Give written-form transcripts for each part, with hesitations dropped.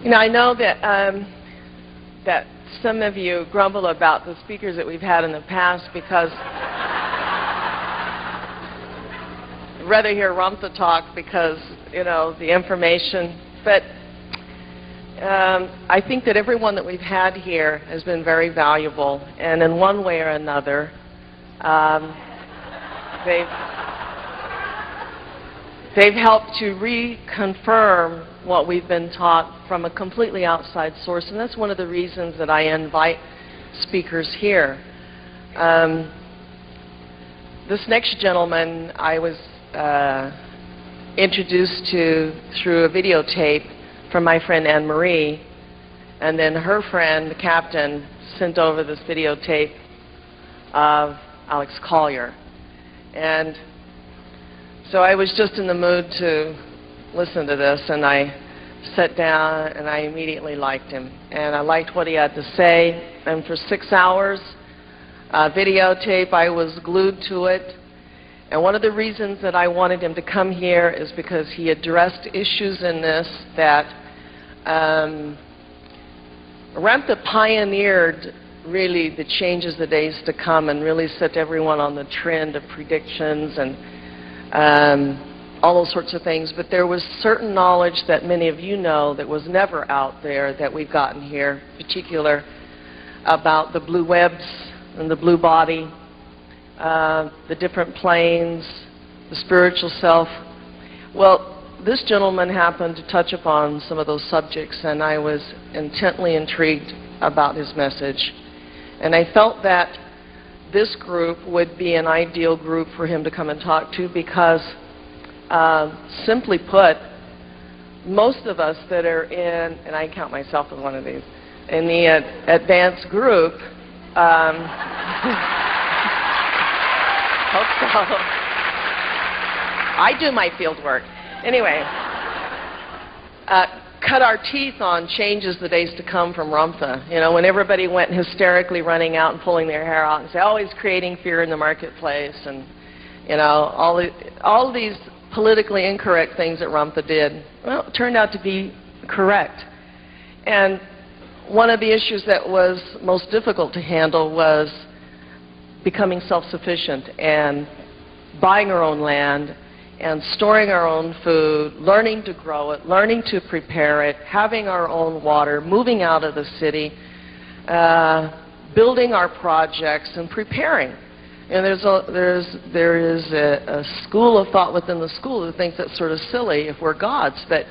You know, I know that that some of you grumble about the speakers that we've had in the past because I'd rather hear Ramtha talk because, you know, the information. But I think that everyone that we've had here has been very valuable, and in one way or another, they've helped to reconfirm what we've been taught from a completely outside source, and that's one of the reasons that I invite speakers here. This next gentleman I was introduced to through a videotape from my friend Anne-Marie, and then her friend, the captain, sent over this videotape of Alex Collier. And so I was just in the mood to listen to this, and I sat down and I immediately liked him. And I liked what he had to say, and for 6 hours, videotape, I was glued to it. And one of the reasons that I wanted him to come here is because he addressed issues in this that Ramtha pioneered really the changes the days to come and really set everyone on the trend of predictions and all those sorts of things. But there was certain knowledge that many of you know that was never out there that we've gotten here, in particular about the blue webs and the blue body, the different planes, the spiritual self. Well, this gentleman happened to touch upon some of those subjects, and I was intently intrigued about his message. And I felt that this group would be an ideal group for him to come and talk to because, simply put, most of us that are in, and I count myself as one of these, in the advanced group, hope so. I do my field work. Anyway, cut our teeth on changes the days to come from Ramtha. You know, when everybody went hysterically running out and pulling their hair out and say, always creating fear in the marketplace, and, you know, all these politically incorrect things that Ramtha did, well, it turned out to be correct. And one of the issues that was most difficult to handle was becoming self-sufficient and buying our own land and storing our own food, learning to grow it, learning to prepare it, having our own water, moving out of the city, building our projects and preparing. And there is a school of thought within the school who thinks that's sort of silly if we're gods. But,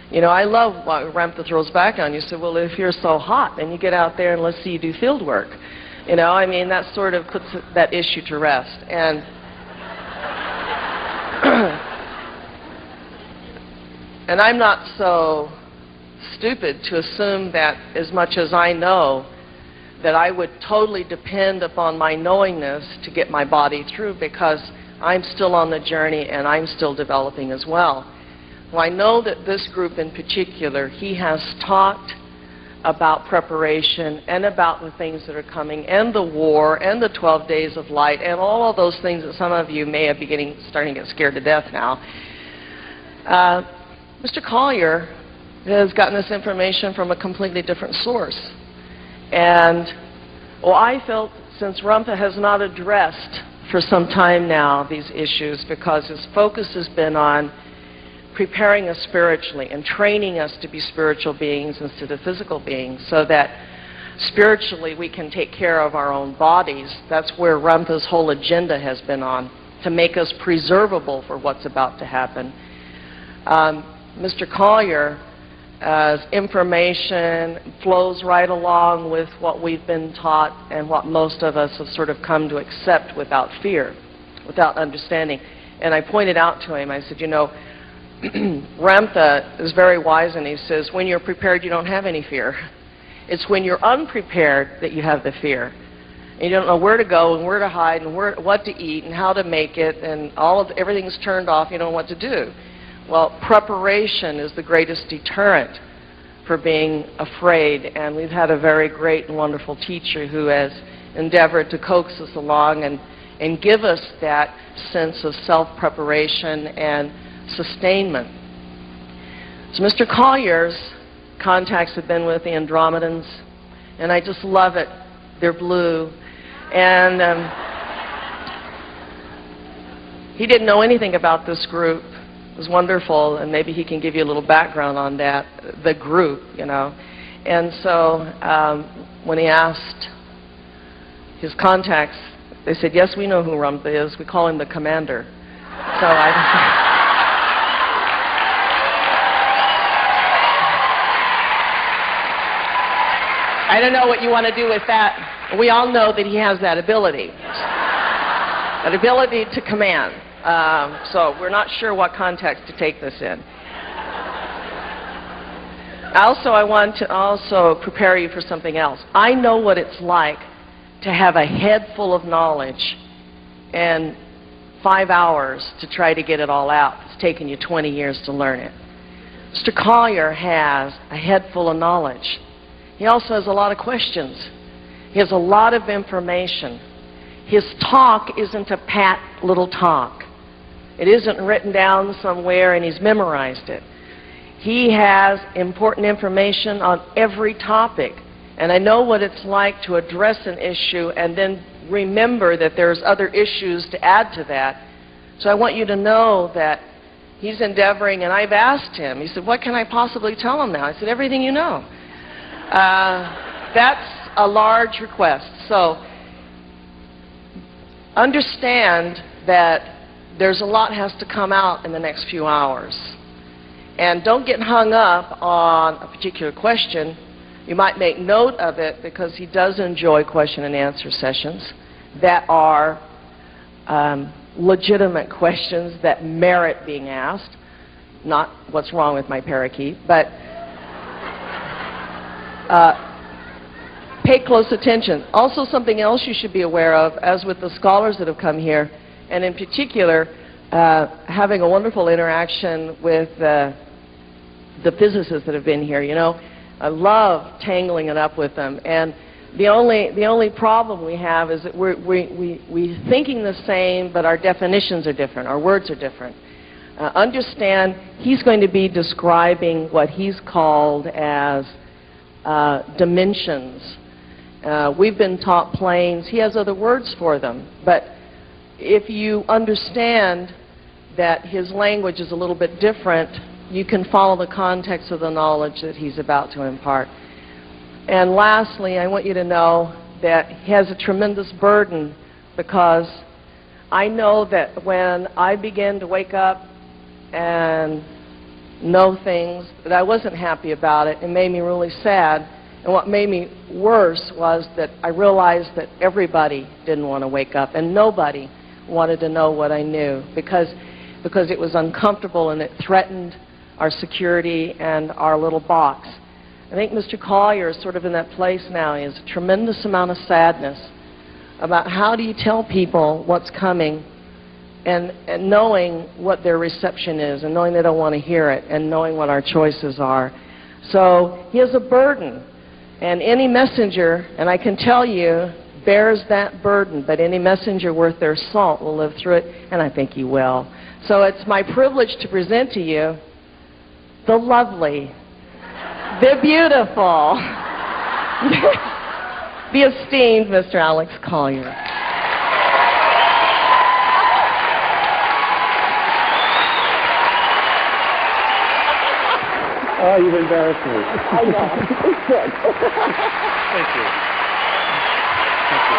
you know, I love what Ramtha throws back on you. So, well, if you're so hot, then you get out there and let's see you do field work. You know, I mean, that sort of puts that issue to rest. And and I'm not so stupid to assume that as much as I know, that I would totally depend upon my knowingness to get my body through, because I'm still on the journey and I'm still developing as well. Well, I know that this group in particular, he has talked about preparation and about the things that are coming and the war and the 12 days of light and all of those things that some of you may be starting to get scared to death now. Mr. Collier has gotten this information from a completely different source. And well, I felt since Ramtha has not addressed for some time now these issues, because his focus has been on preparing us spiritually and training us to be spiritual beings instead of physical beings, so that spiritually we can take care of our own bodies. That's where Ramtha's whole agenda has been on, to make us preservable for what's about to happen. Mr. Collier's information flows right along with what we've been taught and what most of us have sort of come to accept without fear, without understanding. And I pointed out to him, I said, you know, Ramtha is very wise, and he says, when you're prepared, you don't have any fear. It's when you're unprepared that you have the fear. And you don't know where to go and where to hide and what to eat and how to make it, and everything's turned off, you don't know what to do. Well, preparation is the greatest deterrent for being afraid, and we've had a very great and wonderful teacher who has endeavored to coax us along and give us that sense of self-preparation and sustainment. So Mr. Collier's contacts have been with the andromedanas, and I just love it. They're blue. And he didn't know anything about this group. It was wonderful, and maybe he can give you a little background on that, the group, you know. And so when he asked his contacts, they said, yes, we know who Ramtha is. We call him the commander. So I don't know what you want to do with that. We all know that he has that ability to command. So we're not sure what context to take this in. I want to also prepare you for something else. I know what it's like to have a head full of knowledge and 5 hours to try to get it all out. It's taken you 20 years to learn it. Mr. Collier has a head full of knowledge. He also has a lot of questions. He has a lot of information. His talk isn't a pat little talk. It isn't written down somewhere and he's memorized it. He has important information on every topic. And I know what it's like to address an issue and then remember that there's other issues to add to that. So I want you to know that he's endeavoring, and I've asked him, he said, what can I possibly tell him now? I said, everything you know. That's a large request. So understand that there's a lot has to come out in the next few hours. And don't get hung up on a particular question. You might make note of it because he does enjoy question and answer sessions that are legitimate questions that merit being asked. Not what's wrong with my parakeet, but pay close attention. Also, something else you should be aware of, as with the scholars that have come here, and in particular, having a wonderful interaction with the physicists that have been here. You know, I love tangling it up with them, and the only problem we have is that we're thinking the same, but our definitions are different, our words are different. Understand, he's going to be describing what he's called as dimensions. We've been taught planes. He has other words for them, but if you understand that his language is a little bit different, you can follow the context of the knowledge that he's about to impart. And lastly, I want you to know that he has a tremendous burden, because I know that when I began to wake up and know things that I wasn't happy about, it made me really sad. And what made me worse was that I realized that everybody didn't want to wake up, and nobody wanted to know what I knew, because it was uncomfortable and it threatened our security and our little box. I think Mr. Collier is sort of in that place now. He has a tremendous amount of sadness about how do you tell people what's coming, and knowing what their reception is, and knowing they don't want to hear it, and knowing what our choices are. So he has a burden, and any messenger, and I can tell you, bears that burden, but any messenger worth their salt will live through it, and I think he will. So it's my privilege to present to you the lovely, the beautiful, the esteemed Mr. Alex Collier. Oh, you've embarrassed me. I know. It's good. Thank you. Thank you.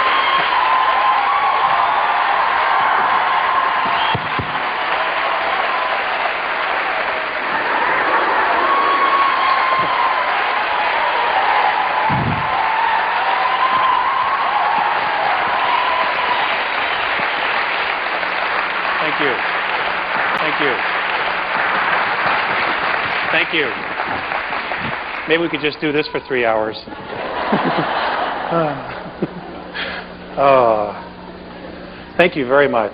Thank you. Thank you. Thank you. Maybe we could just do this for 3 hours. Thank you very much.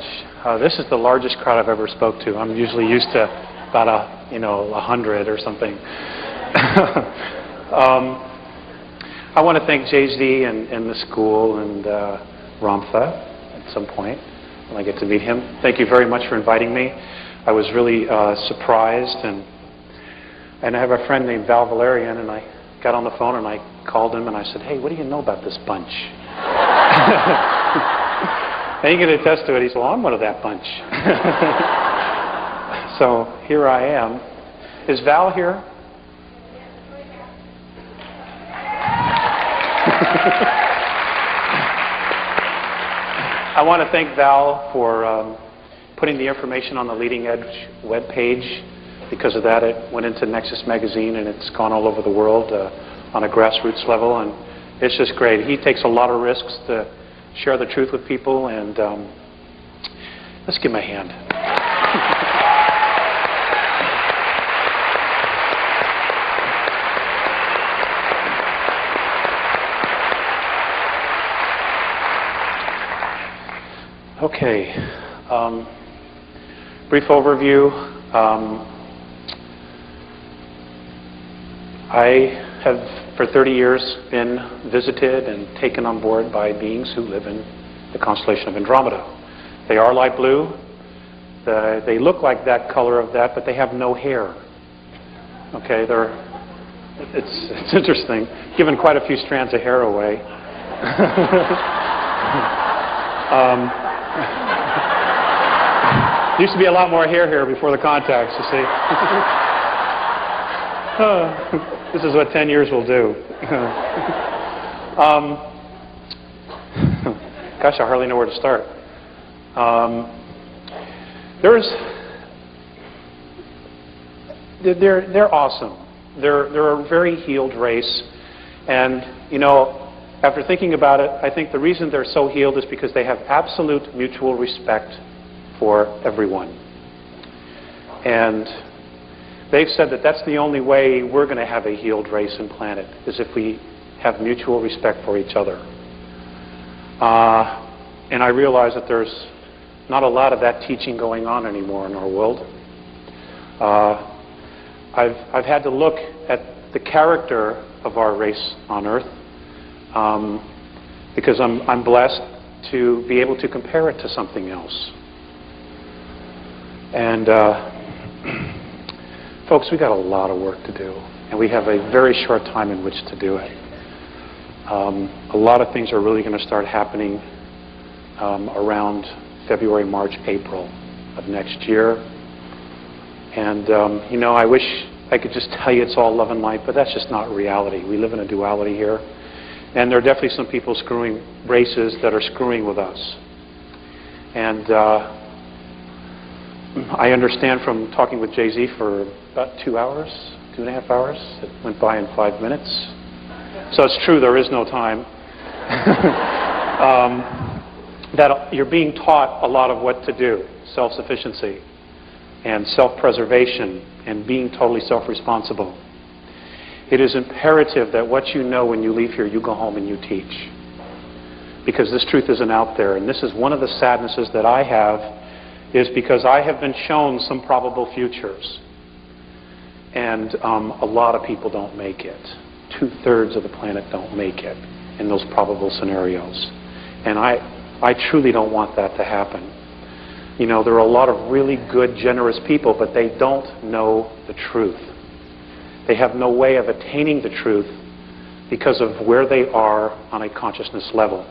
This is the largest crowd I've ever spoke to. I'm usually used to about 100 or something. I want to thank Jay-Z and the school and Ramtha at some point when I get to meet him. Thank you very much for inviting me. I was really surprised and And I have a friend named Val Valerian, and I got on the phone and I called him and I said, hey, what do you know about this bunch? And he can attest to it. He said, well, I'm one of that bunch. So here I am. Is Val here? I want to thank Val for putting the information on the Leading Edge webpage. Because of that, it went into Nexus magazine and it's gone all over the world on a grassroots level, and it's just great. He takes a lot of risks to share the truth with people, and let's give him a hand. Okay, brief overview. I have, for 30 years, been visited and taken on board by beings who live in the constellation of Andromeda. They are light blue. They look like that color of that, but they have no hair. Okay, it's interesting. Given quite a few strands of hair away. Used to be a lot more hair here before the contacts, you see. This is what 10 years will do. Gosh, I hardly know where to start. They're awesome. They're a very healed race, and you know, after thinking about it, I think the reason they're so healed is because they have absolute mutual respect for everyone. And they've said that that's the only way we're going to have a healed race and planet, is if we have mutual respect for each other. And I realize that there's not a lot of that teaching going on anymore in our world. I've had to look at the character of our race on Earth, because I'm blessed to be able to compare it to something else. And folks, we got a lot of work to do, and we have a very short time in which to do it. A lot of things are really going to start happening around February, March, April of next year. And you know, I wish I could just tell you it's all love and light, but that's just not reality. We live in a duality here, and there are definitely some people races that are screwing with us. And I understand from talking with Jay-Z for about 2 hours, 2.5 hours. It went by in 5 minutes. So it's true, there is no time. That you're being taught a lot of what to do, self-sufficiency and self-preservation and being totally self-responsible. It is imperative that what you know when you leave here, you go home and you teach. Because this truth isn't out there. And this is one of the sadnesses that I have, is because I have been shown some probable futures. And a lot of people don't make it. 2/3 of the planet don't make it in those probable scenarios. And I truly don't want that to happen. You know, there are a lot of really good, generous people, but they don't know the truth. They have no way of attaining the truth because of where they are on a consciousness level.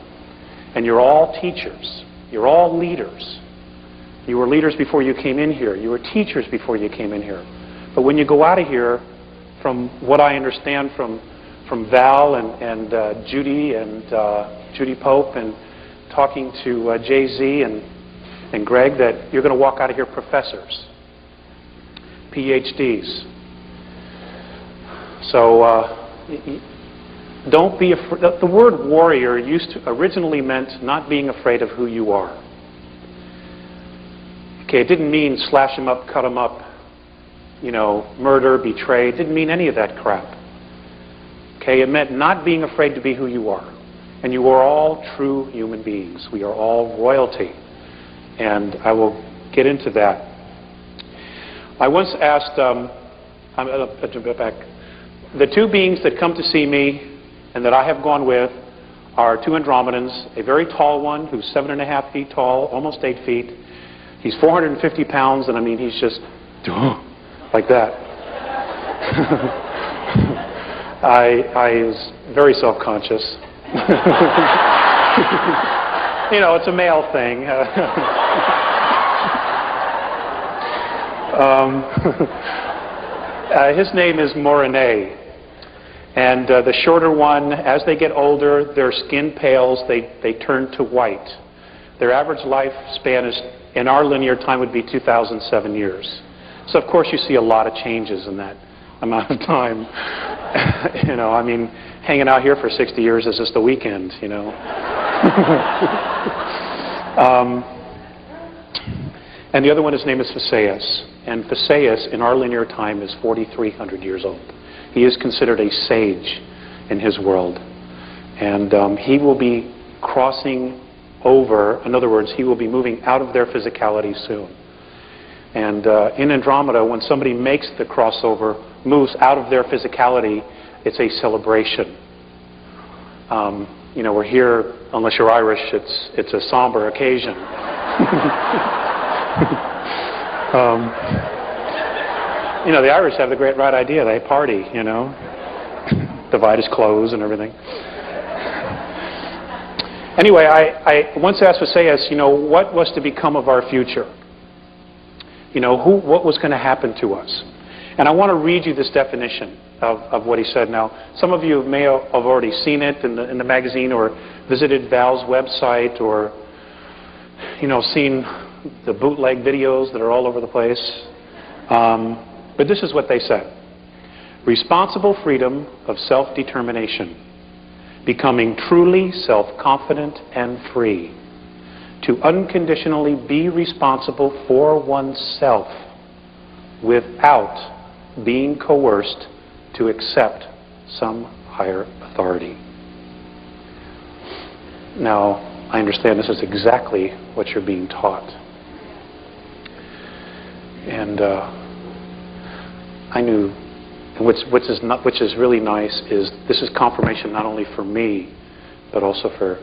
And you're all teachers. You're all leaders. You were leaders before you came in here. You were teachers before you came in here. But when you go out of here, from what I understand from Val and Judy and Judy Pope, and talking to Jay-Z and Greg, that you're going to walk out of here professors, PhDs. So don't be afraid. The word warrior originally meant not being afraid of who you are. Okay, it didn't mean slash them up, cut them up, you know, murder, betray. It didn't mean any of that crap. Okay, it meant not being afraid to be who you are. And you are all true human beings. We are all royalty. And I will get into that. I once asked, the two beings that come to see me and that I have gone with are 2 Andromedans, a very tall one who's 7.5 feet tall, almost 8 feet. He's 450 pounds, and I mean, he's just like that. I was very self-conscious. You know, it's a male thing. His name is Morene. And the shorter one, as they get older, their skin pales, they turn to white. Their average lifespan is, in our linear time, would be 2007 years. So of course you see a lot of changes in that amount of time. You know, I mean, hanging out here for 60 years is just a weekend, you know. And the other one, his name is Phaseus. And Phaseus, in our linear time, is 4,300 years old. He is considered a sage in his world. And he will be crossing over, in other words, he will be moving out of their physicality soon. And in Andromeda, when somebody makes the crossover, moves out of their physicality, it's a celebration. You know, we're here, unless you're Irish, it's a somber occasion. You know, the Irish have the great right idea. They party, you know. Divide his clothes and everything. Anyway, I once asked Phaseus, you know, what was to become of our future? You know, what was going to happen to us? And I want to read you this definition of what he said. Now, some of you may have already seen it in the magazine or visited Val's website or, you know, seen the bootleg videos that are all over the place. But this is what they said. Responsible freedom of self-determination. Becoming truly self-confident and free. To unconditionally be responsible for oneself without being coerced to accept some higher authority. Now, I understand this is exactly what you're being taught. And I knew, and which is really nice, is this is confirmation not only for me, but also for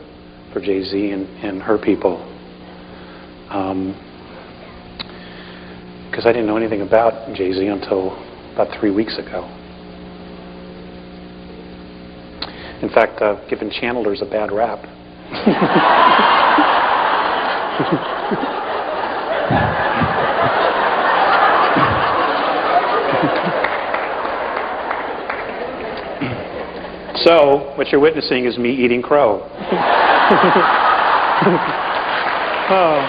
𝗔𝗟𝗃 and her people. Because I didn't know anything about 𝗔𝗟𝗃 until about 3 weeks ago. In fact, I've given channelers a bad rap. So, what you're witnessing is me eating crow. Oh.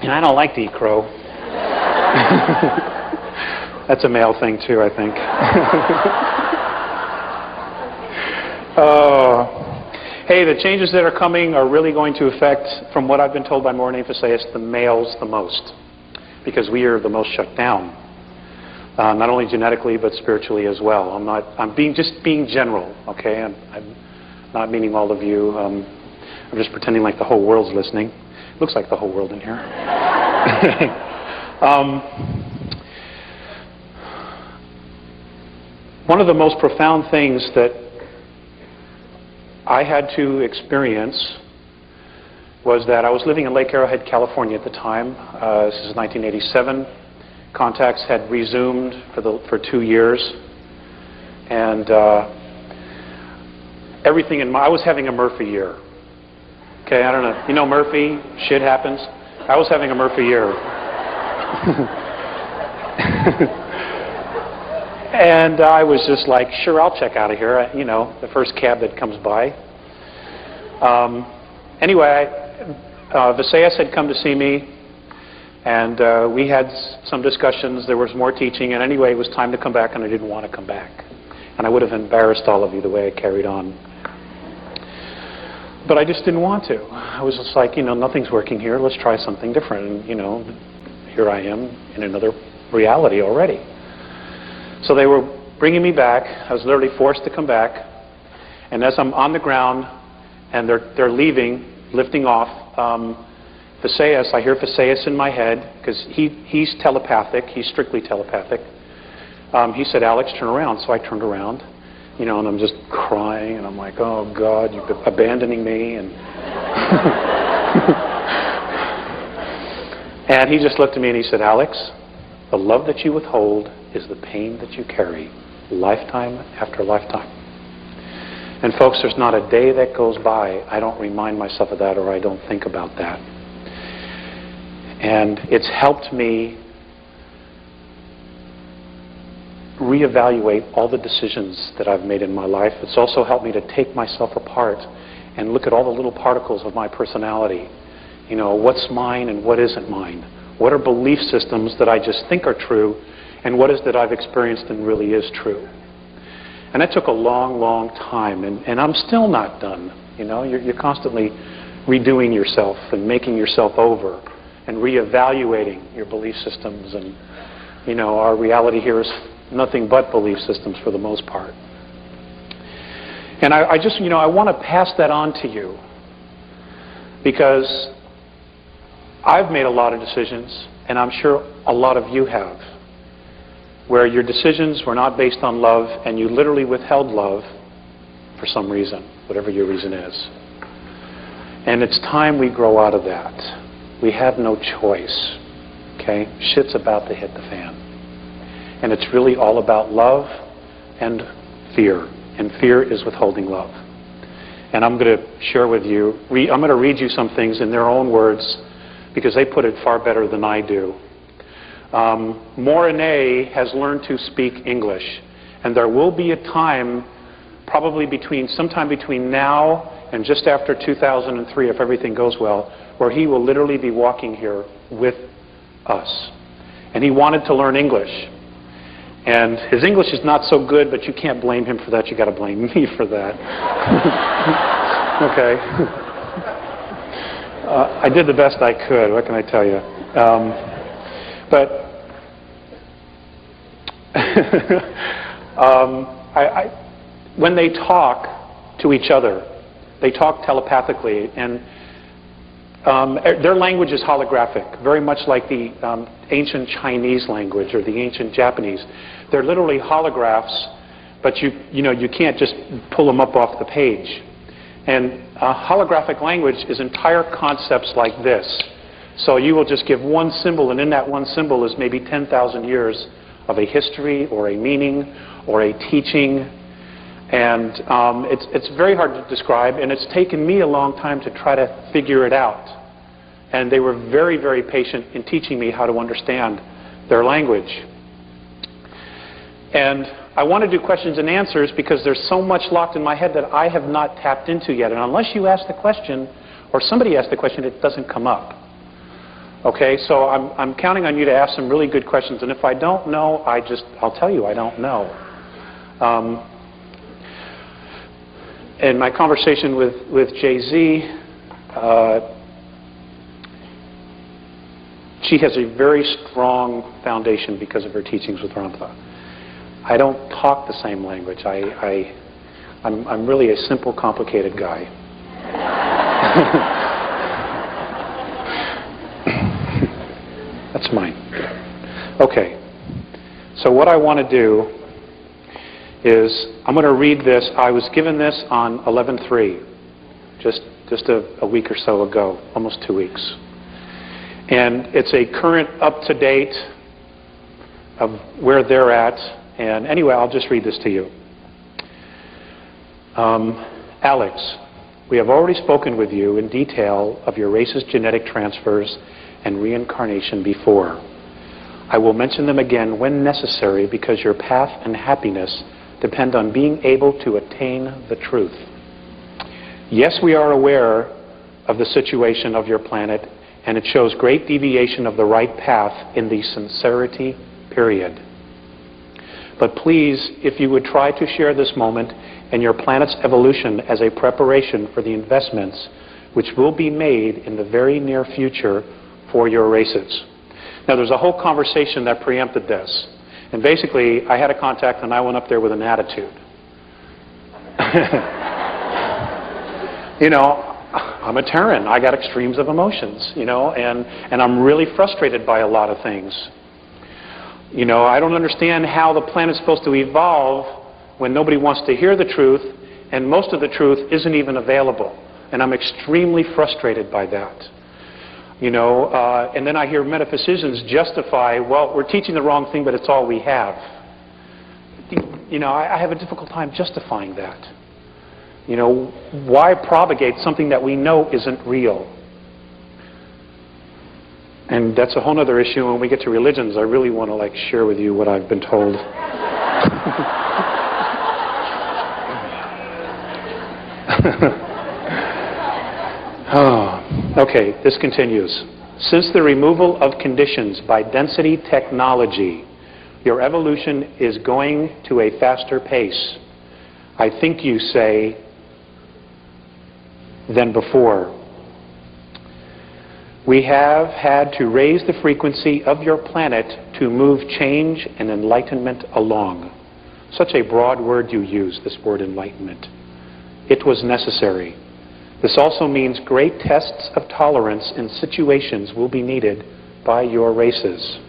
And I don't like to eat crow. That's a male thing too, I think. Hey, the changes that are coming are really going to affect, from what I've been told by Morene Phaseus, the males the most. Because we are the most shut down. Not only genetically, but spiritually as well. I'm just being general, okay? I'm not meaning all of you. I'm just pretending like the whole world's listening. Looks like the whole world in here. One of the most profound things that I had to experience was that I was living in Lake Arrowhead, California at the time. This is 1987. Contacts had resumed for 2 years. And everything I was having a Murphy year. Okay, I don't know. You know Murphy? Shit happens. I was having a Murphy year. And I was just like, sure, I'll check out of here. You know, the first cab that comes by. Anyway, Phaseus had come to see me, and we had some discussions. There was more teaching, and anyway, it was time to come back, and I didn't want to come back. And I would have embarrassed all of you the way I carried on. But I just didn't want to. I was just like, you know, nothing's working here. Let's try something different. And, you know, here I am in another reality already. So they were bringing me back. I was literally forced to come back. And as I'm on the ground, and they're leaving, lifting off, Phaseus, I hear Phaseus in my head, because he's telepathic, he's strictly telepathic. He said, Alex, turn around. So I turned around, you know, and I'm just crying, and I'm like, oh God, you're abandoning me. And And he just looked at me and he said, Alex, the love that you withhold is the pain that you carry, lifetime after lifetime. And folks, there's not a day that goes by I don't remind myself of that or I don't think about that. And it's helped me reevaluate all the decisions that I've made in my life. It's also helped me to take myself apart and look at all the little particles of my personality. You know, what's mine and what isn't mine? What are belief systems that I just think are true, and what is that I've experienced and really is true? And that took a long, long time, and I'm still not done. You know, you're constantly redoing yourself and making yourself over and reevaluating your belief systems. And, you know, our reality here is nothing but belief systems for the most part. And I just, you know, I want to pass that on to you because I've made a lot of decisions, and I'm sure a lot of you have, where your decisions were not based on love and you literally withheld love for some reason, whatever your reason is. And it's time we grow out of that. We have no choice. Okay? Shit's about to hit the fan. And it's really all about love and fear. And fear is withholding love. And I'm going to share with you, I'm going to read you some things in their own words because they put it far better than I do. Morine has learned to speak English. And there will be a time, probably sometime between now and just after 2003, if everything goes well, where he will literally be walking here with us. And he wanted to learn English. And his English is not so good, but you can't blame him for that. You got to blame me for that. Okay. I did the best I could. What can I tell you? When they talk to each other, they talk telepathically, and their language is holographic, very much like the ancient Chinese language or the ancient Japanese. They're literally holographs, but you can't just pull them up off the page. And holographic language is entire concepts like this. So you will just give one symbol, and in that one symbol is maybe 10,000 years of a history or a meaning or a teaching. And it's very hard to describe, and it's taken me a long time to try to figure it out. And they were very, very patient in teaching me how to understand their language. And I want to do questions and answers because there's so much locked in my head that I have not tapped into yet. And unless you ask the question, or somebody asks the question, it doesn't come up. Okay, so I'm counting on you to ask some really good questions. And if I don't know, I'll tell you I don't know. In my conversation with 𝗔𝗟𝗘𝗥, she has a very strong foundation because of her teachings with Ramtha. I don't talk the same language. I'm really a simple, complicated guy. That's mine. Okay. So what I want to do is I'm going to read this. I was given this on 11/3, just a week or so ago, almost 2 weeks. And it's a current up-to-date of where they're at. And anyway, I'll just read this to you. Alex, we have already spoken with you in detail of your race's genetic transfers and reincarnation before. I will mention them again when necessary because your path and happiness depend on being able to attain the truth. Yes, we are aware of the situation of your planet, and it shows great deviation of the right path in the sincerity period. But please, if you would try to share this moment and your planet's evolution as a preparation for the investments which will be made in the very near future for your races. Now, there's a whole conversation that preempted this. And basically, I had a contact and I went up there with an attitude. You know, I'm a Terran. I got extremes of emotions, you know, and I'm really frustrated by a lot of things. You know, I don't understand how the planet's supposed to evolve when nobody wants to hear the truth, and most of the truth isn't even available. And I'm extremely frustrated by that. And then I hear metaphysicians justify, well, we're teaching the wrong thing, but it's all we have. I have a difficult time justifying that. Why propagate something that we know isn't real? And that's a whole other issue. When we get to religions, I really want to share with you what I've been told. Okay, this continues. Since the removal of conditions by density technology, your evolution is going to a faster pace. I think you say than before. We have had to raise the frequency of your planet to move change and enlightenment along. Such a broad word you use, this word enlightenment. It was necessary. This also means great tests of tolerance in situations will be needed by your races.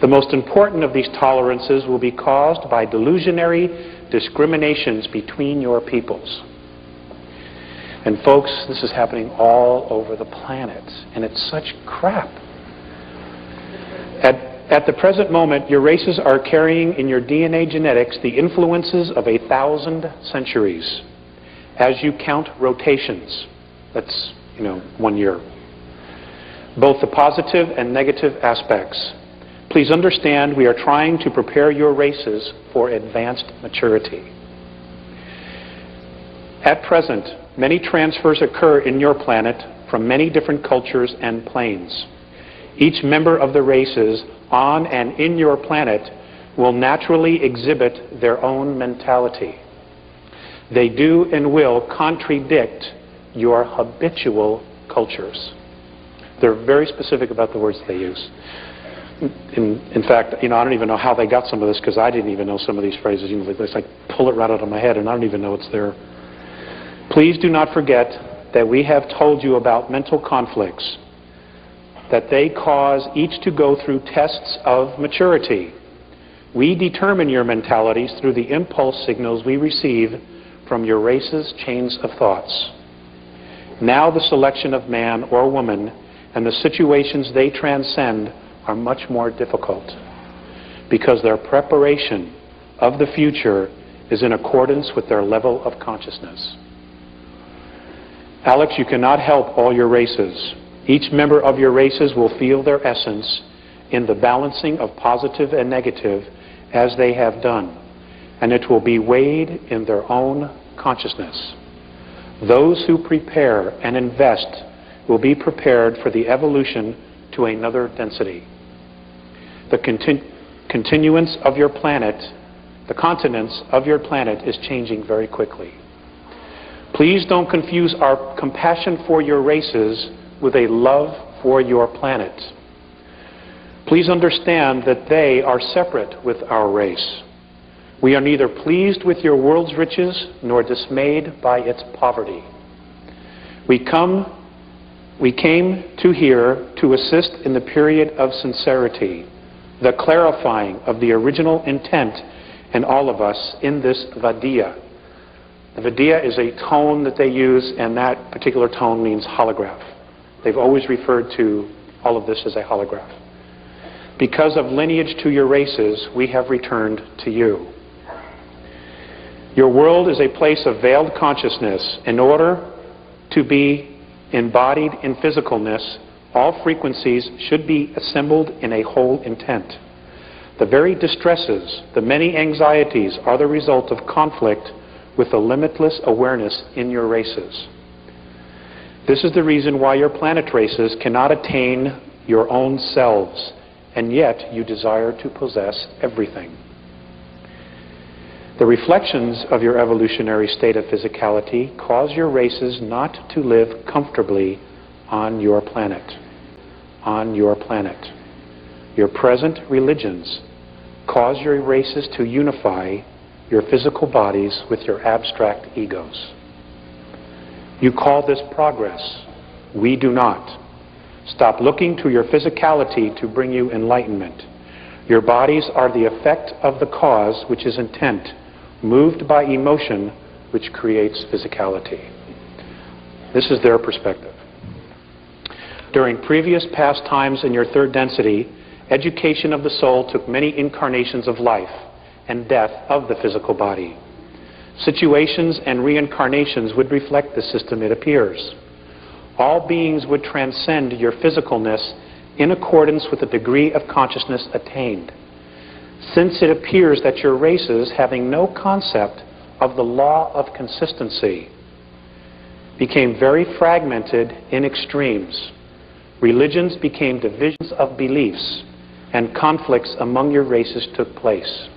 The most important of these tolerances will be caused by delusionary discriminations between your peoples. And folks, this is happening all over the planet, and it's such crap. At the present moment, your races are carrying in your DNA genetics the influences of 1,000 centuries. As you count rotations, that's, 1 year. Both the positive and negative aspects. Please understand we are trying to prepare your races for advanced maturity. At present, many transfers occur in your planet from many different cultures and planes. Each member of the races on and in your planet will naturally exhibit their own mentality. They do and will contradict your habitual cultures. They're very specific about the words they use. In fact, I don't even know how they got some of this, because I didn't even know some of these phrases. It's like pull it right out of my head, and I don't even know it's there. Please do not forget that we have told you about mental conflicts, that they cause each to go through tests of maturity. We determine your mentalities through the impulse signals we receive from your race's chains of thoughts. Now the selection of man or woman and the situations they transcend are much more difficult, because their preparation of the future is in accordance with their level of consciousness. Alex, you cannot help all your races. Each member of your races will feel their essence in the balancing of positive and negative as they have done, and it will be weighed in their own consciousness. Those who prepare and invest will be prepared for the evolution to another density. The continuance of your planet, the continents of your planet is changing very quickly. Please don't confuse our compassion for your races with a love for your planet. Please understand that they are separate with our race. We are neither pleased with your world's riches nor dismayed by its poverty. We came to here to assist in the period of sincerity, the clarifying of the original intent in all of us in this Vaidya. The Vaidya is a tone that they use, and that particular tone means holograph. They've always referred to all of this as a holograph. Because of lineage to your races, we have returned to you. Your world is a place of veiled consciousness. In order to be embodied in physicalness, all frequencies should be assembled in a whole intent. The very distresses, the many anxieties are the result of conflict with the limitless awareness in your races. This is the reason why your planet races cannot attain your own selves, and yet you desire to possess everything. The reflections of your evolutionary state of physicality cause your races not to live comfortably on your planet. On your planet. Your present religions cause your races to unify your physical bodies with your abstract egos. You call this progress. We do not. Stop looking to your physicality to bring you enlightenment. Your bodies are the effect of the cause, which is intent, moved by emotion, which creates physicality. This is their perspective. During previous past times in your third density, education of the soul took many incarnations of life and death of the physical body. Situations and reincarnations would reflect the system, it appears. All beings would transcend your physicalness in accordance with the degree of consciousness attained. Since it appears that your races, having no concept of the law of consistency, became very fragmented in extremes, religions became divisions of beliefs, and conflicts among your races took place.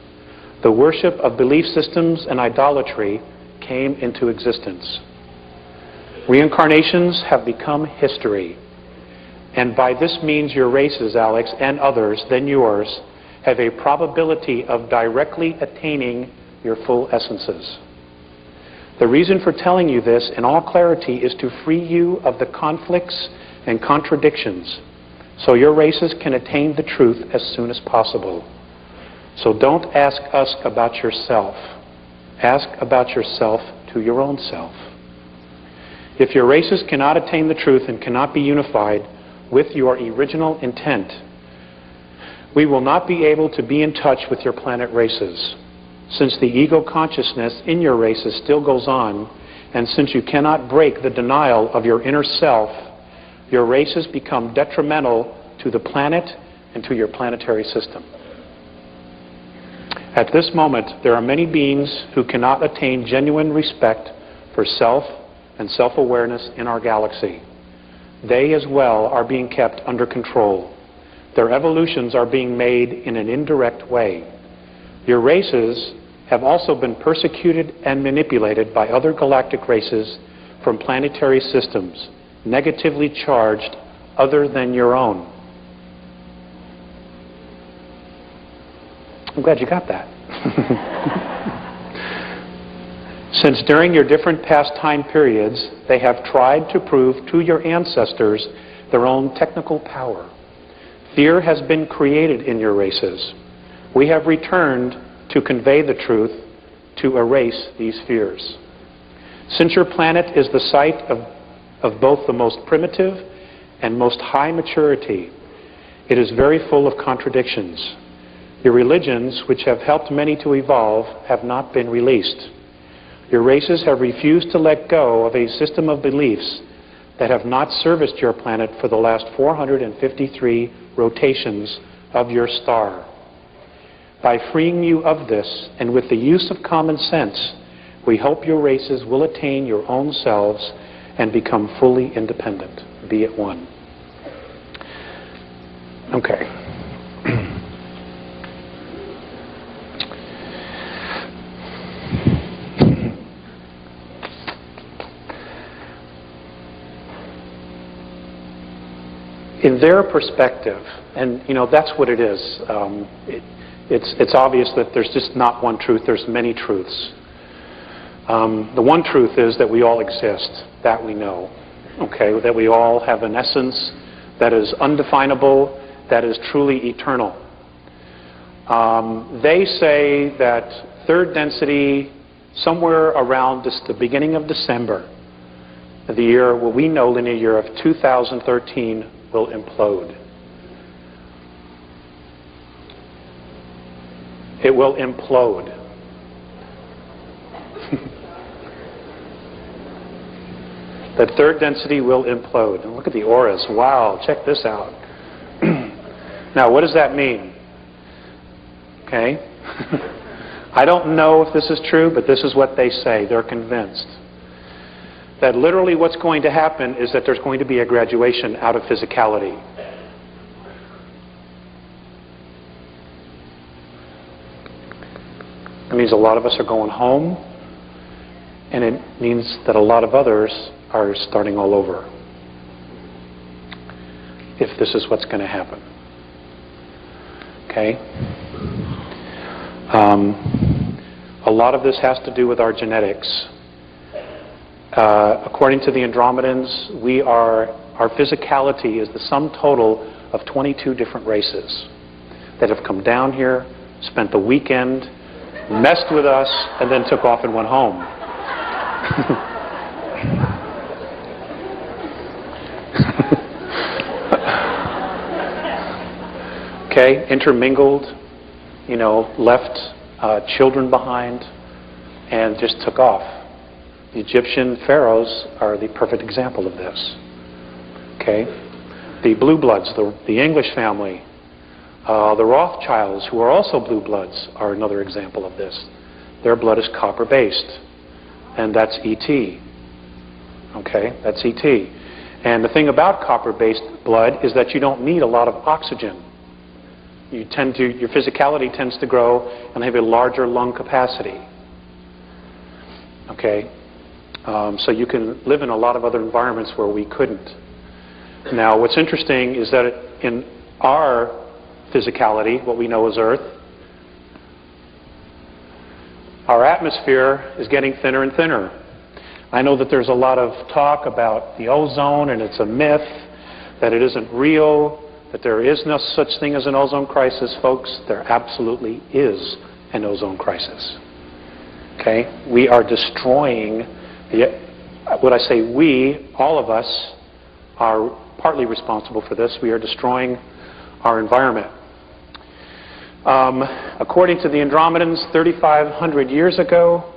The worship of belief systems and idolatry came into existence. Reincarnations have become history, and by this means your races, Alex, and others than yours, have a probability of directly attaining your full essences. The reason for telling you this in all clarity is to free you of the conflicts and contradictions, so your races can attain the truth as soon as possible. So don't ask us about yourself. Ask about yourself to your own self. If your races cannot attain the truth and cannot be unified with your original intent, we will not be able to be in touch with your planet races. Since the ego consciousness in your races still goes on, and since you cannot break the denial of your inner self, your races become detrimental to the planet and to your planetary system. At this moment, there are many beings who cannot attain genuine respect for self and self-awareness in our galaxy. They as well are being kept under control. Their evolutions are being made in an indirect way. Your races have also been persecuted and manipulated by other galactic races from planetary systems, negatively charged other than your own. I'm glad you got that. Since during your different past time periods, they have tried to prove to your ancestors their own technical power. Fear has been created in your races. We have returned to convey the truth, to erase these fears. Since your planet is the site of both the most primitive and most high maturity, it is very full of contradictions. Your religions, which have helped many to evolve, have not been released. Your races have refused to let go of a system of beliefs that have not serviced your planet for the last 453 rotations of your star. By freeing you of this, and with the use of common sense, we hope your races will attain your own selves and become fully independent. Be at one. Okay. In their perspective, and that's what it is, it's obvious that there's just not one truth, there's many truths. The one truth is that we all exist, that we know, okay, that we all have an essence that is undefinable, that is truly eternal. They say that third density, somewhere around the beginning of December, the year, what we know, linear year of 2013, will implode. It will implode. The third density will implode. And look at the auras. Wow, check this out. Now, what does that mean? Okay. I don't know if this is true, but this is what they say. They're convinced that literally what's going to happen is that there's going to be a graduation out of physicality. That means a lot of us are going home, and it means that a lot of others are starting all over, if this is what's going to happen. Okay? A lot of this has to do with our genetics. According to the Andromedans, our physicality is the sum total of 22 different races that have come down here, spent the weekend, messed with us, and then took off and went home. Okay, intermingled, you know, left children behind, and just took off. The Egyptian pharaohs are the perfect example of this. Okay, the blue bloods, the English family, the Rothschilds, who are also blue bloods, are another example of this. Their blood is copper-based, and that's ET. Okay, that's ET. And the thing about copper-based blood is that you don't need a lot of oxygen. Your physicality tends to grow and have a larger lung capacity. Okay, so you can live in a lot of other environments where we couldn't. Now, what's interesting is that in our physicality, what we know as Earth, our atmosphere is getting thinner and thinner. I know that there's a lot of talk about the ozone, and it's a myth, that it isn't real, that there is no such thing as an ozone crisis. Folks, there absolutely is an ozone crisis. Okay? We are destroying, when I say we, all of us are partly responsible for this. We are destroying our environment. According to the Andromedans, 3,500 years ago,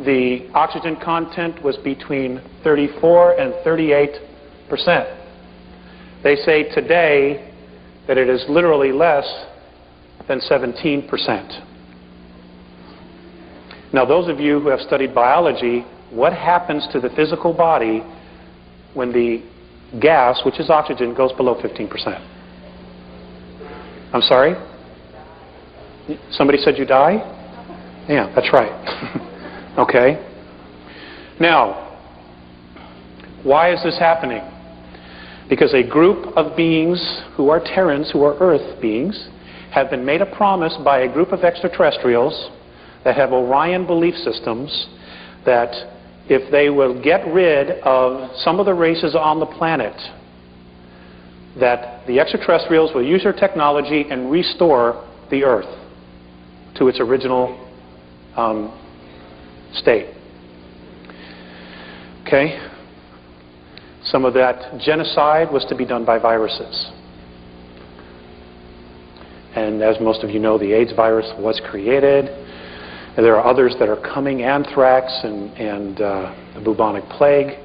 the oxygen content was between 34 and 38%. They say today that it is literally less than 17%. Now, those of you who have studied biology, what happens to the physical body when the gas, which is oxygen, goes below 15%? I'm sorry? Somebody said you die? Yeah, that's right. Okay. Now, why is this happening? Because a group of beings who are Terrans, who are Earth beings, have been made a promise by a group of extraterrestrials that have Orion belief systems that if they will get rid of some of the races on the planet, that the extraterrestrials will use their technology and restore the Earth to its original state. Okay? Some of that genocide was to be done by viruses. And as most of you know, the AIDS virus was created. And there are others that are coming, anthrax and the bubonic plague.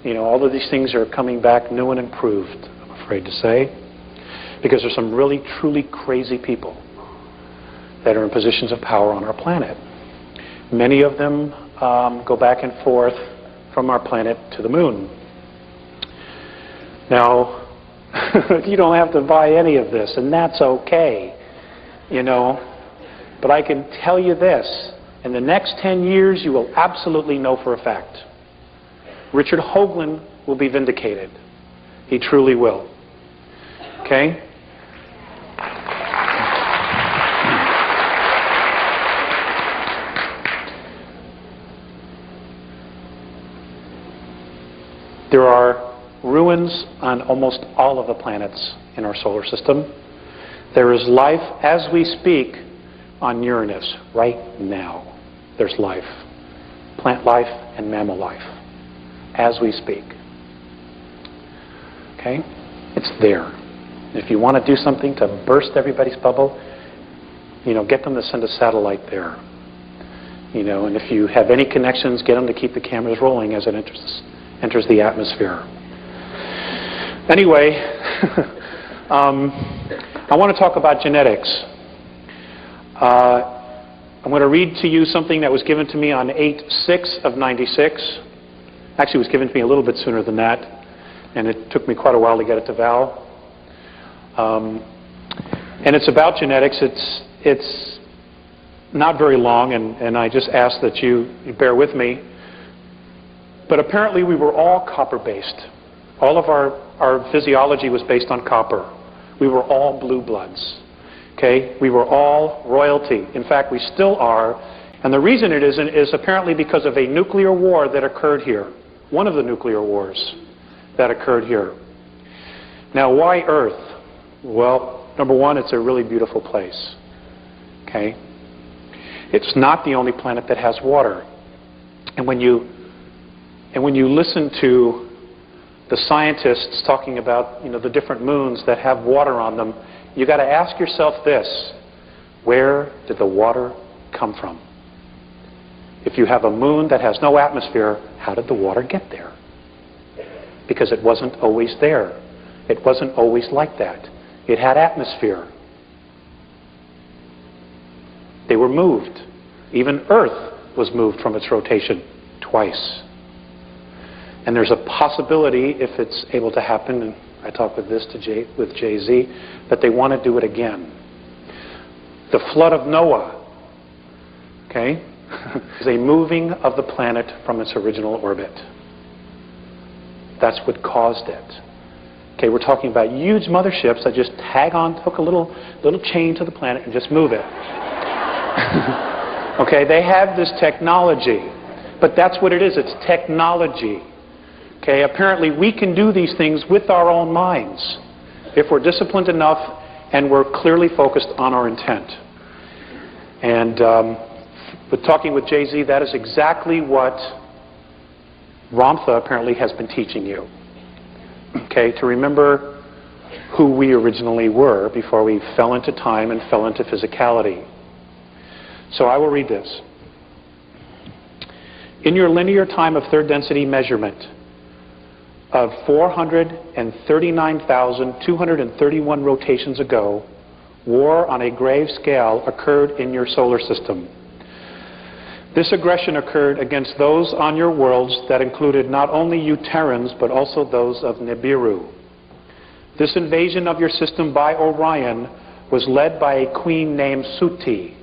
You know, all of these things are coming back new and improved, I'm afraid to say, because there's some really, truly crazy people that are in positions of power on our planet. Many of them go back and forth from our planet to the moon. Now, you don't have to buy any of this, and that's okay, you know. But I can tell you this, in the next 10 years, you will absolutely know for a fact. Richard Hoagland will be vindicated. He truly will. Okay? There are ruins on almost all of the planets in our solar system. There is life as we speak on Uranus right now. There's life. Plant life and mammal life as we speak. Okay? It's there. If you want to do something to burst everybody's bubble, you know, get them to send a satellite there. You know, and if you have any connections, get them to keep the cameras rolling as it enters the atmosphere. Anyway, I want to talk about genetics. I'm going to read to you something that was given to me on 8/6/96. Actually, it was given to me a little bit sooner than that, and it took me quite a while to get it to Val. And it's about genetics. It's not very long, and I just ask that you bear with me. But apparently we were all copper-based. All of our physiology was based on copper. We were all blue bloods. Okay? We were all royalty. In fact, we still are. And the reason it isn't is apparently because of a nuclear war that occurred here. One of the nuclear wars that occurred here. Now, why Earth? Well, number one, it's a really beautiful place. Okay? It's not the only planet that has water. And when you listen to the scientists talking about, you know, the different moons that have water on them, you got to ask yourself this: where did the water come from? If you have a moon that has no atmosphere, how did the water get there? Because it wasn't always there. It wasn't always like that. It had atmosphere. They were moved. Even Earth was moved from its rotation twice. And there's a possibility, if it's able to happen, and I talked with this with Jay-Z, that they want to do it again. The flood of Noah, okay, is a moving of the planet from its original orbit. That's what caused it. Okay, we're talking about huge motherships that just hook a little chain to the planet and just move it. Okay, they have this technology, but that's what it is. It's technology. Okay, apparently we can do these things with our own minds if we're disciplined enough and we're clearly focused on our intent. And with talking with Jay-Z, that is exactly what Ramtha apparently has been teaching you. Okay, to remember who we originally were before we fell into time and fell into physicality. So I will read this. In your linear time of third density measurement of 439,231 rotations ago, war on a grave scale occurred in your solar system. This aggression occurred against those on your worlds that included not only you Terrans, but also those of Nibiru. This invasion of your system by Orion was led by a queen named Suti.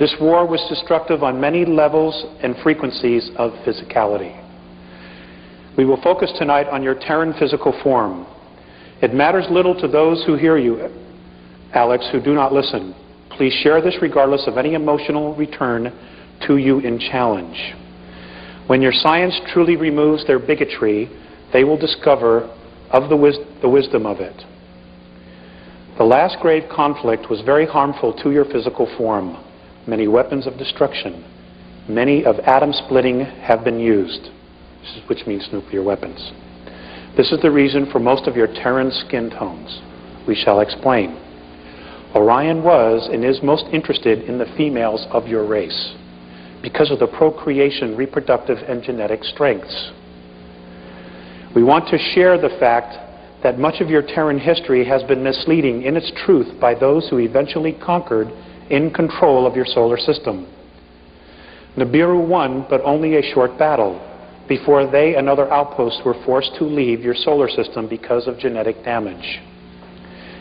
This war was destructive on many levels and frequencies of physicality. We will focus tonight on your Terran physical form. It matters little to those who hear you, Alex, who do not listen. Please share this regardless of any emotional return to you in challenge. When your science truly removes their bigotry, they will discover of the wisdom of it. The last grave conflict was very harmful to your physical form. Many weapons of destruction, many of atom splitting have been used, which means nuclear weapons. This is the reason for most of your Terran skin tones. We shall explain. Orion was and is most interested in the females of your race because of the procreation, reproductive, and genetic strengths. We want to share the fact that much of your Terran history has been misleading in its truth by those who eventually conquered in control of your solar system. Nibiru won, but only a short battle, before they and other outposts were forced to leave your solar system because of genetic damage.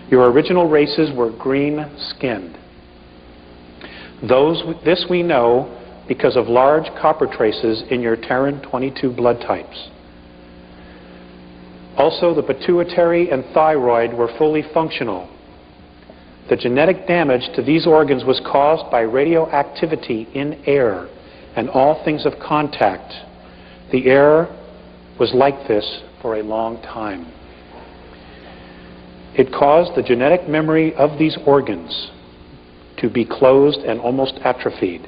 Your original races were green-skinned. This we know because of large copper traces in your Terran 22 blood types. Also, the pituitary and thyroid were fully functional. The genetic damage to these organs was caused by radioactivity in air and all things of contact. The air was like this for a long time. It caused the genetic memory of these organs to be closed and almost atrophied.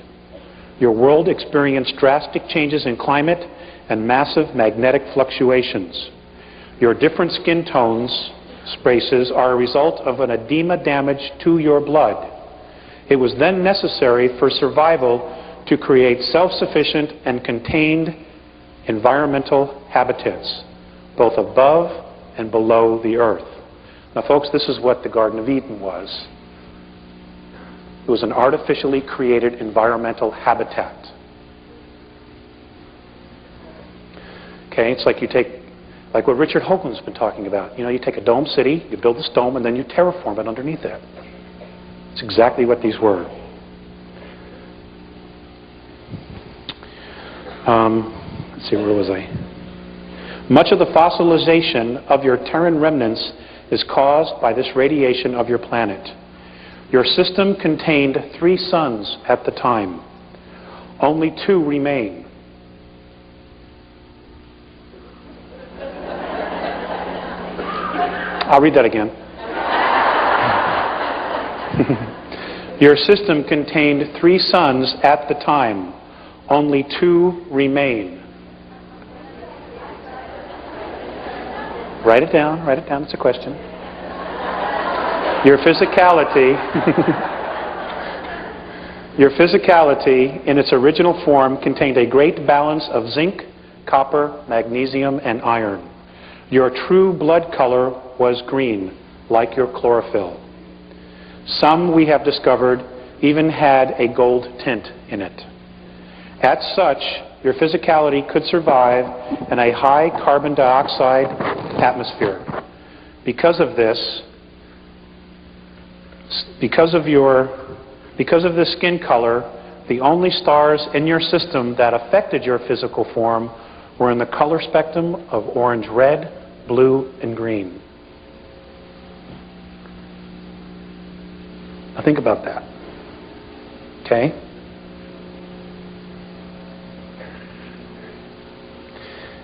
Your world experienced drastic changes in climate and massive magnetic fluctuations. Your different skin tones, races, are a result of an edema damage to your blood. It was then necessary for survival to create self-sufficient and contained environmental habitats, both above and below the earth. Now, folks, this is what the Garden of Eden was. It was an artificially created environmental habitat. Okay, it's like like what Richard Hoagland's been talking about. You know, you take a dome city, you build this dome, and then you terraform it underneath it. It's exactly what these were. Let's see, where was I? Much of the fossilization of your Terran remnants is caused by this radiation of your planet. Your system contained 3 suns at the time. Only 2 remain. I'll read that again. Your system contained 3 suns at the time. Only 2 remain. Write it down, it's a question. Your physicality, your physicality in its original form contained a great balance of zinc, copper, magnesium, and iron. Your true blood color was green, like your chlorophyll. Some, we have discovered, even had a gold tint in it. As such, your physicality could survive in a high carbon dioxide atmosphere. Because of this, because of this skin color, the only stars in your system that affected your physical form were in the color spectrum of orange, red, blue, and green. Now think about that. Okay?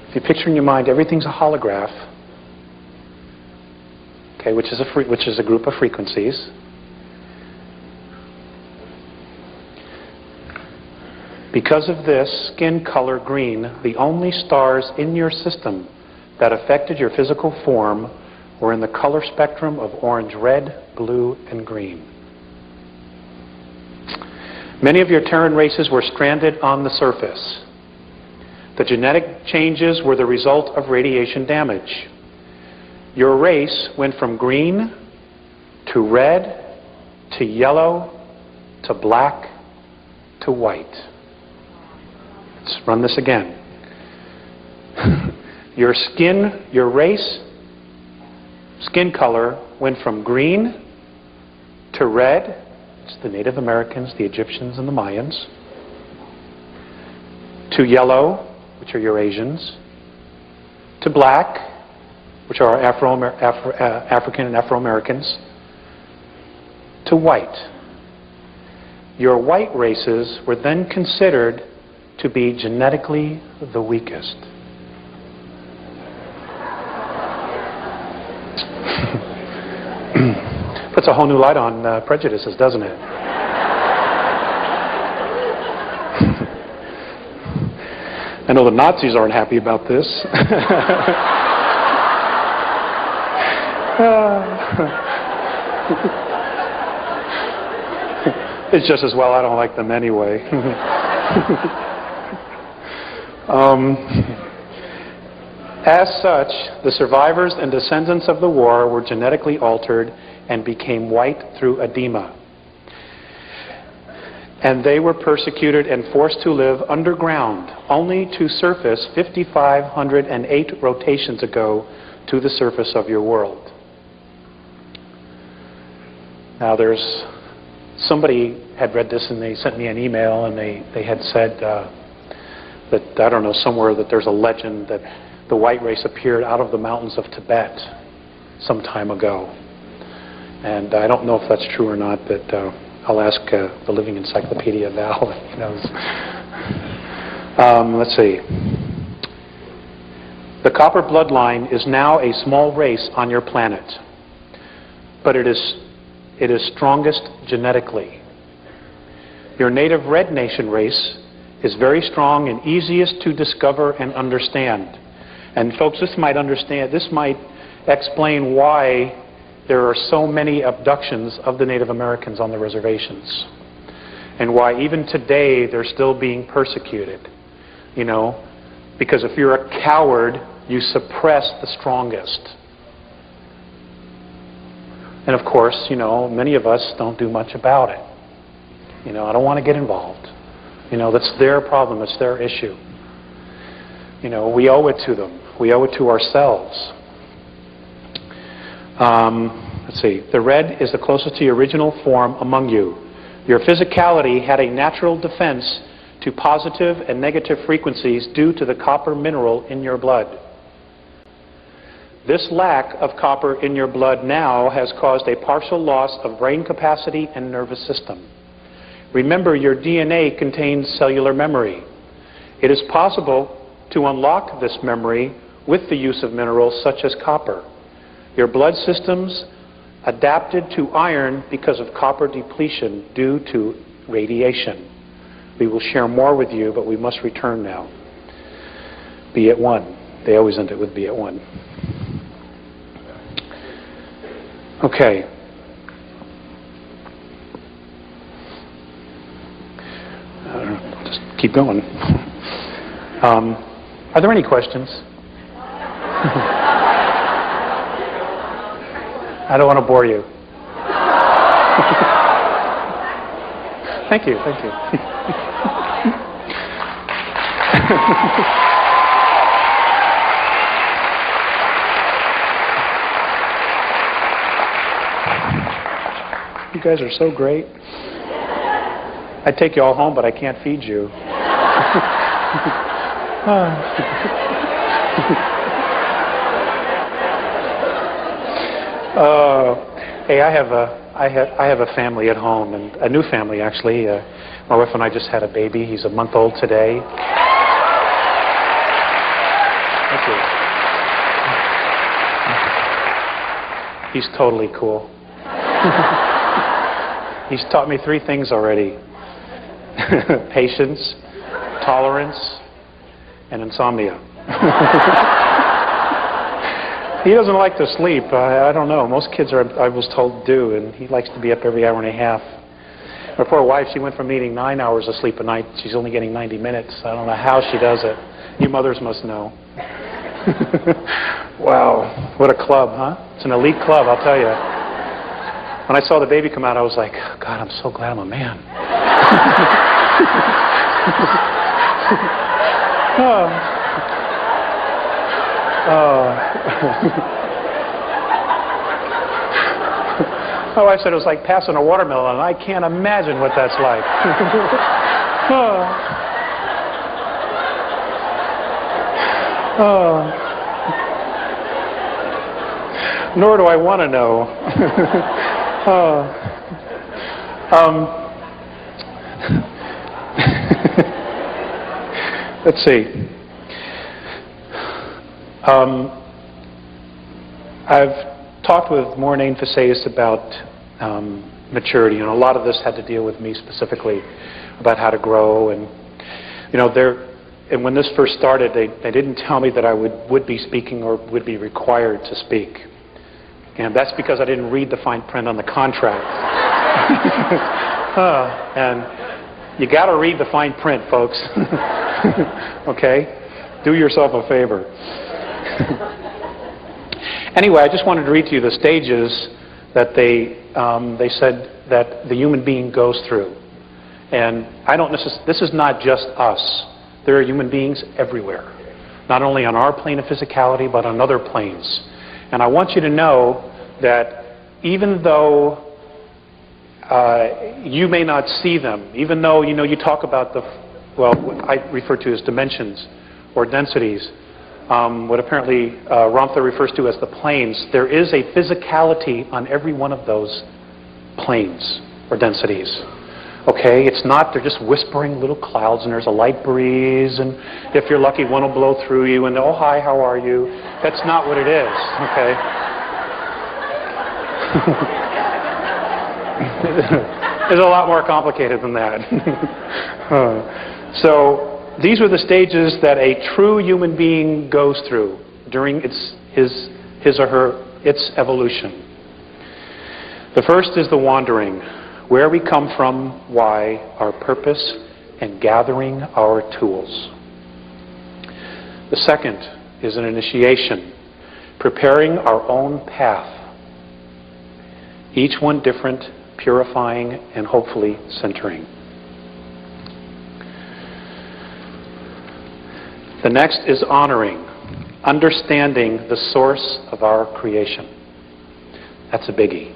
If you picture in your mind everything's a holograph, okay, which is a group of frequencies. Because of this skin color green, the only stars in your system that affected your physical form were in the color spectrum of orange, red, blue, and green. Many of your Terran races were stranded on the surface. The genetic changes were the result of radiation damage. Your race went from green to red to yellow to black to white. Let's run this again. Your race, skin color went from green to red, it's the Native Americans, the Egyptians, and the Mayans, to yellow, which are Eurasians, to black, which are African and Afro-Americans, to white. Your white races were then considered to be genetically the weakest. Puts a whole new light on prejudices, doesn't it? I know the Nazis aren't happy about this. It's just as well I don't like them anyway. As such, the survivors and descendants of the war were genetically altered and became white through edema. And they were persecuted and forced to live underground, only to surface 5,508 rotations ago to the surface of your world. Now somebody had read this and they sent me an email and they had said that, I don't know, somewhere that there's a legend that the white race appeared out of the mountains of Tibet some time ago. And I don't know if that's true or not, but I'll ask the Living Encyclopedia Val if he knows. Let's see. The copper bloodline is now a small race on your planet, but it is strongest genetically. Your native Red Nation race is very strong and easiest to discover and understand. And folks, this might explain why there are so many abductions of the Native Americans on the reservations, and why even today they're still being persecuted. You know, because if you're a coward, you suppress the strongest. And of course, you know, many of us don't do much about it. You know, I don't want to get involved. You know, that's their problem, it's their issue. You know, we owe it to them. We owe it to ourselves. Let's see. The red is the closest to your original form among you. Your physicality had a natural defense to positive and negative frequencies due to the copper mineral in your blood. This lack of copper in your blood now has caused a partial loss of brain capacity and nervous system. Remember, your DNA contains cellular memory. It is possible to unlock this memory with the use of minerals such as copper. Your blood systems adapted to iron because of copper depletion due to radiation. We will share more with you, but we must return now. Be at one. They always end it with be at one. Okay. keep going. Are there any questions? I don't want to bore you. Thank you, thank you. You guys are so great. I'd take you all home, but I can't feed you. Hey, I have a family at home, and a new family actually. My wife and I just had a baby. He's a month old today. Thank you. He's totally cool. He's taught me 3 things already: patience, tolerance, and insomnia. He doesn't like to sleep. I don't know. Most kids are, I was told, do, and he likes to be up every hour and a half. My poor wife, she went from needing 9 hours of sleep a night. She's only getting 90 minutes. I don't know how she does it. You mothers must know. Wow, what a club, huh? It's an elite club, I'll tell you. When I saw the baby come out, I was like, God, I'm so glad I'm a man. My wife said it was like passing a watermelon. I can't imagine what that's like. Nor do I want to know. Let's see. I've talked with Morning Faceus about maturity, and a lot of this had to deal with me specifically about how to grow. And and when this first started, they didn't tell me that I would be speaking or would be required to speak, and that's because I didn't read the fine print on the contract. And you got to read the fine print, folks. Okay, do yourself a favor. Anyway, I just wanted to read to you the stages that they said that the human being goes through. And this is not just us. There are human beings everywhere, not only on our plane of physicality, but on other planes. And I want you to know that even though you may not see them, even though you talk about what I refer to as dimensions or densities, what apparently Ramtha refers to as the planes, there is a physicality on every one of those planes or densities. Okay, it's not, they're just whispering little clouds and there's a light breeze, and if you're lucky one will blow through you and oh hi, how are you? That's not what it is, okay? It's a lot more complicated than that. So these were the stages that a true human being goes through during its evolution. The first is the wandering, where we come from, why, our purpose, and gathering our tools. The second is an initiation, preparing our own path, each one different, purifying, and hopefully centering. The next is honoring, understanding the source of our creation. That's a biggie.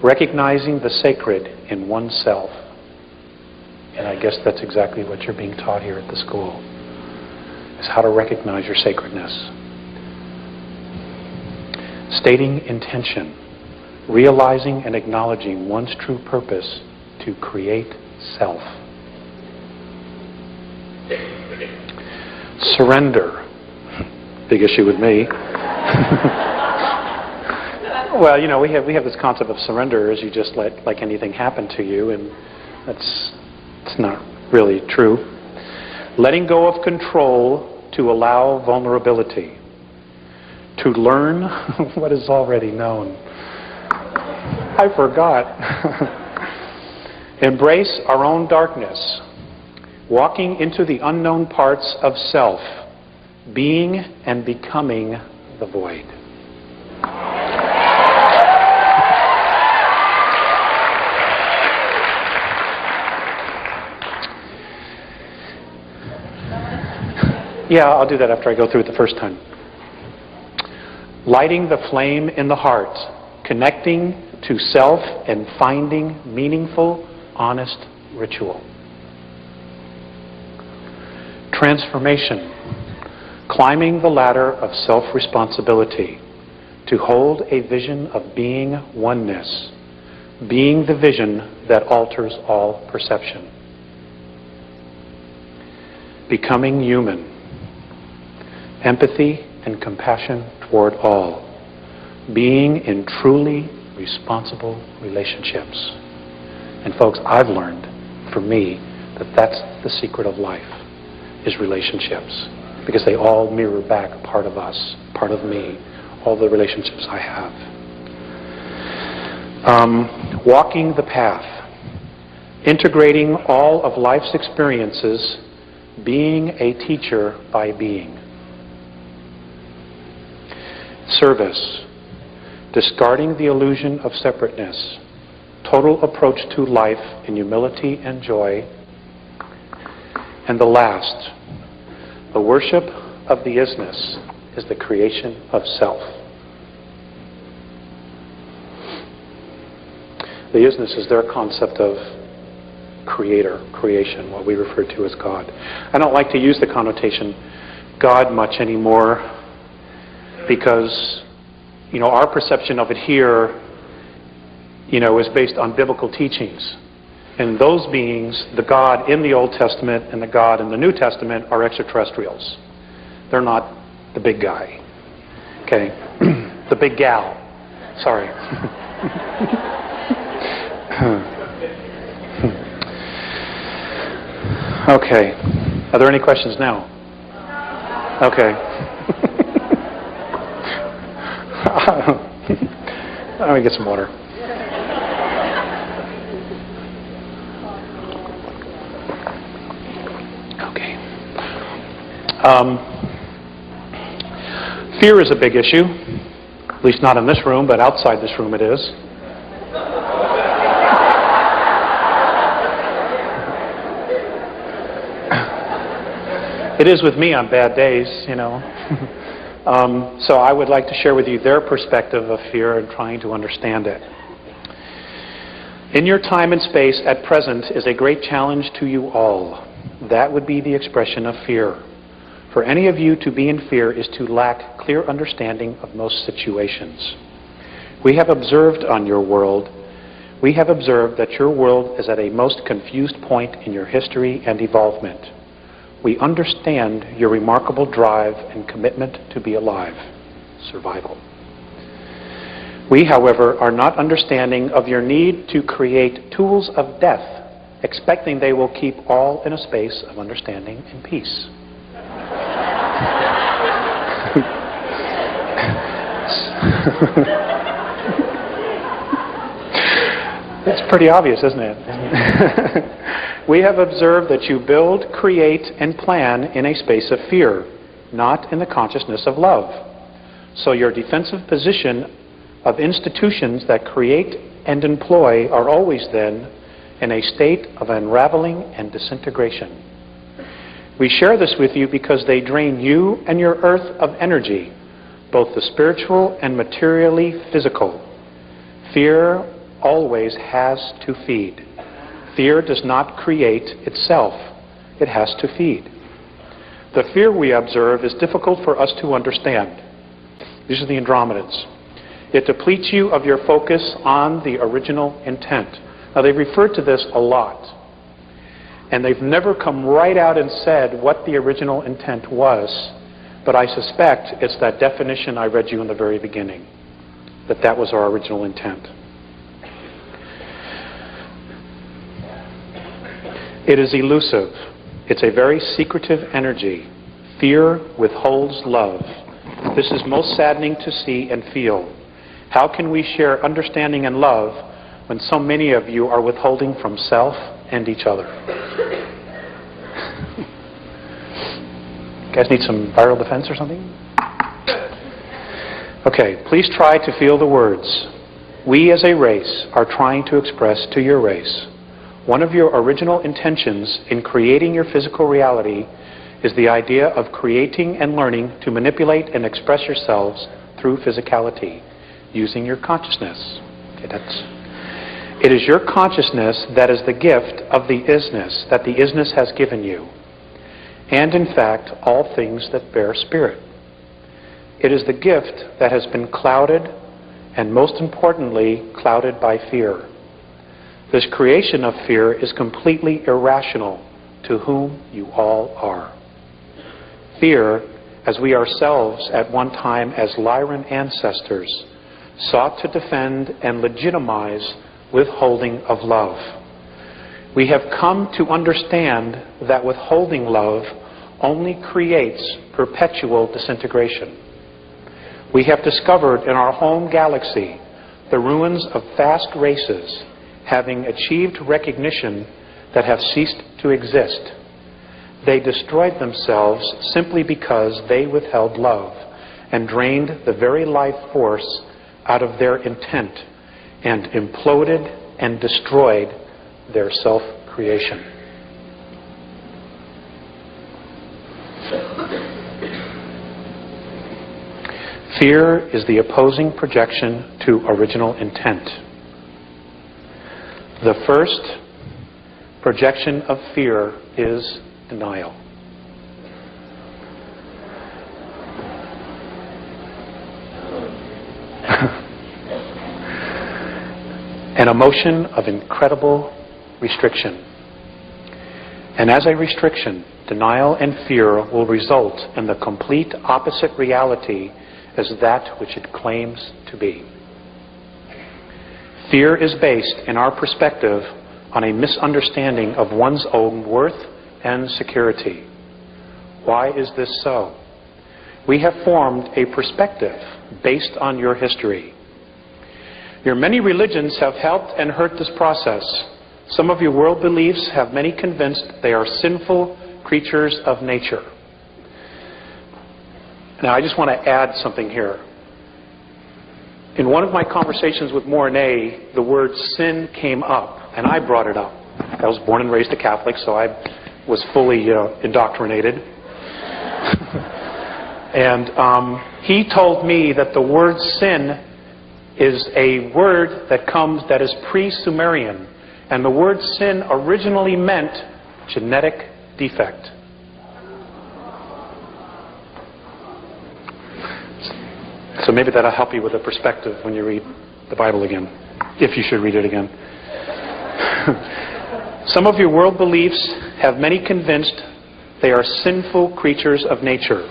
Recognizing the sacred in oneself. And I guess that's exactly what you're being taught here at the school, is how to recognize your sacredness. Stating intention, realizing and acknowledging one's true purpose to create self. Surrender. Big issue with me. Well, we have this concept of surrender as you just let like anything happen to you, and it's not really true. Letting go of control to allow vulnerability. To learn what is already known. I forgot. Embrace our own darkness. walking into the unknown parts of self, being and becoming the void. Yeah, I'll do that after I go through it the first time. Lighting the flame in the heart, connecting to self and finding meaningful, honest ritual. Transformation, climbing the ladder of self-responsibility to hold a vision of being oneness, being the vision that alters all perception. Becoming human, empathy and compassion toward all, being in truly responsible relationships. And folks, I've learned, for me, that that's the secret of life, is relationships. Because they all mirror back part of us, part of me, all the relationships I have. Walking the path, integrating all of life's experiences, being a teacher by being. Service, discarding the illusion of separateness, total approach to life in humility and joy. And the last, the worship of the isness is the creation of self. The isness is their concept of creator, creation, what we refer to as God. I don't like to use the connotation God much anymore because, our perception of it here, is based on biblical teachings. And those beings, the God in the Old Testament and the God in the New Testament, are extraterrestrials. They're not the big guy. Okay? The big gal. Sorry. Okay. Are there any questions now? Okay. Let me get some water. Okay. Fear is a big issue. At least not in this room, but outside this room it is. It is with me on bad days, So I would like to share with you their perspective of fear and trying to understand it. In your time and space at present is a great challenge to you all. That would be the expression of fear. For any of you to be in fear is to lack clear understanding of most situations. We have observed that your world is at a most confused point in your history and evolvement. We understand your remarkable drive and commitment to be alive, survival. We, however, are not understanding of your need to create tools of death, expecting they will keep all in a space of understanding and peace. It's pretty obvious, isn't it? We have observed that you build, create, and plan in a space of fear, not in the consciousness of love. So your defensive position of institutions that create and employ are always then in a state of unraveling and disintegration. We share this with you because they drain you and your earth of energy, both the spiritual and materially physical. Fear always has to feed. Fear does not create itself. It has to feed. The fear we observe is difficult for us to understand. These are the andromedanas. It depletes you of your focus on the original intent. Now, they've referred to this a lot. And they've never come right out and said what the original intent was. But I suspect it's that definition I read you in the very beginning. That was our original intent. It is elusive. It's a very secretive energy. Fear withholds love. This is most saddening to see and feel. How can we share understanding and love when so many of you are withholding from self and each other? You guys need some viral defense or something? Okay, please try to feel the words. We as a race are trying to express to your race. One of your original intentions in creating your physical reality is the idea of creating and learning to manipulate and express yourselves through physicality, using your consciousness. Okay, it is your consciousness that is the gift of the isness that the isness has given you, and in fact, all things that bear spirit. It is the gift that has been clouded, and most importantly, clouded by fear. This creation of fear is completely irrational to whom you all are. Fear, as we ourselves at one time as Lyran ancestors, sought to defend and legitimize withholding of love. We have come to understand that withholding love only creates perpetual disintegration. We have discovered in our home galaxy the ruins of vast races having achieved recognition that have ceased to exist. They destroyed themselves simply because they withheld love and drained the very life force out of their intent and imploded and destroyed their self-creation. Fear is the opposing projection to original intent. The first projection of fear is denial. An emotion of incredible restriction. And as a restriction, denial and fear will result in the complete opposite reality as that which it claims to be. Fear is based, in our perspective, on a misunderstanding of one's own worth and security. Why is this so? We have formed a perspective based on your history. Your many religions have helped and hurt this process. Some of your world beliefs have many convinced they are sinful creatures of nature. Now, I just want to add something here. In one of my conversations with Mornay, the word sin came up, and I brought it up. I was born and raised a Catholic, so I was fully indoctrinated. And he told me that the word sin is a word that is pre-Sumerian, and the word sin originally meant genetic defect. So maybe that'll help you with a perspective when you read the Bible again, if you should read it again. Some of your world beliefs have many convinced they are sinful creatures of nature.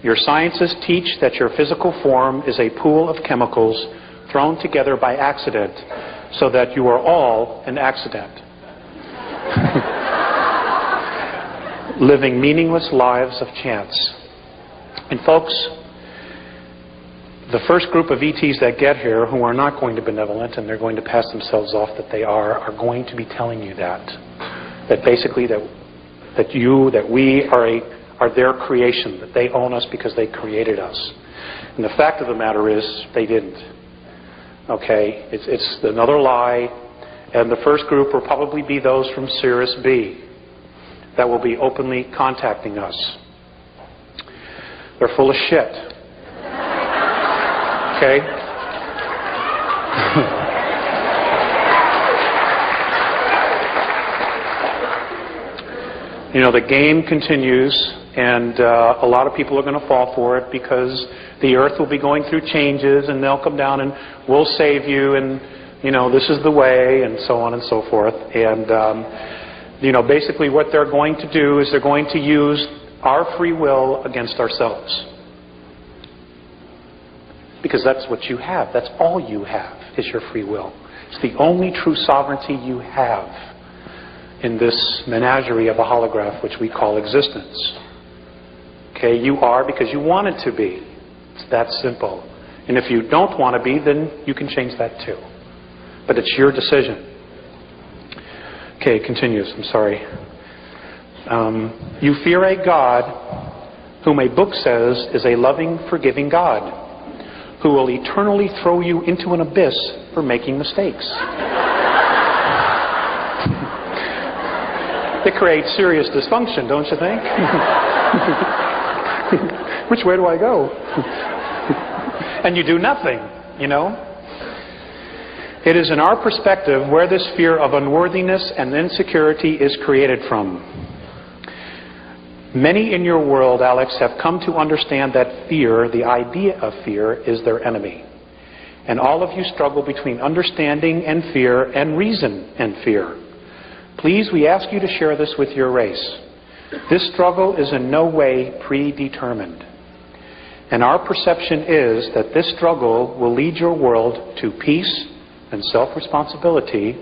Your sciences teach that your physical form is a pool of chemicals thrown together by accident, so that you are all an accident. Living meaningless lives of chance. And folks, the first group of ETs that get here, who are not going to be benevolent and they're going to pass themselves off that they are going to be telling you that basically that we are their creation, that they own us because they created us. And the fact of the matter is, they didn't. Okay, it's another lie, and the first group will probably be those from Sirius B that will be openly contacting us. They're full of shit. Okay? You know, the game continues, and a lot of people are going to fall for it because the earth will be going through changes, and they'll come down and we'll save you, and, you know, this is the way, and so on and so forth. And, you know, basically what they're going to do is they're going to use our free will against ourselves. Because that's what you have. That's all you have, is your free will. It's the only true sovereignty you have in this menagerie of a holograph which we call existence. Okay, you are because you want it to be. It's that simple. And if you don't want to be, then you can change that too. But it's your decision. Okay, it continues. I'm sorry. You fear a God whom a book says is a loving, forgiving God, who will eternally throw you into an abyss for making mistakes. It creates serious dysfunction, don't you think? Which way do I go? And you do nothing, you know? It is in our perspective where this fear of unworthiness and insecurity is created from. Many in your world, Alex, have come to understand that fear, the idea of fear, is their enemy. And all of you struggle between understanding and fear and reason and fear. Please, we ask you to share this with your race. This struggle is in no way predetermined. And our perception is that this struggle will lead your world to peace and self-responsibility,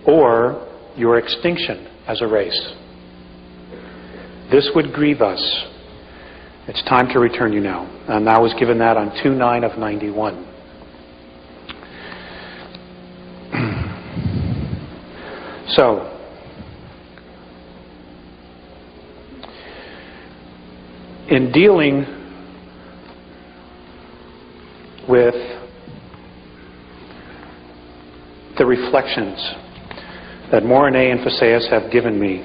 or your extinction as a race. This would grieve us. It's time to return you now. And I was given that on 2/9 of 91. So, in dealing with the reflections that Morine and Phaseus have given me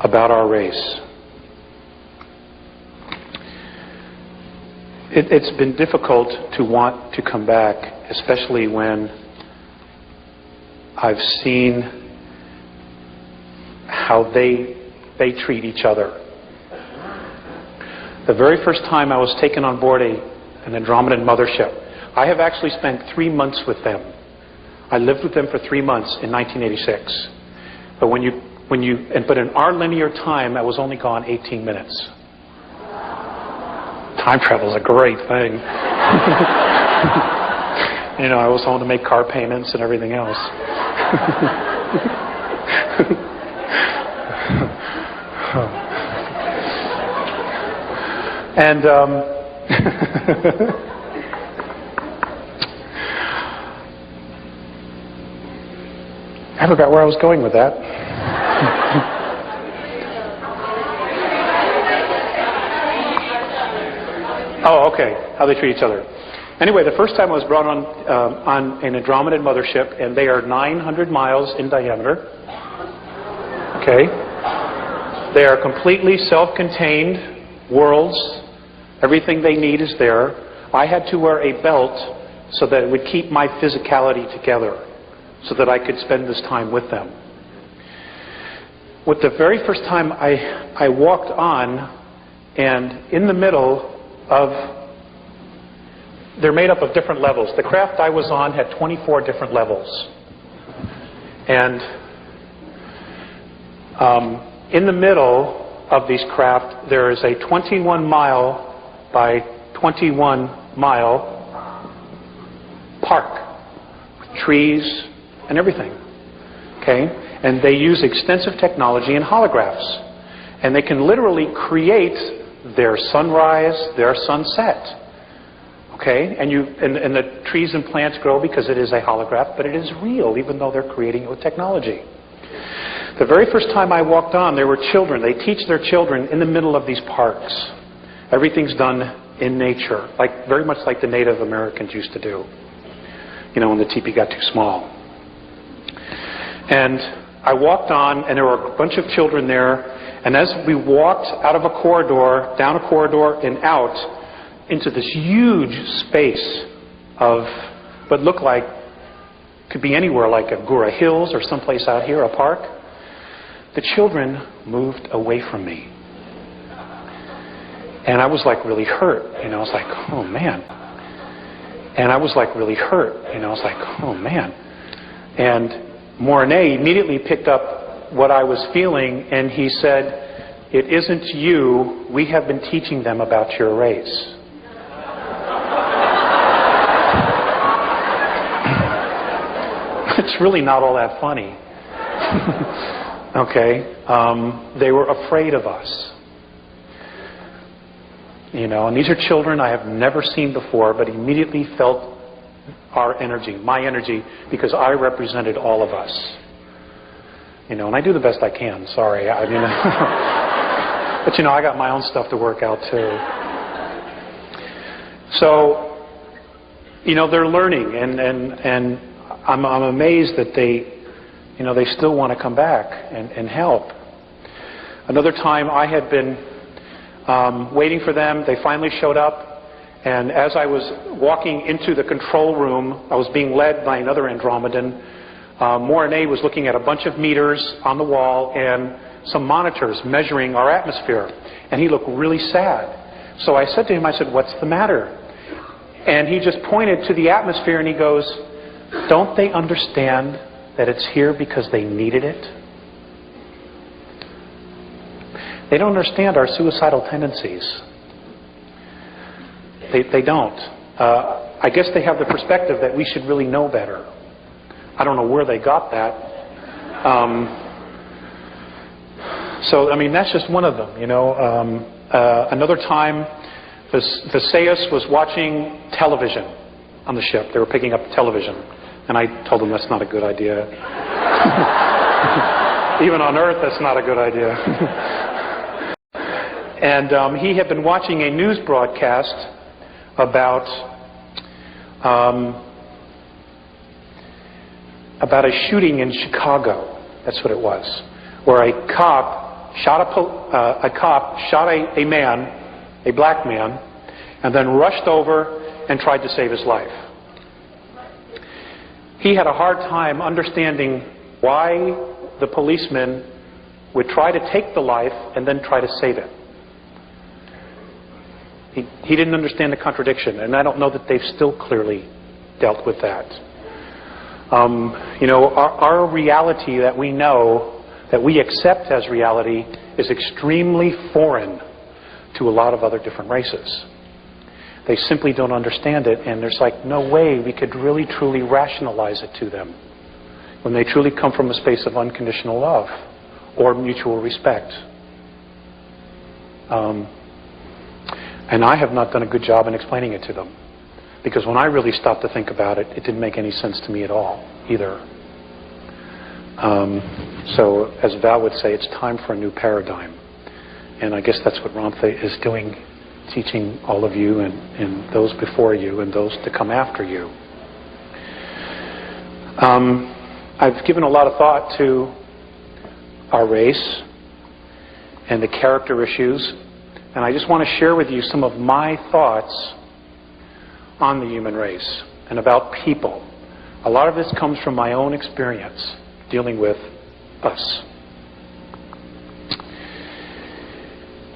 about our race, it's been difficult to want to come back, especially when I've seen how they treat each other. The very first time I was taken on board an Andromedan mothership, I have actually spent 3 months with them. I lived with them for 3 months in 1986. But but in our linear time, I was only gone 18 minutes. Time travel is a great thing. You know, I was home to make car payments and everything else. And I forgot where I was going with that. Oh, okay. How they treat each other. Anyway, the first time I was brought on an Andromedan mothership, and they are 900 miles in diameter. Okay. They are completely self-contained worlds. Everything they need is there. I had to wear a belt so that it would keep my physicality together, so that I could spend this time with them. With the very first time I walked on, and in the middle of, they're made up of different levels. The craft I was on had 24 different levels. And in the middle of these craft, there is a 21 mile by 21 mile park with trees and everything. Okay? And they use extensive technology and holographs. And they can literally create their sunrise, their sunset. Okay? And the trees and plants grow because it is a holograph, but it is real, even though they're creating it with technology. The very first time I walked on, there were children. They teach their children in the middle of these parks. Everything's done in nature, like very much like the Native Americans used to do. You know, when the teepee got too small. And I walked on, and there were a bunch of children there. And as we walked out of a corridor, down a corridor, and out into this huge space of what looked like, could be anywhere, like Agura Hills or someplace out here, a park, the children moved away from me. And I was like really hurt. You know, I was like, oh man. And I was like really hurt. You know, I was like, oh man. And Morine immediately picked up what I was feeling, and he said, "It isn't you. We have been teaching them about your race." It's really not all that funny. Okay? They were afraid of us. You know, and these are children I have never seen before, but immediately felt our energy, my energy, because I represented all of us. You know, and I do the best I can, sorry. I mean, But you know, I got my own stuff to work out too. So, you know, they're learning, and I'm amazed that they still want to come back and help. Another time I had been waiting for them. They finally showed up. And as I was walking into the control room, I was being led by another Andromedan. Morane was looking at a bunch of meters on the wall and some monitors measuring our atmosphere. And he looked really sad. So I said to him, I said, "What's the matter?" And he just pointed to the atmosphere and he goes, "Don't they understand that it's here because they needed it?" They don't understand our suicidal tendencies. They don't. I guess they have the perspective that we should really know better. I don't know where they got that. So, I mean, that's just one of them, you know. Another time, 𝗖𝗢𝗟𝗟𝗔 was watching television on the ship. They were picking up television. And I told them that's not a good idea. Even on Earth, that's not a good idea. And he had been watching a news broadcast about a shooting in Chicago. That's what it was, where a cop shot a man, a black man, and then rushed over and tried to save his life. He had a hard time understanding why the policeman would try to take the life and then try to save it. He didn't understand the contradiction, and I don't know that they've still clearly dealt with that. You know, our reality that we know, that we accept as reality, is extremely foreign to a lot of other different races. They simply don't understand it, and there's like no way we could really truly rationalize it to them when they truly come from a space of unconditional love or mutual respect. And I have not done a good job in explaining it to them, because when I really stopped to think about it, it didn't make any sense to me at all either. So as Val would say, it's time for a new paradigm. And I guess that's what Ramtha is doing, teaching all of you and those before you and those to come after you. I've given a lot of thought to our race and the character issues, and I just want to share with you some of my thoughts on the human race and about people. A lot of this comes from my own experience dealing with us.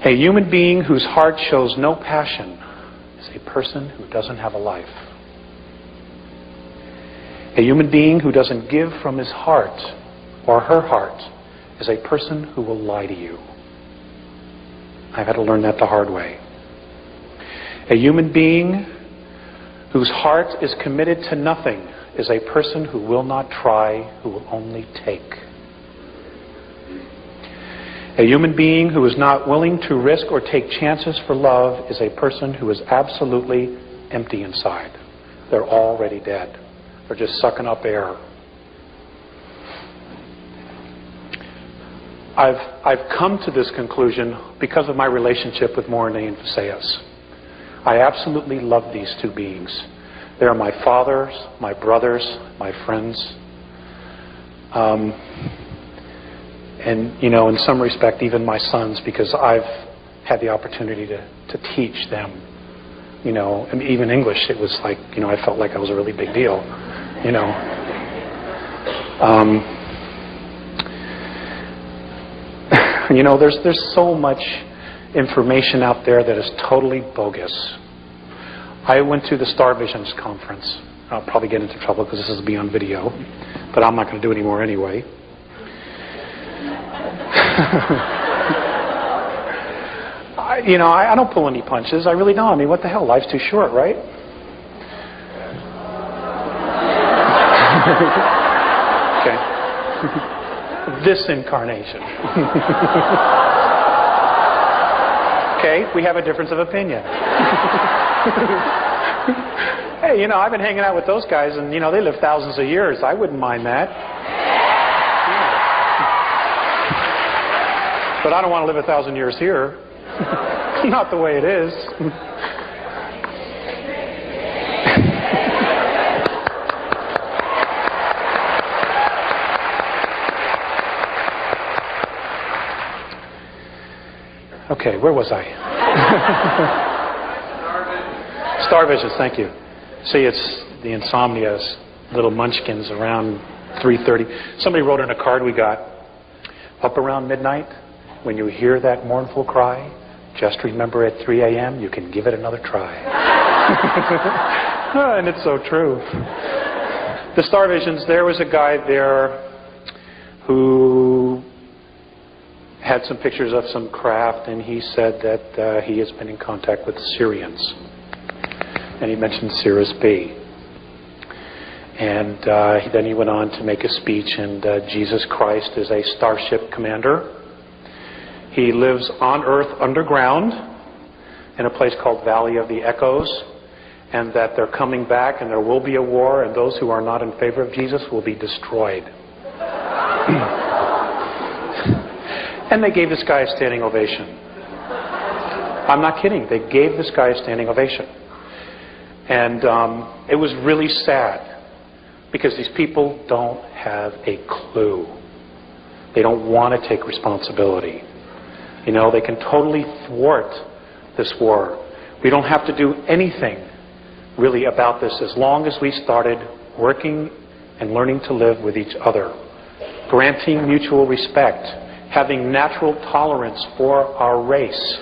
A human being whose heart shows no passion is a person who doesn't have a life. A human being who doesn't give from his heart or her heart is a person who will lie to you. I've had to learn that the hard way. A human being whose heart is committed to nothing is a person who will not try, who will only take. A human being who is not willing to risk or take chances for love is a person who is absolutely empty inside. They're already dead. They're just sucking up air. I've come to this conclusion because of my relationship with Morane and 𝗖𝗢𝗟𝗟𝗔. I absolutely love these two beings. They are my fathers, my brothers, my friends. And, you know, in some respect, even my sons, because I've had the opportunity to teach them, you know, and even English. It was like, you know, I felt like I was a really big deal, you know. You know, there's so much information out there that is totally bogus. I went to the Star Visions conference. I'll probably get into trouble because this is beyond video, but I'm not going to do any more anyway. I don't pull any punches. I really don't. I mean, what the hell? Life's too short, right? Okay. This incarnation. Okay, we have a difference of opinion. Hey, you know, I've been hanging out with those guys, and, you know, they live thousands of years. I wouldn't mind that. But I don't want to live 1,000 years here. Not the way it is. Okay, where was I? Star visions, thank you. See, it's the insomnias, little munchkins around 3:30. Somebody wrote in a card we got, up around midnight, when you hear that mournful cry, just remember at 3 a.m. you can give it another try. And it's so true. The star visions, there was a guy there who had some pictures of some craft, and he said that he has been in contact with Syrians. And he mentioned Cirrus B. And then he went on to make a speech, and Jesus Christ is a starship commander. He lives on Earth underground in a place called Valley of the Echoes, and that they're coming back and there will be a war, and those who are not in favor of Jesus will be destroyed. And they gave this guy a standing ovation. I'm not kidding. They gave this guy a standing ovation. And it was really sad, because these people don't have a clue. They don't want to take responsibility. You know, they can totally thwart this war. We don't have to do anything really about this as long as we started working and learning to live with each other, granting mutual respect, having natural tolerance for our race.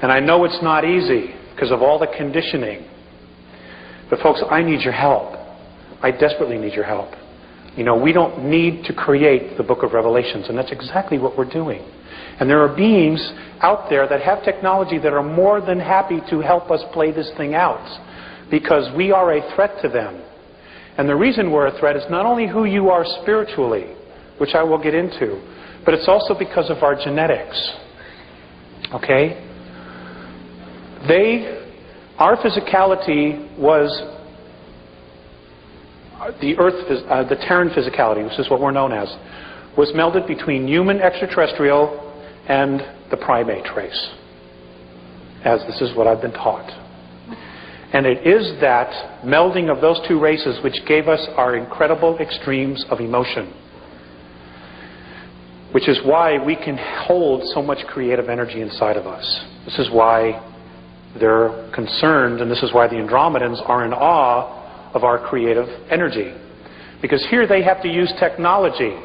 And I know it's not easy because of all the conditioning. But folks, I need your help. I desperately need your help. You know, we don't need to create the book of Revelations, and that's exactly what we're doing. And there are beings out there that have technology that are more than happy to help us play this thing out, because we are a threat to them. And the reason we're a threat is not only who you are spiritually, which I will get into, but it's also because of our genetics. Okay? Our physicality was the Terran physicality, which is what we're known as, was melded between human extraterrestrial and the primate race, as this is what I've been taught. And it is that melding of those two races which gave us our incredible extremes of emotion, which is why we can hold so much creative energy inside of us. This is why they're concerned, and this is why the Andromedans are in awe of our creative energy. Because here they have to use technology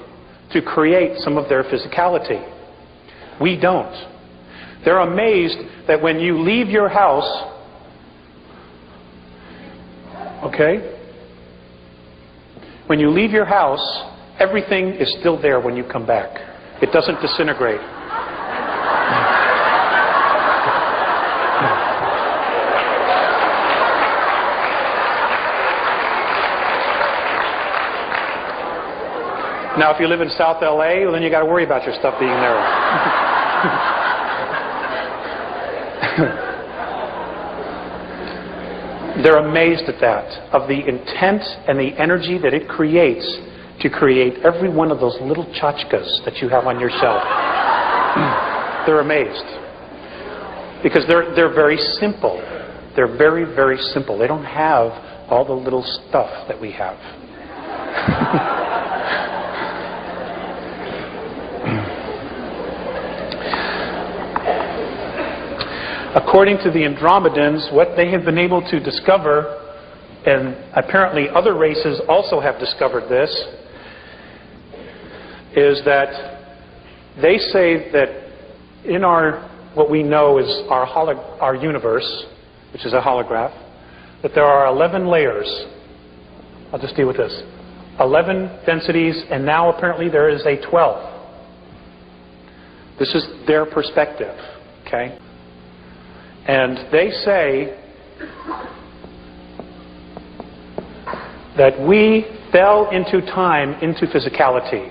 to create some of their physicality. We don't. They're amazed that when you leave your house, okay? When you leave your house, everything is still there when you come back. It doesn't disintegrate. Now, if you live in South LA, well, then you got to worry about your stuff being there. They're amazed at that, of the intent and the energy that it creates to create every one of those little tchotchkes that you have on your shelf. They're amazed. Because they're very simple. They're very, very simple. They don't have all the little stuff that we have. According to the Andromedans, what they have been able to discover, and apparently other races also have discovered this, is that they say that in what we know is our universe, which is a holograph, that there are 11 layers. I'll just deal with this. 11 densities, and now apparently there is a 12th. This is their perspective, okay? And they say that we fell into time, into physicality.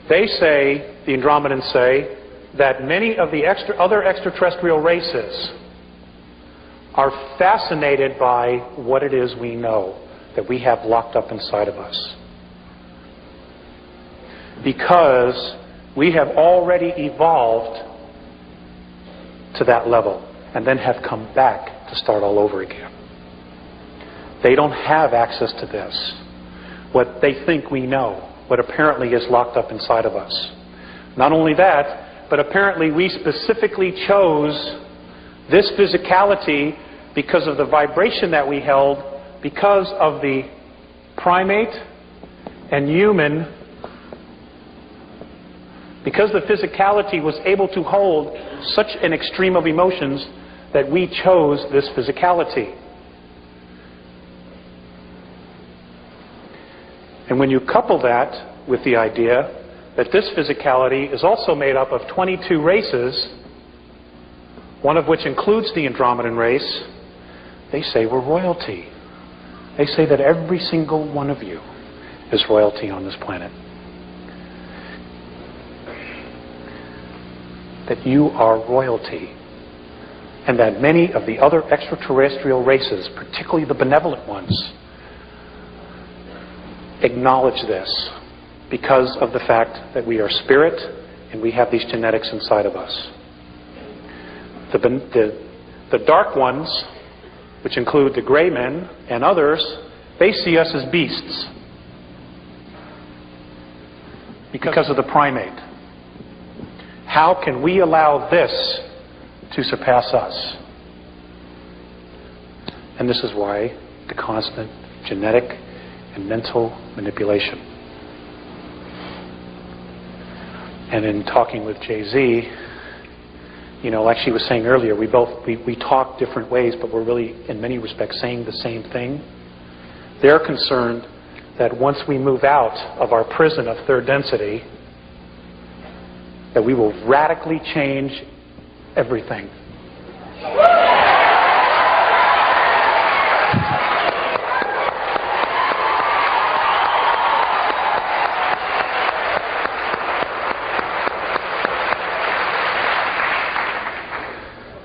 They say, the Andromedans say, that many of the other extraterrestrial races are fascinated by what it is we know, that we have locked up inside of us. Because We have already evolved to that level and then have come back to start all over again. They don't have access to this. What they think we know, what apparently is locked up inside of us. Not only that, but apparently we specifically chose this physicality because of the vibration that we held, because of the primate and human, because the physicality was able to hold such an extreme of emotions that we chose this physicality. And when you couple that with the idea that this physicality is also made up of 22 races, one of which includes the Andromedan race, they say we're royalty. They say that every single one of you is royalty on this planet. That you are royalty. And that many of the other extraterrestrial races, particularly the benevolent ones, acknowledge this because of the fact that we are spirit and we have these genetics inside of us. The dark ones, which include the gray men and others, they see us as beasts because of the primate. How can we allow this to surpass us? And this is why the constant genetic and mental manipulation. And in talking with Jay-Z, you know, like she was saying earlier, we talk different ways, but we're really, in many respects, saying the same thing. They're concerned that once we move out of our prison of third density, that we will radically change everything.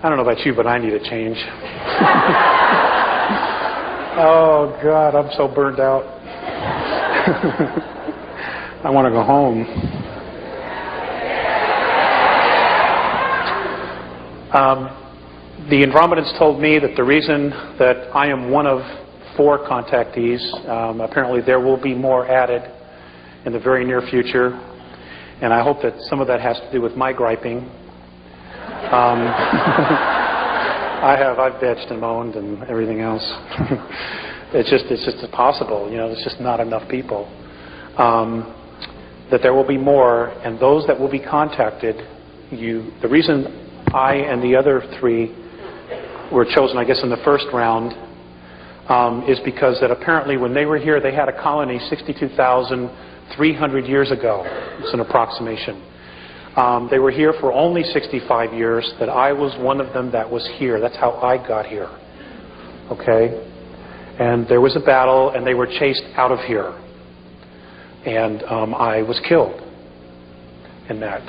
I don't know about you, but I need a change. Oh, God, I'm so burned out. I want to go home. The Andromedans told me that the reason that I am one of 4 contactees, apparently there will be more added in the very near future, and I hope that some of that has to do with my griping. I've bitched and moaned and everything else. It's just impossible, you know. There's just not enough people. That there will be more, and those that will be contacted, the reason I and the other 3 were chosen, I guess, in the first round, is because that apparently when they were here, they had a colony 62,300 years ago. It's an approximation. They were here for only 65 years, that I was one of them that was here. That's how I got here. Okay? And there was a battle, and they were chased out of here. And I was killed in that.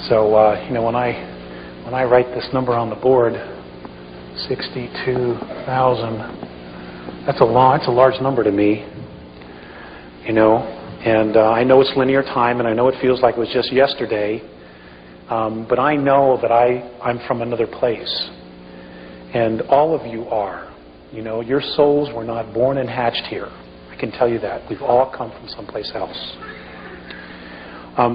So, you know, when I write this number on the board, 62,000, that's a large number to me, you know. And I know it's linear time, and I know it feels like it was just yesterday, but I know that I'm from another place. And all of you are. You know, your souls were not born and hatched here. I can tell you that. We've all come from someplace else.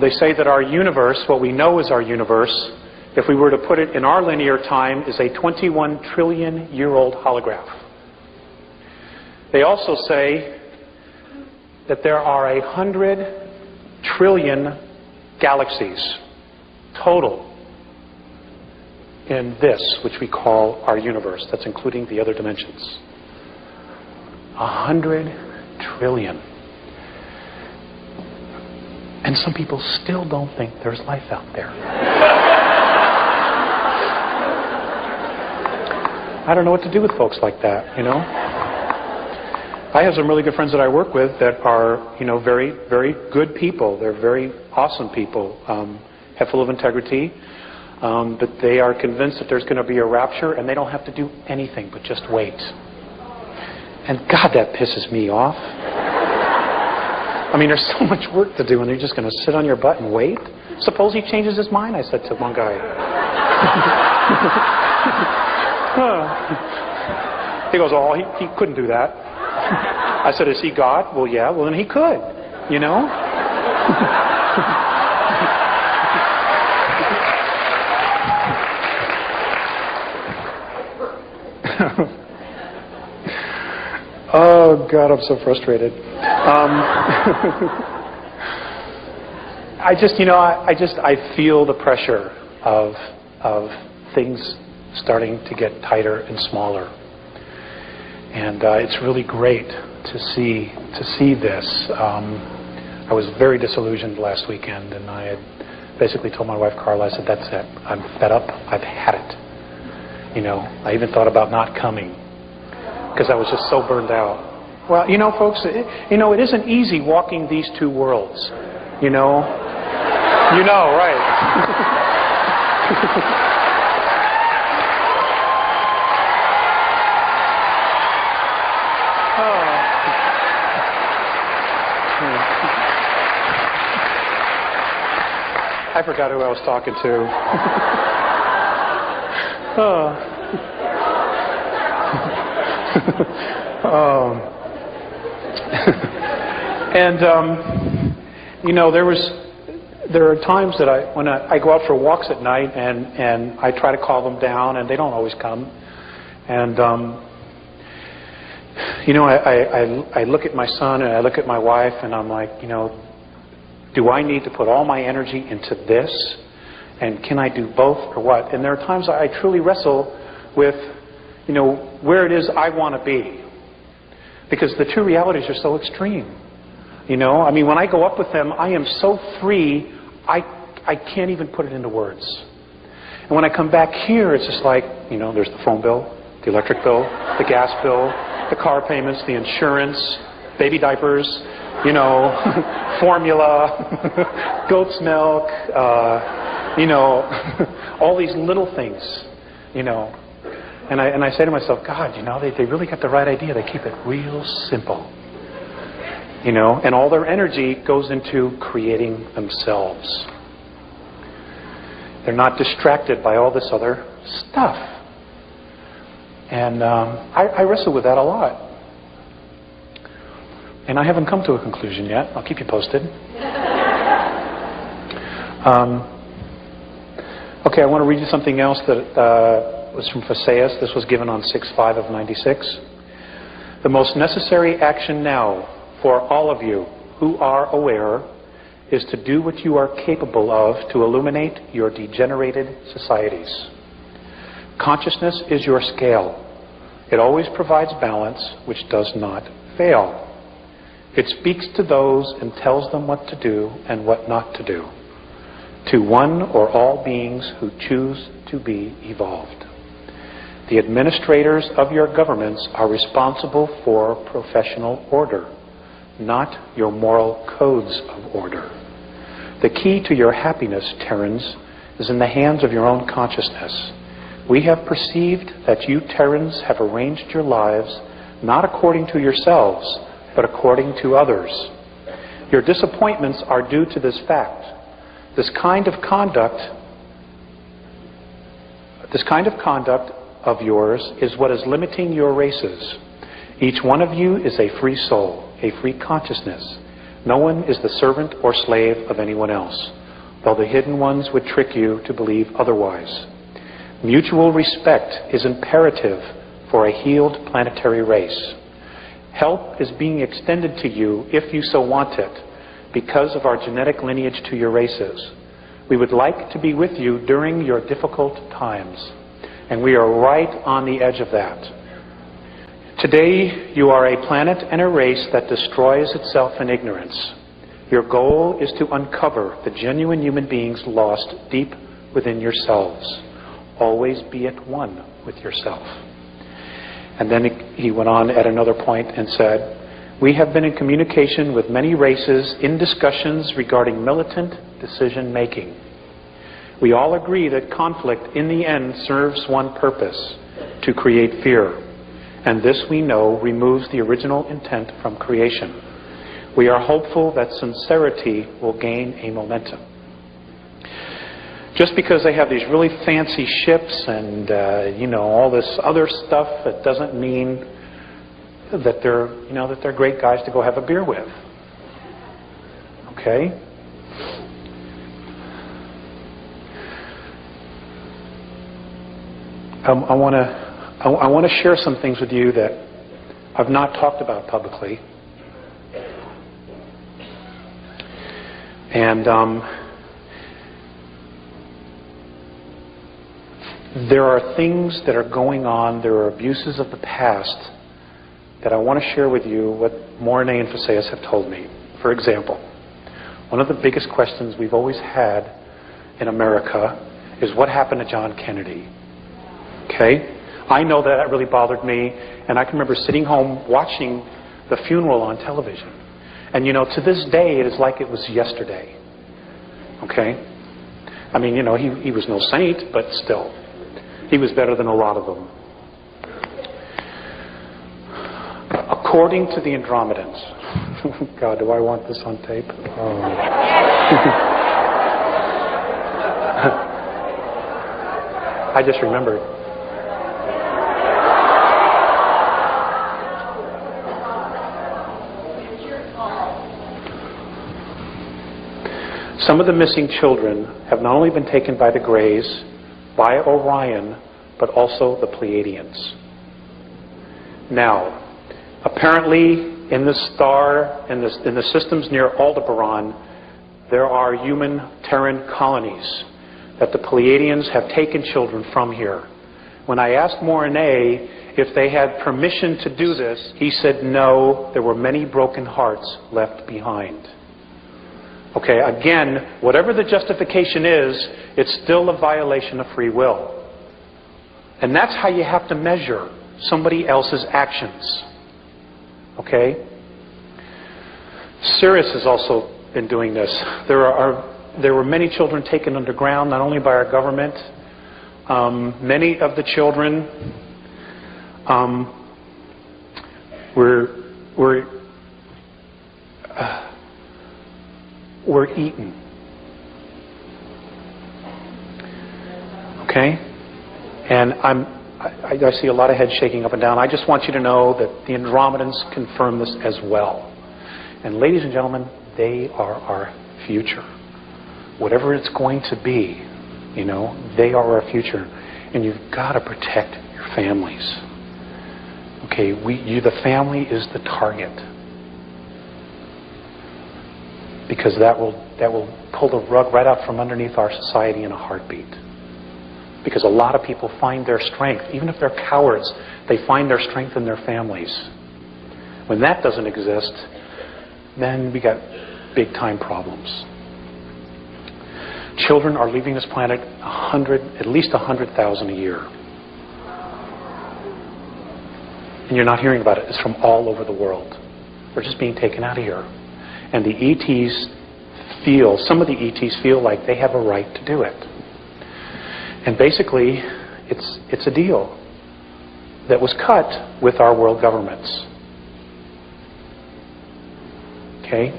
They say that our universe, what we know is our universe, if we were to put it in our linear time, is a 21 trillion-year-old holograph. They also say that there are 100 trillion galaxies total in this, which we call our universe. That's including the other dimensions. 100 trillion. And some people still don't think there's life out there. I don't know what to do with folks like that, you know. I have some really good friends that I work with that are, you know, very, very good people. They're very awesome people, full of integrity, but they are convinced that there's going to be a rapture, and they don't have to do anything but just wait. And God, that pisses me off. I mean, there's so much work to do, and you're just going to sit on your butt and wait? Suppose he changes his mind, I said to one guy. He goes, oh, he couldn't do that. I said, is he God? Well, yeah. Well, then he could, you know? Oh, God, I'm so frustrated. I feel the pressure of things starting to get tighter and smaller. And it's really great to see this. I was very disillusioned last weekend, and I had basically told my wife, Carla, I said, that's it. I'm fed up. I've had it. You know, I even thought about not coming because I was just so burned out. Well, you know, folks, it isn't easy walking these two worlds. You know? You know, right. I forgot who I was talking to. You know, there are times that when I go out for walks at night and I try to call them down and they don't always come. And you know, I look at my son and I look at my wife and I'm like, you know, do I need to put all my energy into this? And can I do both or what? And there are times I truly wrestle with, you know, where it is I want to be. Because the two realities are so extreme. You know, I mean, when I go up with them, I am so free, I can't even put it into words. And when I come back here, it's just like, you know, there's the phone bill, the electric bill, the gas bill, the car payments, the insurance, baby diapers, you know, formula, goat's milk, you know, all these little things, you know. And I say to myself, God, you know, they really got the right idea. They keep it real simple. You know, and all their energy goes into creating themselves. They're not distracted by all this other stuff. And I wrestle with that a lot. And I haven't come to a conclusion yet. I'll keep you posted. Okay, I want to read you something else that was from Phaseus. This was given on 6/5 of 96. The most necessary action now for all of you who are aware is to do what you are capable of to illuminate your degenerated societies. Consciousness is your scale. It always provides balance, which does not fail. It speaks to those and tells them what to do and what not to do, to one or all beings who choose to be evolved. The administrators of your governments are responsible for professional order, not your moral codes of order. The key to your happiness, Terrans, is in the hands of your own consciousness. We have perceived that you Terrans have arranged your lives not according to yourselves, but according to others. Your disappointments are due to this fact. This kind of conduct of yours is what is limiting your races. Each one of you is a free soul, a free consciousness. No one is the servant or slave of anyone else, though the hidden ones would trick you to believe otherwise. Mutual respect is imperative for a healed planetary race. Help is being extended to you if you so want it, because of our genetic lineage to your races. We would like to be with you during your difficult times, and we are right on the edge of that. Today, you are a planet and a race that destroys itself in ignorance. Your goal is to uncover the genuine human beings lost deep within yourselves. Always be at one with yourself. And then he went on at another point and said, we have been in communication with many races in discussions regarding militant decision making. We all agree that conflict in the end serves one purpose, to create fear. And this, we know, removes the original intent from creation. We are hopeful that sincerity will gain a momentum. Just because they have these really fancy ships and, all this other stuff, it doesn't mean that they're great guys to go have a beer with. Okay? I want to share some things with you that I've not talked about publicly. And there are things that are going on, there are abuses of the past that I want to share with you what Morene and Faseas have told me. For example, one of the biggest questions we've always had in America is what happened to John Kennedy? Okay? I know that really bothered me, and I can remember sitting home watching the funeral on television. And to this day, it is like it was yesterday. Okay? I mean, he was no saint, but still. He was better than a lot of them. According to the Andromedans. God, do I want this on tape? Oh. I just remembered. Some of the missing children have not only been taken by the Greys, by Orion, but also the Pleiadians. Now, apparently in the star, in the systems near Aldebaran, there are human Terran colonies that the Pleiadians have taken children from here. When I asked Morene if they had permission to do this, he said no, there were many broken hearts left behind. Okay, again, whatever the justification is, it's still a violation of free will. And that's how you have to measure somebody else's actions. Okay? Sirius has also been doing this. There were many children taken underground, not only by our government. Many of the children were eaten. Okay? And I see a lot of heads shaking up and down. I just want you to know that the Andromedans confirm this as well. And ladies and gentlemen, they are our future. Whatever it's going to be, they are our future. And you've got to protect your families. Okay, the family is the target. Because that will pull the rug right out from underneath our society in a heartbeat. Because a lot of people find their strength, even if they're cowards, they find their strength in their families. When that doesn't exist, then we got big time problems. Children are leaving this planet at least 100,000 a year. And you're not hearing about it. It's from all over the world. They're just being taken out of here. And the ETs some of the ETs feel like they have a right to do it. And basically, it's a deal that was cut with our world governments. Okay?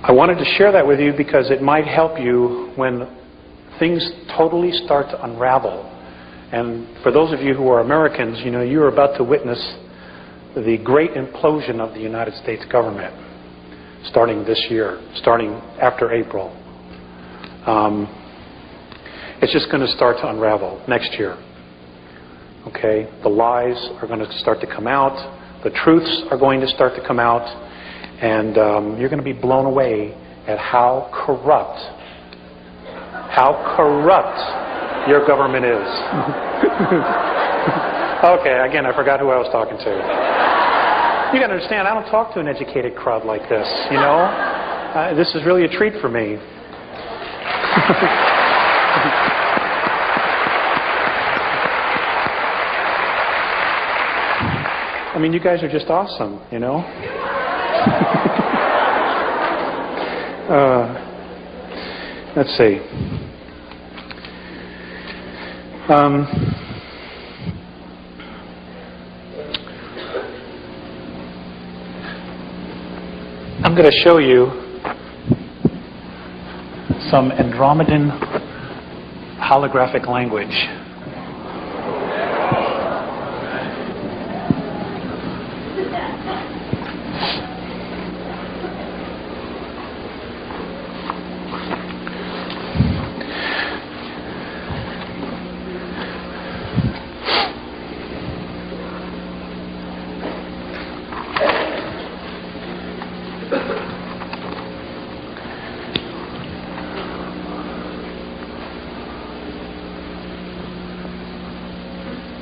I wanted to share that with you because it might help you when things totally start to unravel. And for those of you who are Americans, you're about to witness the great implosion of the United States government starting this year, starting after April. It's just going to start to unravel next year. Okay? The lies are going to start to come out. The truths are going to start to come out. And you're going to be blown away at how corrupt your government is. Okay, again, I forgot who I was talking to. You got to understand, I don't talk to an educated crowd like this, This is really a treat for me. I mean, you guys are just awesome, Let's see. I'm going to show you some Andromedan holographic language.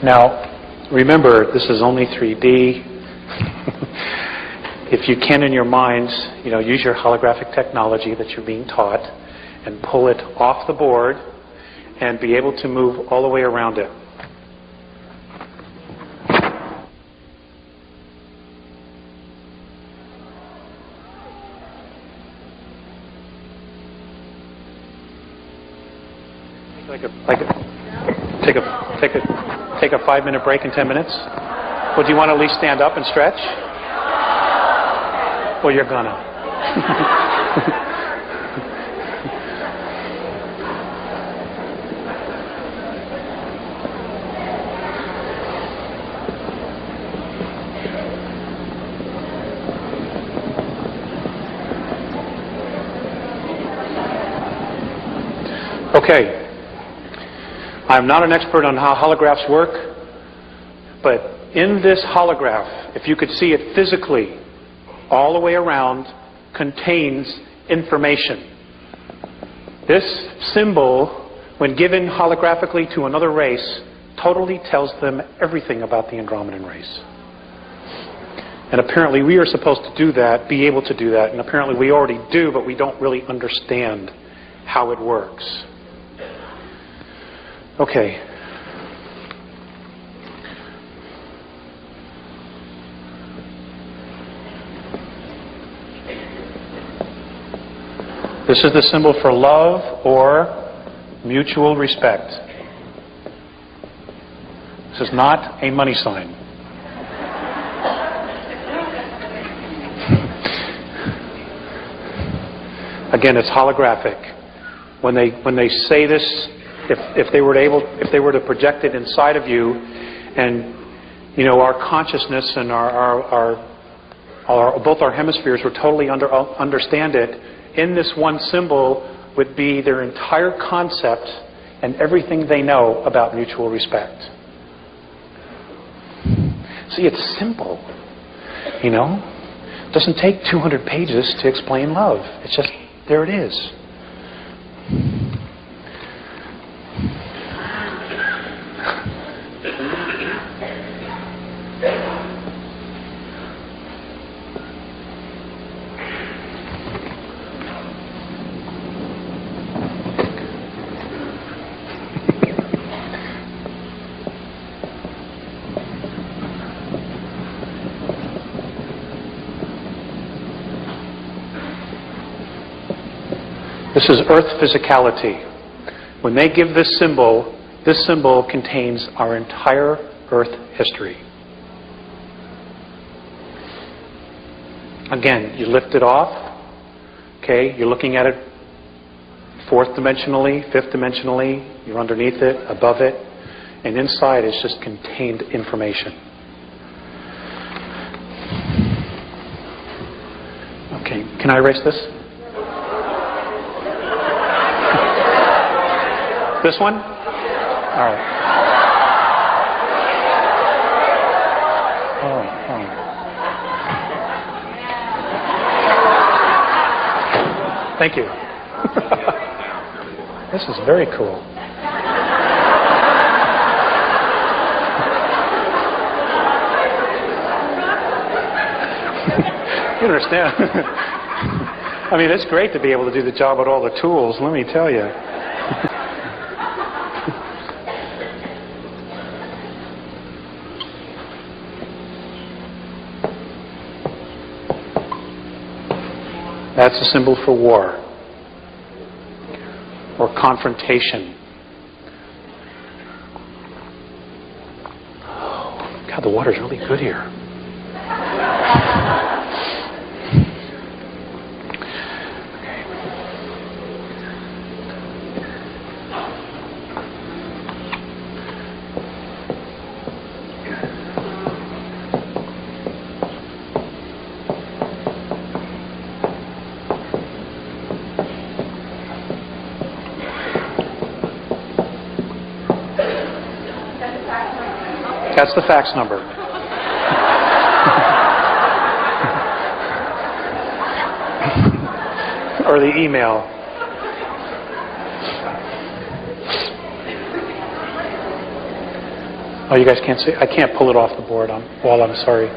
Now, remember, this is only 3D. If you can in your minds, use your holographic technology that you're being taught and pull it off the board and be able to move all the way around it. Take a 5-minute break in 10 minutes? Would you want to at least stand up and stretch? Well, you're gonna. Okay. I'm not an expert on how holographs work, but in this holograph, if you could see it physically, all the way around, contains information. This symbol, when given holographically to another race, totally tells them everything about the Andromedan race. And apparently we are supposed to do that, be able to do that, and apparently we already do, but we don't really understand how it works. Okay. This is the symbol for love or mutual respect. This is not a money sign. Again, it's holographic. When they say this, if they were to project it inside of you, and our consciousness and both our hemispheres would totally understand it, in this one symbol would be their entire concept and everything they know about mutual respect. See, it's simple. It doesn't take 200 pages to explain love. It's just, there it is. This is earth physicality. When they give this symbol contains our entire earth history. Again, you lift it off. Okay, you're looking at it fourth dimensionally, fifth dimensionally. You're underneath it, above it, and inside is just contained information. Okay, can I erase this? This one? All right. All right. Thank you. This is very cool. You understand? I mean, it's great to be able to do the job with all the tools, let me tell you. That's a symbol for war or confrontation. Oh, God, the water's really good here. That's the fax number. Or the email. Oh, you guys can't see? I can't pull it off the board. I'm sorry.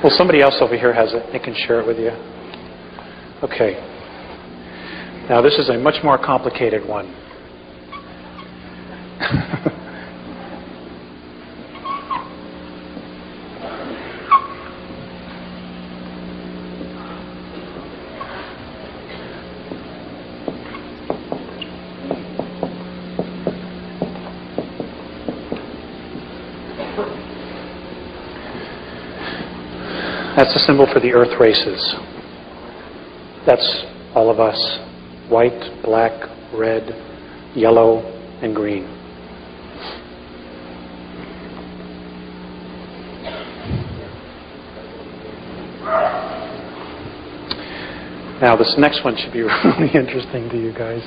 Well, somebody else over here has it. They can share it with you. Okay. Now, this is a much more complicated one. That's the symbol for the earth races. That's all of us. White, black, red, yellow, and green. Now this next one should be really interesting to you guys.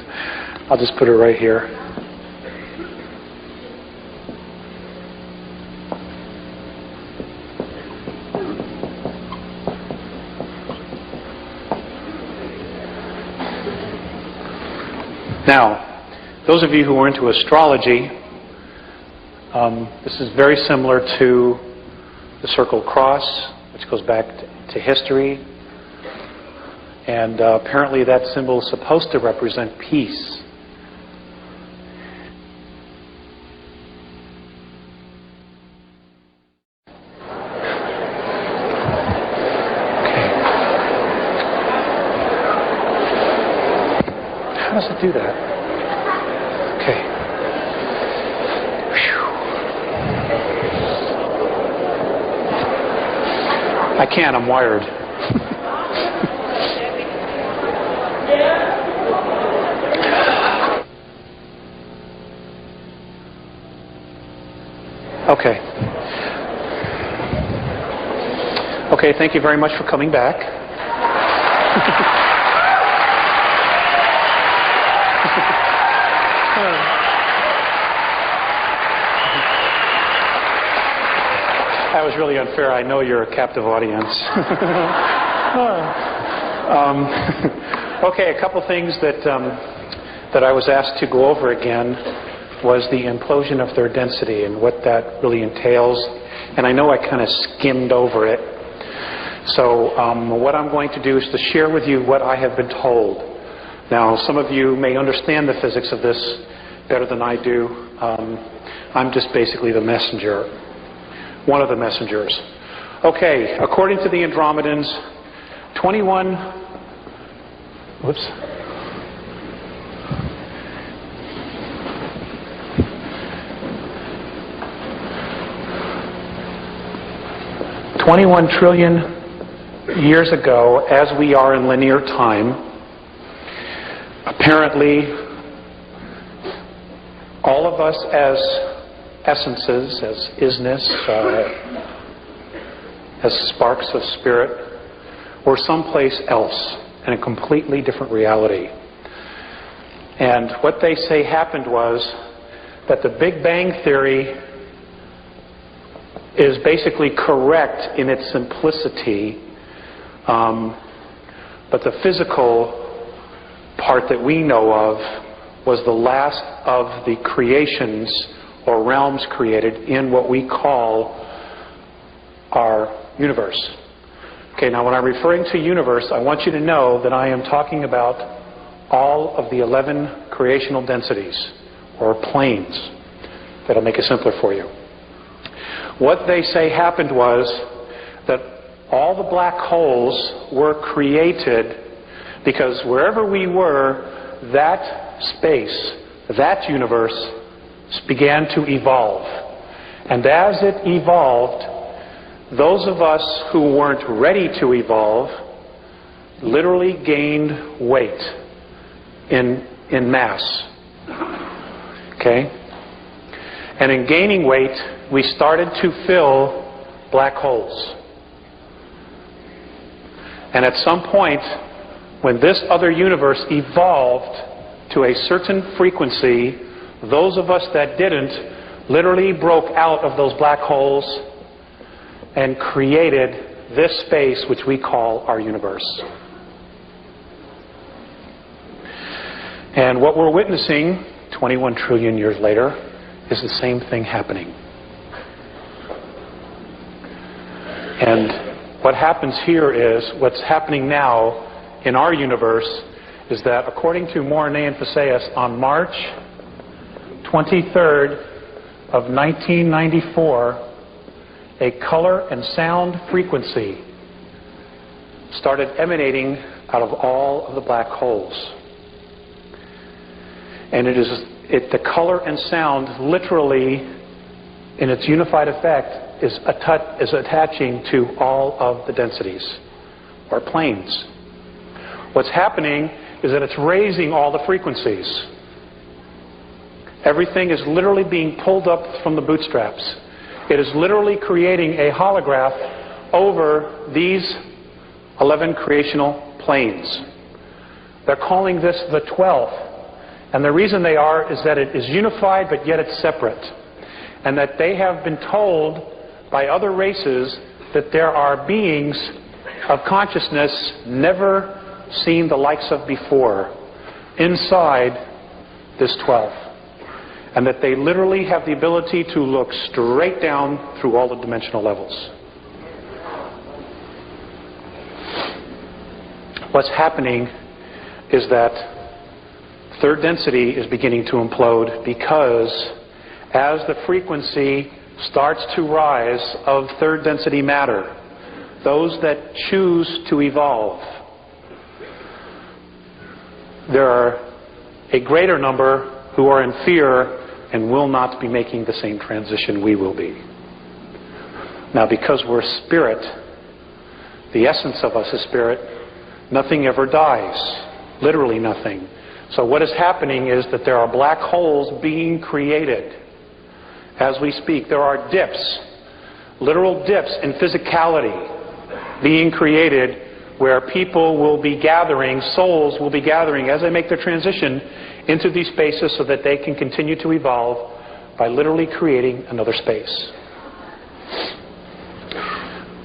I'll just put it right here. Now, those of you who are into astrology, this is very similar to the circle cross, which goes back to history. And apparently that symbol is supposed to represent peace. How does it do that? Okay. Whew. I can't, I'm wired. Okay. Okay, thank you very much for coming back. That was really unfair. I know you're a captive audience. Okay, a couple things that I was asked to go over again was the implosion of third density and what that really entails. And I know I kind of skimmed over it. So what I'm going to do is to share with you what I have been told. Now, some of you may understand the physics of this better than I do. I'm just basically the messenger. One of the messengers. Okay, according to the Andromedans, 21 trillion years ago, as we are in linear time, apparently all of us as essences, as isness, as sparks of spirit, were someplace else in a completely different reality. And what they say happened was that the Big Bang Theory is basically correct in its simplicity, but the physical part that we know of was the last of the creations or realms created in what we call our universe. Okay, now when I'm referring to universe, I want you to know that I am talking about all of the 11 creational densities or planes. That'll make it simpler for you. What they say happened was that all the black holes were created because wherever we were, that space, that universe began to evolve. And as it evolved, those of us who weren't ready to evolve literally gained weight in mass. Okay? And in gaining weight, we started to fill black holes. And at some point, when this other universe evolved to a certain frequency, those of us that didn't literally broke out of those black holes and created this space which we call our universe. And what we're witnessing 21 trillion years later is the same thing happening. And what happens here is, what's happening now in our universe is that, according to Morine and Faceus, on March 23rd of 1994, a color and sound frequency started emanating out of all of the black holes. And the color and sound literally, in its unified effect, is attaching to all of the densities or planes. What's happening is that it's raising all the frequencies. Everything is literally being pulled up from the bootstraps. It is literally creating a holograph over these 11 creational planes. They're calling this the 12th. And the reason they are is that it is unified, but yet it's separate. And that they have been told by other races that there are beings of consciousness never seen the likes of before inside this 12th. And that they literally have the ability to look straight down through all the dimensional levels. What's happening is that third density is beginning to implode, because as the frequency starts to rise of third density matter, those that choose to evolve, there are a greater number who are in fear and will not be making the same transition we will be. Now, because we're spirit, the essence of us is spirit, nothing ever dies. Literally nothing. So what is happening is that there are black holes being created as we speak. There are dips, literal dips in physicality being created, where people will be gathering, souls will be gathering as they make their transition into these spaces so that they can continue to evolve by literally creating another space.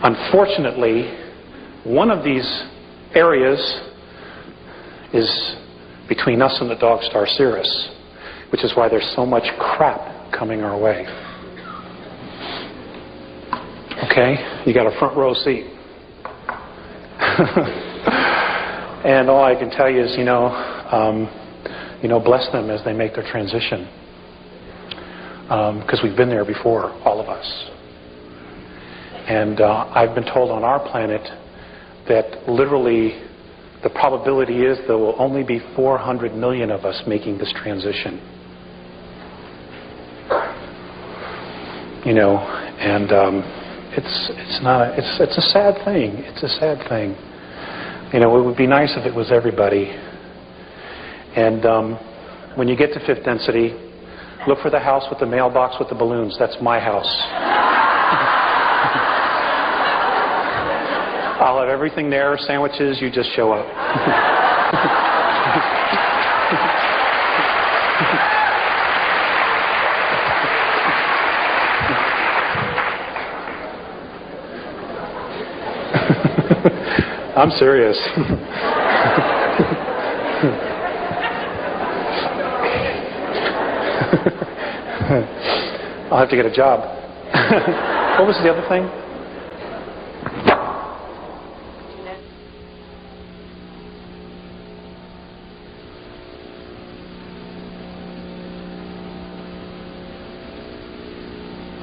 Unfortunately, one of these areas is between us and the dog star Sirius, which is why there's so much crap coming our way. Okay, you got a front row seat. And all I can tell you is, bless them as they make their transition. Because we've been there before, all of us. And I've been told on our planet that literally the probability is there will only be 400 million of us making this transition. It's a sad thing. It's a sad thing. It would be nice if it was everybody. And when you get to fifth density, look for the house with the mailbox with the balloons. That's my house. I'll have everything there, sandwiches, you just show up. I'm serious. I'll have to get a job. What was the other thing?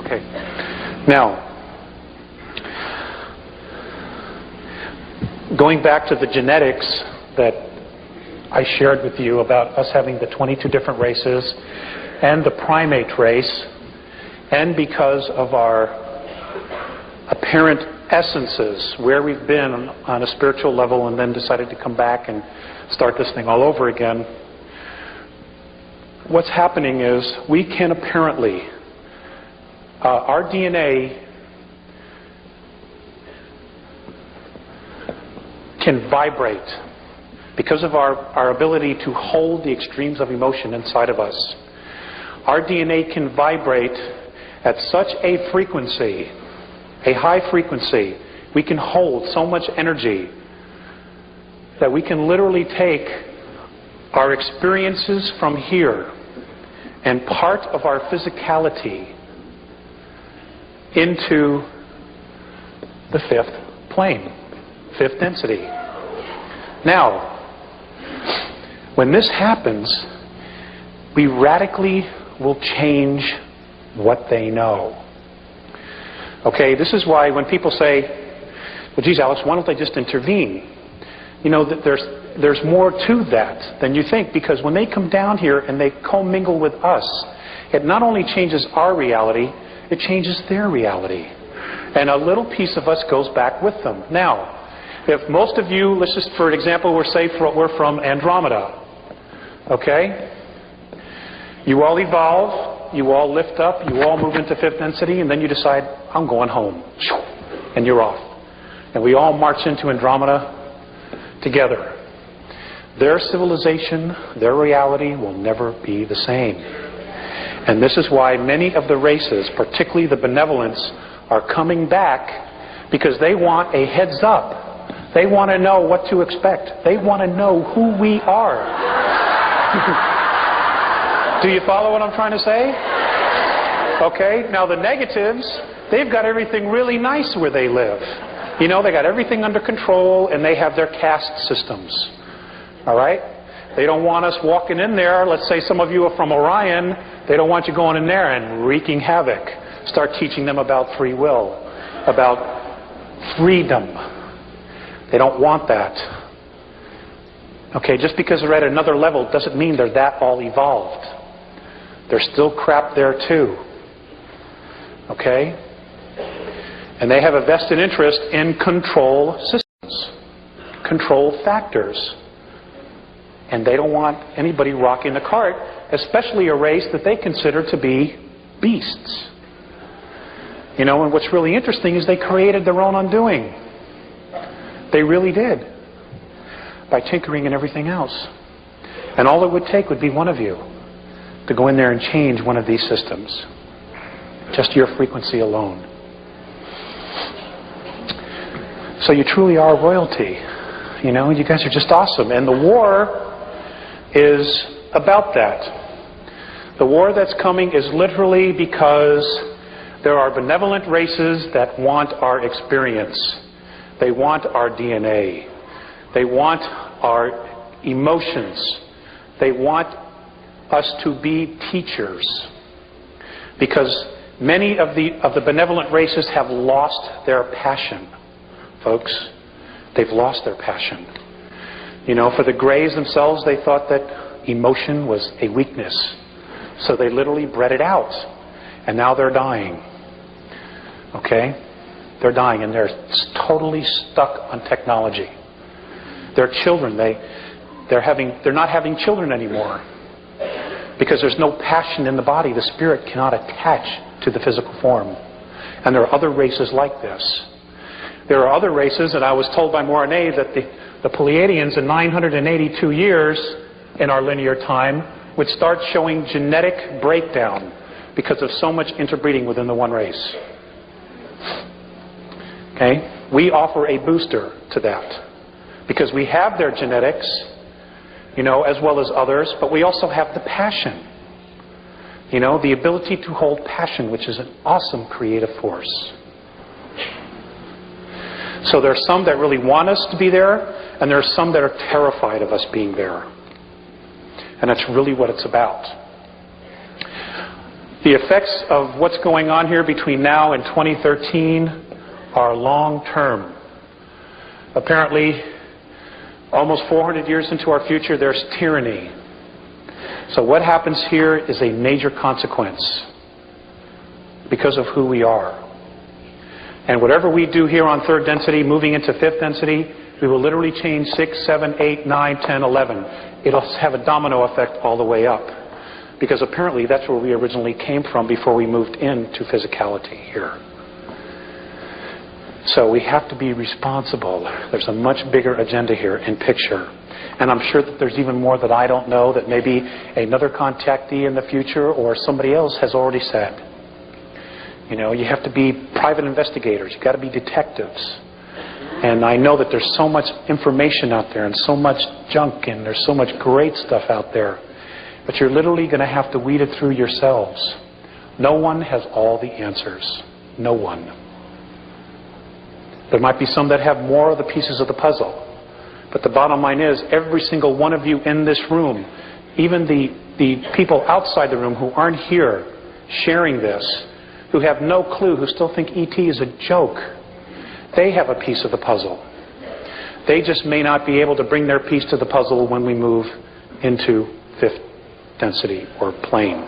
Okay. Now, going back to the genetics that I shared with you about us having the 22 different races and the primate race, and because of our apparent essences, where we've been on a spiritual level and then decided to come back and start this thing all over again, what's happening is we can apparently, our DNA can vibrate because of our ability to hold the extremes of emotion inside of us. our DNA can vibrate at such a frequency, a high frequency. We can hold so much energy that we can literally take our experiences from here and part of our physicality into the fifth plane, fifth density. Now, when this happens, we radically will change what they know. Okay, this is why when people say, well, geez, Alex, why don't they just intervene? You know, that there's more to that than you think, because when they come down here and they commingle with us, it not only changes our reality, it changes their reality. And a little piece of us goes back with them. Now, if most of you, let's just, for example, we're from Andromeda, okay? You all evolve, you all lift up, you all move into fifth density, and then you decide, I'm going home. And you're off. And we all march into Andromeda together. Their civilization, their reality will never be the same. And this is why many of the races, particularly the benevolents, are coming back, because they want a heads up. They want to know what to expect. They want to know who we are. Do you follow what I'm trying to say? Okay, now the negatives, they've got everything really nice where they live. You know, they got everything under control, and they have their caste systems. All right? They don't want us walking in there. Let's say some of you are from Orion. They don't want you going in there and wreaking havoc. Start teaching them about free will, about freedom. They don't want that. Okay, just because they're at another level doesn't mean they're that all evolved. There's still crap there too. Okay? And they have a vested interest in control systems, control factors. And they don't want anybody rocking the cart, especially a race that they consider to be beasts. You know, and what's really interesting is they created their own undoing. They really did. By tinkering and everything else. And all it would take would be one of you to go in there and change one of these systems. Just your frequency alone. So you truly are royalty. You know, you guys are just awesome. And the war is about that. The war that's coming is literally because there are benevolent races that want our experience. They want our DNA. They want our emotions. They want us to be teachers. Because many of the benevolent races have lost their passion. Folks, they've lost their passion. You know, for the Greys themselves, they thought that emotion was a weakness. So they literally bred it out. And now they're dying. Okay? They're dying, and they're totally stuck on technology. Their children, they're not having children anymore. Because there's no passion in the body. The spirit cannot attach to the physical form. And there are other races like this. There are other races, and I was told by Morane that the Pleiadians in 982 years in our linear time would start showing genetic breakdown because of so much interbreeding within the one race. Okay? We offer a booster to that because we have their genetics, you know, as well as others, but we also have the passion. You know, the ability to hold passion, which is an awesome creative force. So there are some that really want us to be there, and there are some that are terrified of us being there. And that's really what it's about. The effects of what's going on here between now and 2013 are long-term. Apparently, almost 400 years into our future, there's tyranny. So what happens here is a major consequence because of who we are. And whatever we do here on third density, moving into fifth density, we will literally change 6, 7, 8, 9, 10, 11. It'll have a domino effect all the way up. Because apparently that's where we originally came from before we moved into physicality here. So we have to be responsible. There's a much bigger agenda here in picture. And I'm sure that there's even more that I don't know that maybe another contactee in the future or somebody else has already said. You know, you have to be private investigators. You've got to be detectives. And I know that there's so much information out there and so much junk and there's so much great stuff out there. But you're literally going to have to weed it through yourselves. No one has all the answers. No one. There might be some that have more of the pieces of the puzzle. But the bottom line is, every single one of you in this room, even the people outside the room who aren't here sharing this, who have no clue, who still think ET is a joke, they have a piece of the puzzle. They just may not be able to bring their piece to the puzzle when we move into fifth density or plane.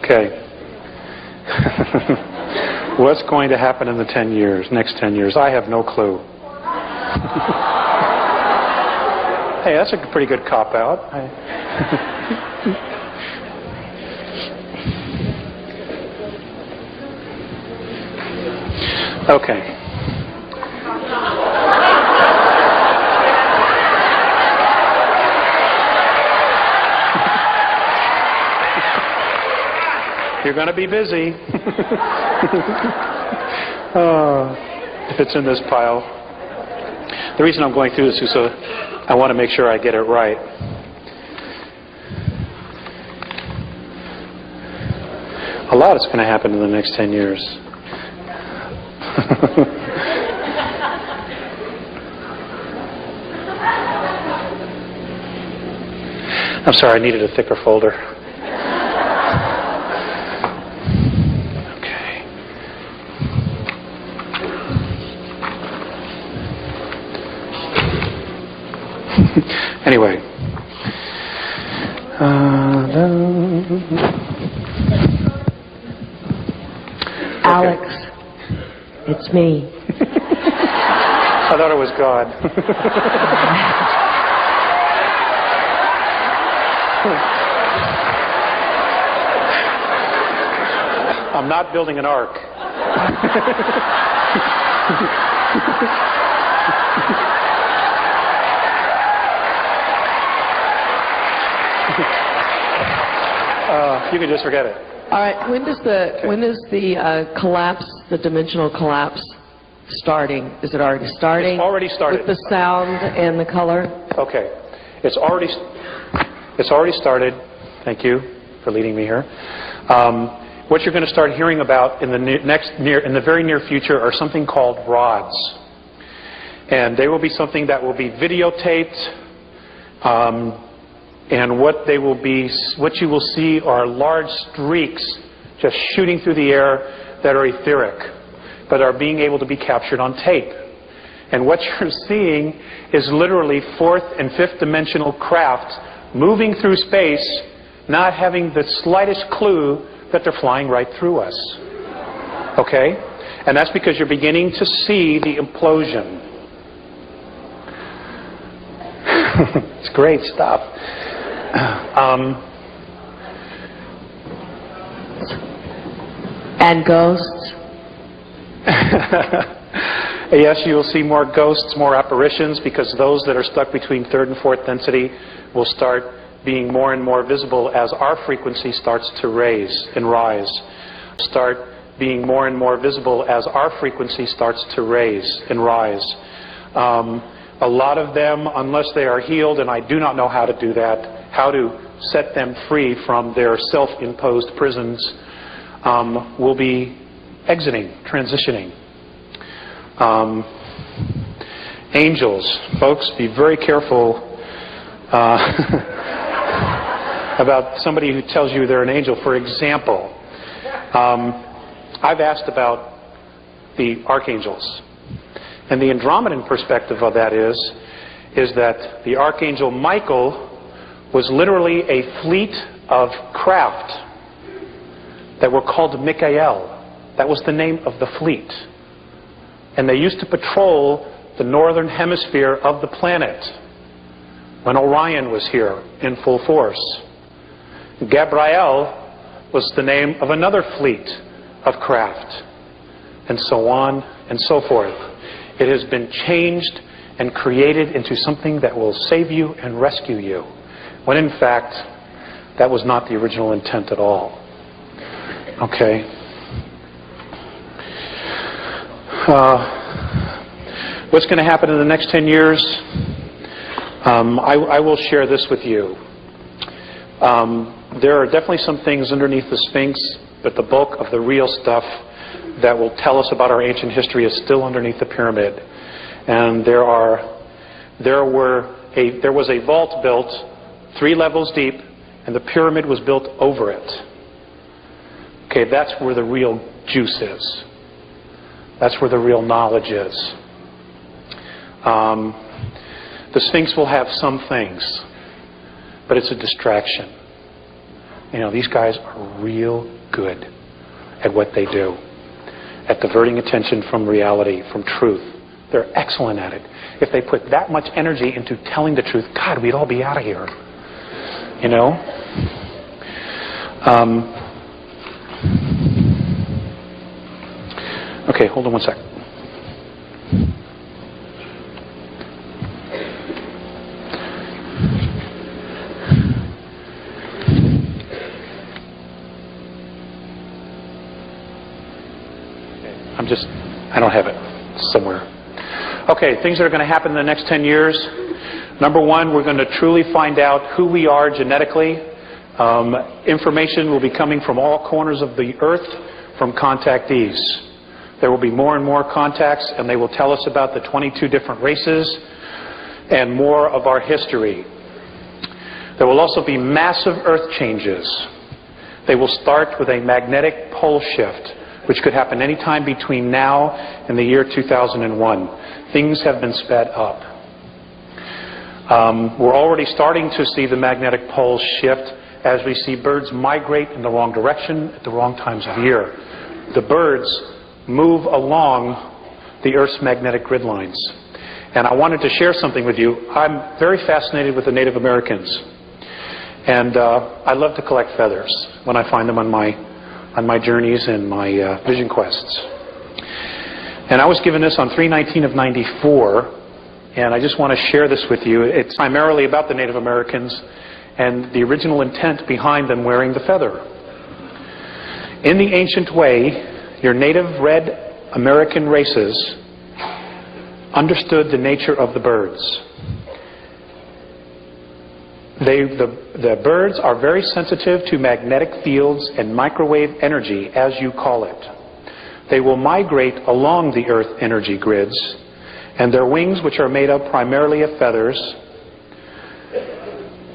Okay. What's going to happen in the next 10 years? I have no clue. Hey, that's a pretty good cop-out. Okay. You're going to be busy. If it's in this pile. The reason I'm going through this is so I want to make sure I get it right. A lot is going to happen in the next 10 years. I'm sorry, I needed a thicker folder. Anyway. Alex, it's me. I thought it was God. I'm not building an ark. You can just forget it. All right. When is the collapse, the dimensional collapse, starting? Is it already starting? It's already started. With the sound and the color? Okay. It's already started. Thank you for leading me here. What you're going to start hearing about in the very near future are something called rods, and they will be something that will be videotaped. And what you will see are large streaks just shooting through the air that are etheric, but are being able to be captured on tape. And what you're seeing is literally fourth and fifth dimensional craft moving through space, not having the slightest clue that they're flying right through us. Okay? And that's because you're beginning to see the implosion. It's great stuff. And ghosts? Yes, you will see more ghosts, more apparitions, because those that are stuck between third and fourth density will start being more and more visible as our frequency starts to raise and rise. Start being more and more visible as our frequency starts to raise and rise. A lot of them, unless they are healed, and I do not know how to do that, how to set them free from their self-imposed prisons, will be exiting, transitioning. Angels, folks, be very careful about somebody who tells you they're an angel. For example, I've asked about the archangels. And the Andromedan perspective of that is that the Archangel Michael was literally a fleet of craft that were called 𝗥𝗟𝗟𝗫. That was the name of the fleet. And they used to patrol the northern hemisphere of the planet when Orion was here in full force. Gabriel was the name of another fleet of craft, and so on and so forth. It has been changed and created into something that will save you and rescue you, when in fact that was not the original intent at all. Okay. What's going to happen in the next 10 years? I will share this with you. There are definitely some things underneath the Sphinx, but the bulk of the real stuff that will tell us about our ancient history is still underneath the pyramid. And there was a vault built 3 levels deep, and the pyramid was built over it. Okay, that's where the real juice is. That's where the real knowledge is. The Sphinx will have some things, but it's a distraction. You know, these guys are real good at what they do, at diverting attention from reality, from truth. They're excellent at it. If they put that much energy into telling the truth, God, we'd all be out of here. You know? Okay, hold on one sec. I don't have it somewhere. Okay, things that are going to happen in the next 10 years. Number one, we're going to truly find out who we are genetically. Information will be coming from all corners of the earth from contactees. There will be more and more contacts, and they will tell us about the 22 different races and more of our history. There will also be massive earth changes. They will start with a magnetic pole shift, which could happen any time between now and the year 2001. Things have been sped up. We're already starting to see the magnetic poles shift as we see birds migrate in the wrong direction at the wrong times of year. The birds move along the Earth's magnetic grid lines. And I wanted to share something with you. I'm very fascinated with the Native Americans. And I love to collect feathers when I find them on my journeys and my vision quests. And I was given this on 3/19 of 94, and I just want to share this with you. It's primarily about the Native Americans and the original intent behind them wearing the feather. In the ancient way, your native red American races understood the nature of the birds. The birds are very sensitive to magnetic fields and microwave energy, as you call it. They will migrate along the Earth energy grids, and their wings, which are made up primarily of feathers,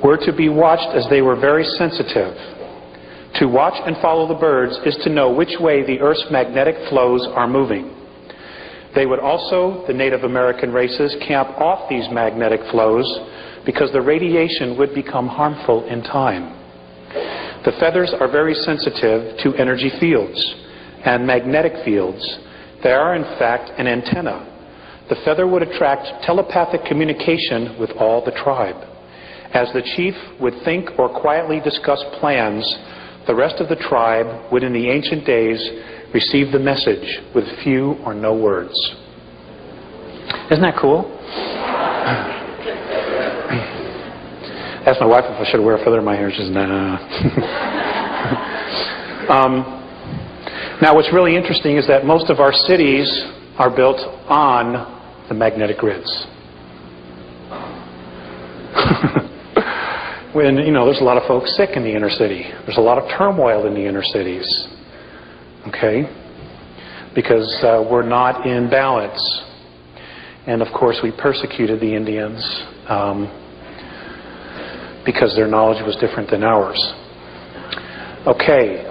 were to be watched as they were very sensitive. To watch and follow the birds is to know which way the Earth's magnetic flows are moving. They would also, the Native American races, camp off these magnetic flows because the radiation would become harmful in time. The feathers are very sensitive to energy fields and magnetic fields. They are, in fact, an antenna. The feather would attract telepathic communication with all the tribe. As the chief would think or quietly discuss plans, the rest of the tribe would, in the ancient days, receive the message with few or no words. Isn't that cool? Asked my wife if I should wear a feather in my hair. She says, nah. Now, what's really interesting is that most of our cities are built on the magnetic grids. When, you know, there's a lot of folks sick in the inner city. There's a lot of turmoil in the inner cities. Okay? Because we're not in balance. And, of course, we persecuted the Indians because their knowledge was different than ours. Okay.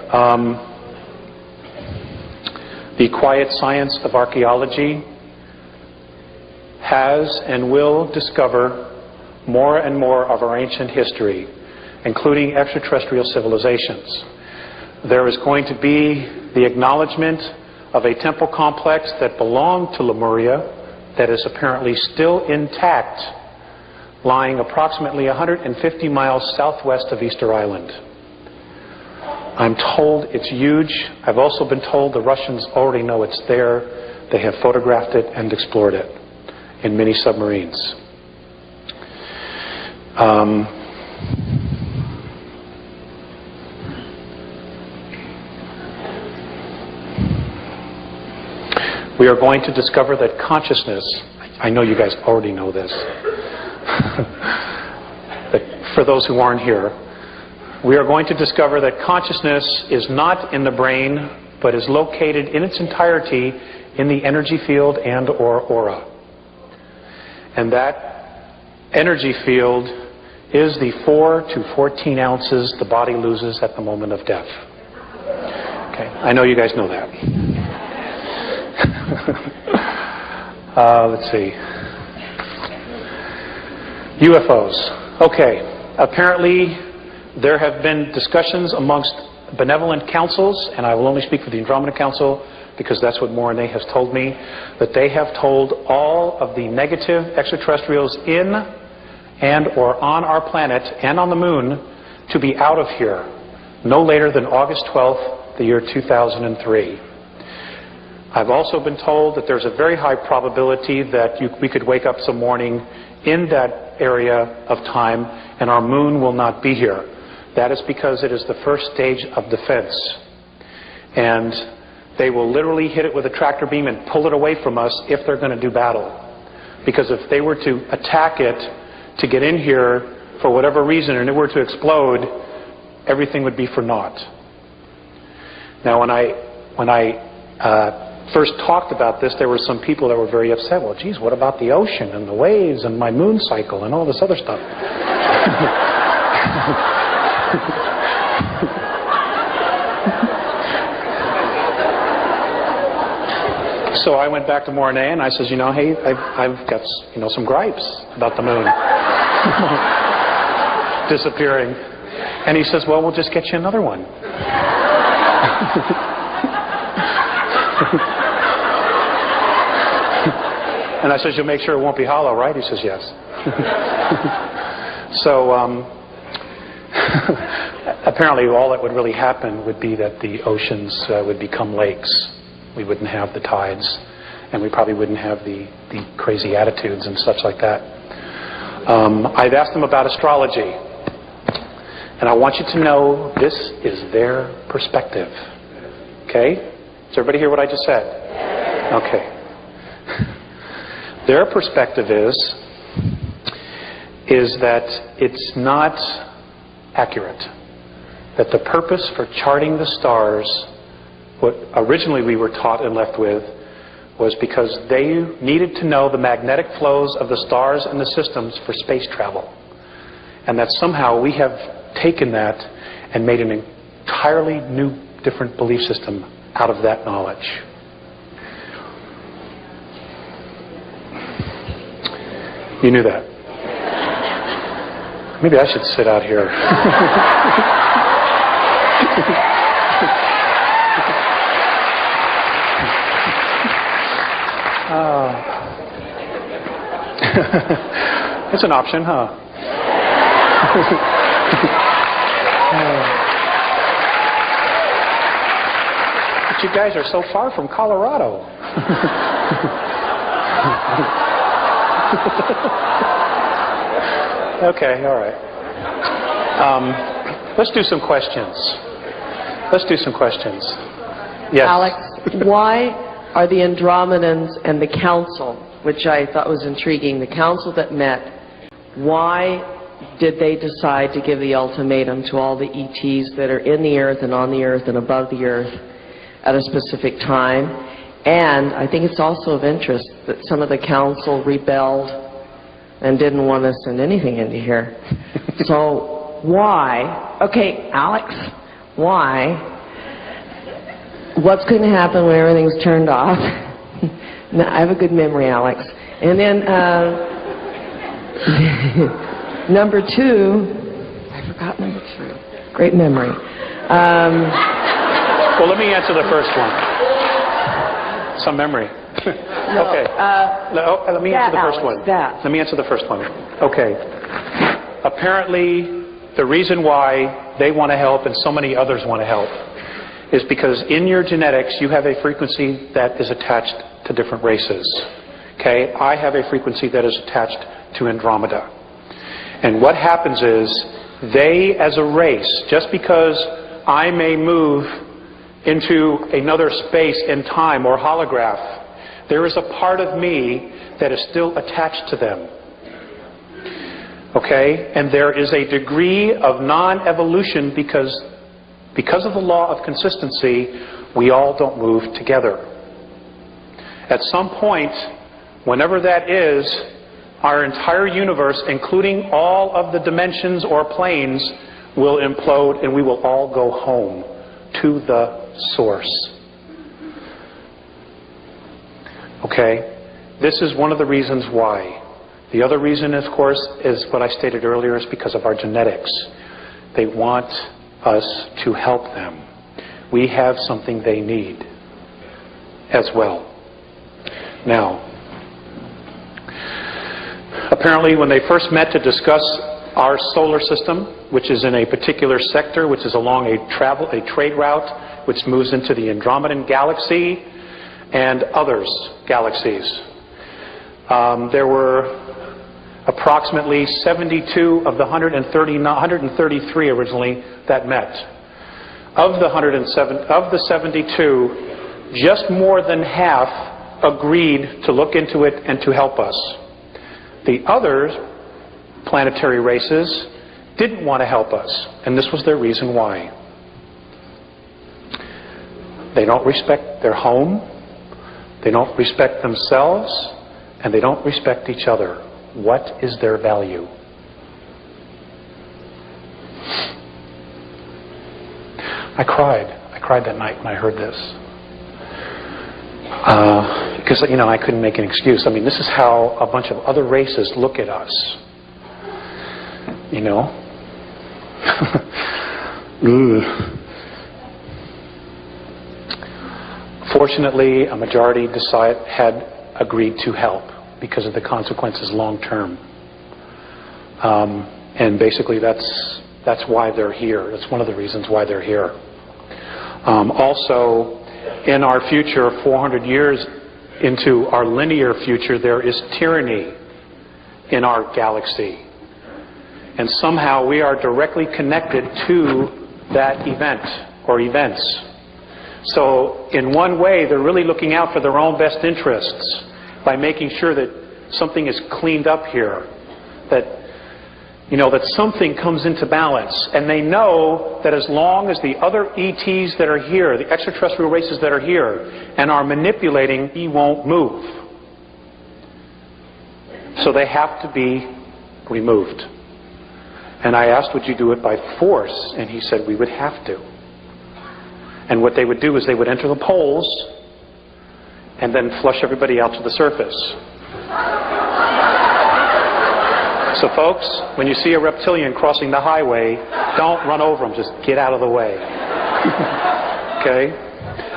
The quiet science of archaeology has and will discover more and more of our ancient history. including extraterrestrial civilizations. There is going to be the acknowledgement of a temple complex that belonged to Lemuria that is apparently still intact, lying approximately 150 miles southwest of Easter Island. I'm told it's huge. I've also been told the Russians already know it's there. They have photographed it and explored it in mini submarines. We are going to discover that consciousness, I know you guys already know this, but for those who aren't here, we are going to discover that consciousness is not in the brain, but is located in its entirety in the energy field and or aura. And that energy field is the 4 to 14 ounces the body loses at the moment of death. Okay, I know you guys know that. Let's see. UFOs. Okay, apparently there have been discussions amongst benevolent councils, and I will only speak for the Andromeda Council because that's what Morane has told me, that they have told all of the negative extraterrestrials in and or on our planet and on the moon to be out of here no later than August 12th, the year 2003. I've also been told that there's a very high probability that we could wake up some morning in that area of time and our moon will not be here. That is because it is the first stage of defense. And they will literally hit it with a tractor beam and pull it away from us if they're going to do battle. Because if they were to attack it to get in here for whatever reason and it were to explode, everything would be for naught. Now when I first talked about this, there were some people that were very upset. Well, geez, what about the ocean and the waves and my moon cycle and all this other stuff? So I went back to Morane and I says, hey, I've got, some gripes about the moon disappearing. And he says, well, we'll just get you another one. And I says, you'll make sure it won't be hollow, right? He says, yes. So apparently all that would really happen would be that the oceans would become lakes. We wouldn't have the tides, and we probably wouldn't have the crazy attitudes and such like that. I've asked them about astrology, and I want you to know this is their perspective. Okay? Does everybody hear what I just said? Okay. Their perspective is that it's not accurate. That the purpose for charting the stars, what originally we were taught and left with, was because they needed to know the magnetic flows of the stars and the systems for space travel. And that somehow we have taken that and made an entirely new, different belief system out of that knowledge. You knew that. Maybe I should sit out here. It's an option, huh? But you guys are so far from Colorado. Okay, all right. Let's do some questions. Yes. Alex, why are the Andromedans and the council, which I thought was intriguing, the council that met, why did they decide to give the ultimatum to all the ETs that are in the earth and on the earth and above the earth at a specific time? And I think it's also of interest that some of the council rebelled and didn't want to send anything into here. So why, okay, Alex, why, what's going to happen when everything's turned off? Now, I have a good memory, Alex. And then number two, forgot number 3. Great memory. Well, let me answer the first one. Some memory. Okay. Let me answer the first one. Let me answer the first one. Okay. Apparently, the reason why they want to help and so many others want to help is because in your genetics, you have a frequency that is attached to different races. Okay? I have a frequency that is attached to Andromeda. And what happens is, they as a race, just because I may move into another space and time or holograph, there is a part of me that is still attached to them. Okay? And there is a degree of non-evolution because of the law of consistency, we all don't move together. At some point, whenever that is, our entire universe, including all of the dimensions or planes, will implode and we will all go home to the source. Okay? This is one of the reasons why. The other reason, of course, is what I stated earlier, is because of our genetics. They want us to help them. We have something they need as well. Now, apparently when they first met to discuss our solar system, which is in a particular sector, which is along a trade route, which moves into the Andromedan galaxy and others galaxies. There were approximately 72 of the 133 originally that met. Of the 72, just more than half agreed to look into it and to help us. The other planetary races didn't want to help us, and this was their reason why. They don't respect their home, they don't respect themselves, and they don't respect each other. What is their value? I cried that night when I heard this. Because, I couldn't make an excuse. I mean, this is how a bunch of other races look at us. Fortunately, a majority had agreed to help because of the consequences long term. And basically that's why they're here. That's one of the reasons why they're here. Also, in our future, 400 years into our linear future, there is tyranny in our galaxy. And somehow we are directly connected to that event or events. So in one way, they're really looking out for their own best interests by making sure that something is cleaned up here, that something comes into balance. And they know that as long as the other ETs that are here, the extraterrestrial races that are here, and are manipulating, he won't move. So they have to be removed. And I asked, would you do it by force? And he said, we would have to. And what they would do is they would enter the poles and then flush everybody out to the surface. So folks, when you see a reptilian crossing the highway, don't run over them. Just get out of the way. Okay?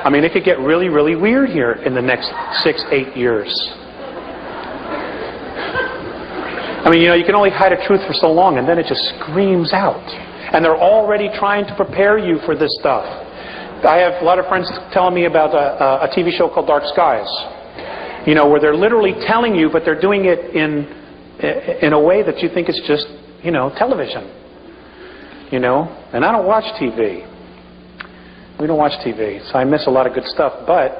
I mean, it could get really, really weird here in the next 6-8 years. I mean, you can only hide a truth for so long, and then it just screams out. And they're already trying to prepare you for this stuff. I have a lot of friends telling me about a TV show called Dark Skies. Where they're literally telling you, but they're doing it in a way that you think is just, television. And I don't watch TV. We don't watch TV, so I miss a lot of good stuff. But,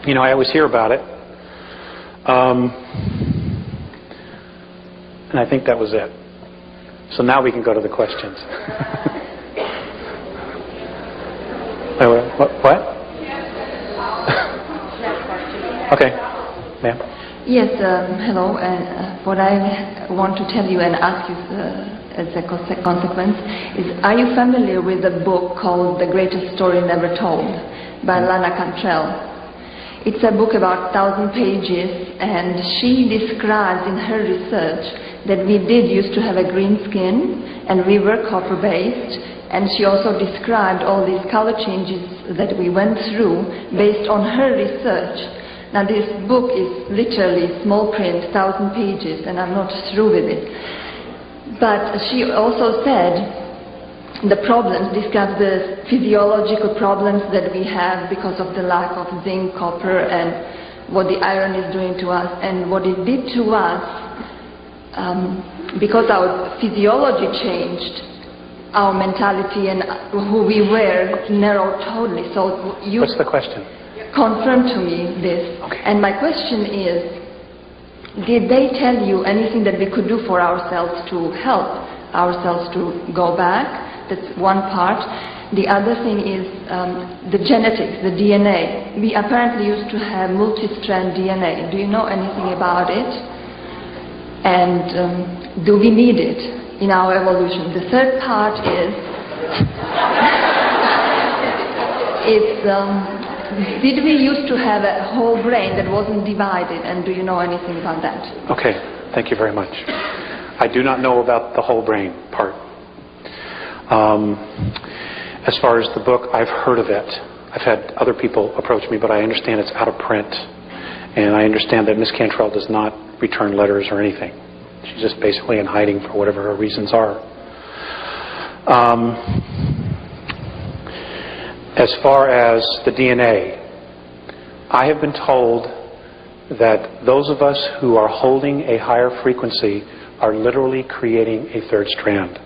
I always hear about it. And I think that was it. So now we can go to the questions. What? Okay. Ma'am. Yes, hello. What I want to tell you and ask you as a consequence is, are you familiar with a book called The Greatest Story Never Told by Lana Cantrell? It's a book about 1,000 pages, and she describes in her research that we did used to have a green skin, and we were copper-based, and she also described all these color changes that we went through based on her research. Now this book is literally small print, 1,000 pages, and I'm not through with it. But she also said the problems, describes the physiological problems that we have because of the lack of zinc, copper, and what the iron is doing to us, and what it did to us, because our physiology changed, our mentality and who we were narrowed totally. So you What's the question? confirm to me this. Okay. And my question is, did they tell you anything that we could do for ourselves to help ourselves to go back? That's one part. The other thing is the genetics, the DNA. We apparently used to have multi-strand DNA. Do you know anything about it? And do we need it in our evolution? The third part is, did we used to have a whole brain that wasn't divided, and do you know anything about that? Okay, thank you very much. I do not know about the whole brain part. As far as the book, I've heard of it. I've had other people approach me, but I understand it's out of print. And I understand that Miss Cantrell does not return letters or anything. She's just basically in hiding for whatever her reasons are. As far as the DNA, I have been told that those of us who are holding a higher frequency are literally creating a third strand.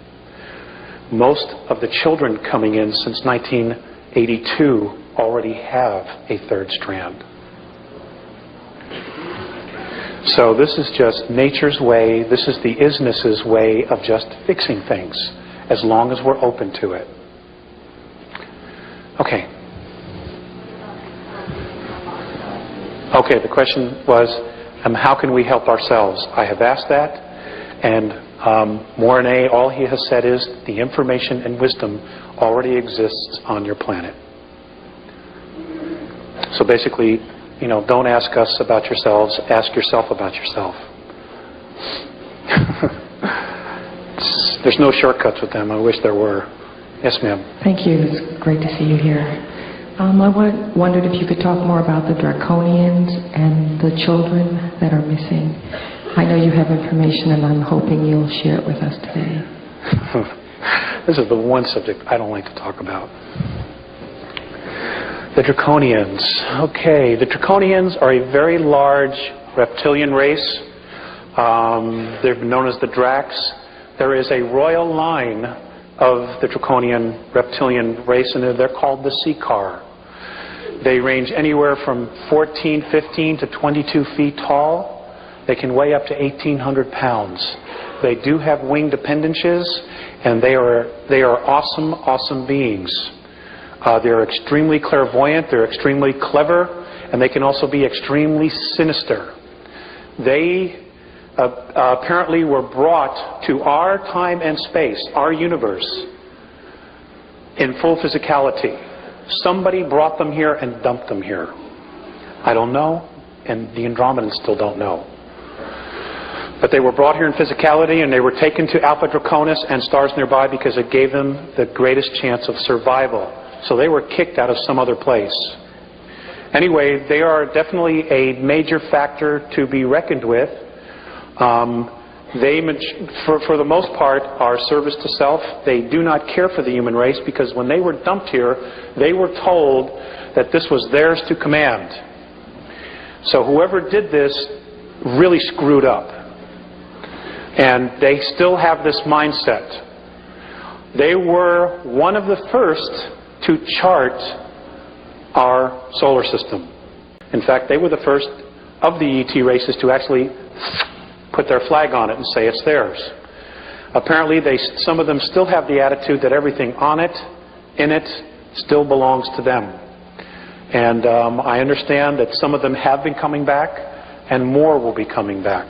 Most of the children coming in since 1982 already have a third strand. So this is just nature's way, this is the isness's way of just fixing things, as long as we're open to it. Okay. Okay, the question was, how can we help ourselves? I have asked that, and Morane, all he has said is the information and wisdom already exists on your planet. So basically, don't ask us about yourselves, ask yourself about yourself. There's no shortcuts with them. I wish there were. Yes, ma'am. Thank you. It's great to see you here. I wondered if you could talk more about the draconians and the children that are missing. I know you have information, and I'm hoping you'll share it with us today. This is the one subject I don't like to talk about. The draconians. Okay, the draconians are a very large reptilian race. They're known as the Dracs. There is a royal line of the draconian reptilian race, and they're called the 𝗖𝗢𝗟𝗏. They range anywhere from 14, 15 to 22 feet tall. They can weigh up to 1,800 pounds. They do have winged appendages, and they are awesome, awesome beings. They're extremely clairvoyant, they're extremely clever, and they can also be extremely sinister. They apparently were brought to our time and space, our universe, in full physicality. Somebody brought them here and dumped them here. I don't know, and the Andromedans still don't know. But they were brought here in physicality, and they were taken to Alpha Draconis and stars nearby because it gave them the greatest chance of survival. So they were kicked out of some other place. Anyway, they are definitely a major factor to be reckoned with. They, for the most part, are service to self. They do not care for the human race because when they were dumped here, they were told that this was theirs to command. So whoever did this really screwed up. And they still have this mindset. They were one of the first to chart our solar system. In fact, they were the first of the ET races to actually put their flag on it and say it's theirs. Apparently, some of them still have the attitude that everything on it, in it, still belongs to them. And I understand that some of them have been coming back, and more will be coming back.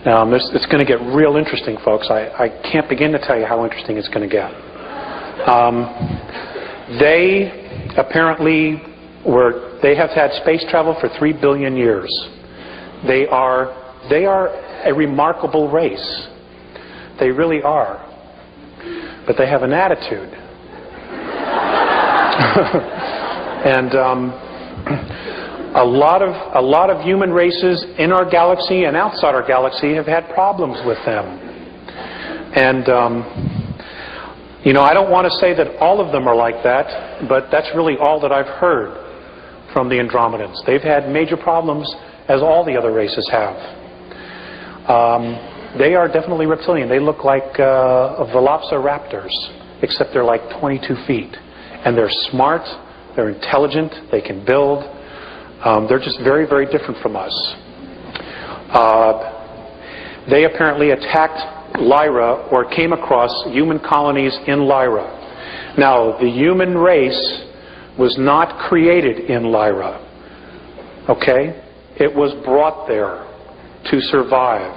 Now, it's going to get real interesting, folks. I can't begin to tell you how interesting it's going to get. They apparently where they have had space travel for 3 billion years. They are a remarkable race. They really are. But they have an attitude. And a lot of human races in our galaxy and outside our galaxy have had problems with them. And you know, I don't want to say that all of them are like that, but that's really all that I've heard from the Andromedans. They've had major problems, as all the other races have. They are definitely reptilian. They look like velociraptors, except they're like 22 feet. And they're smart, they're intelligent, they can build. They're just very, very different from us. They apparently attacked Lyra, or came across human colonies in Lyra. Now, the human race was not created in Lyra. Okay? It was brought there to survive.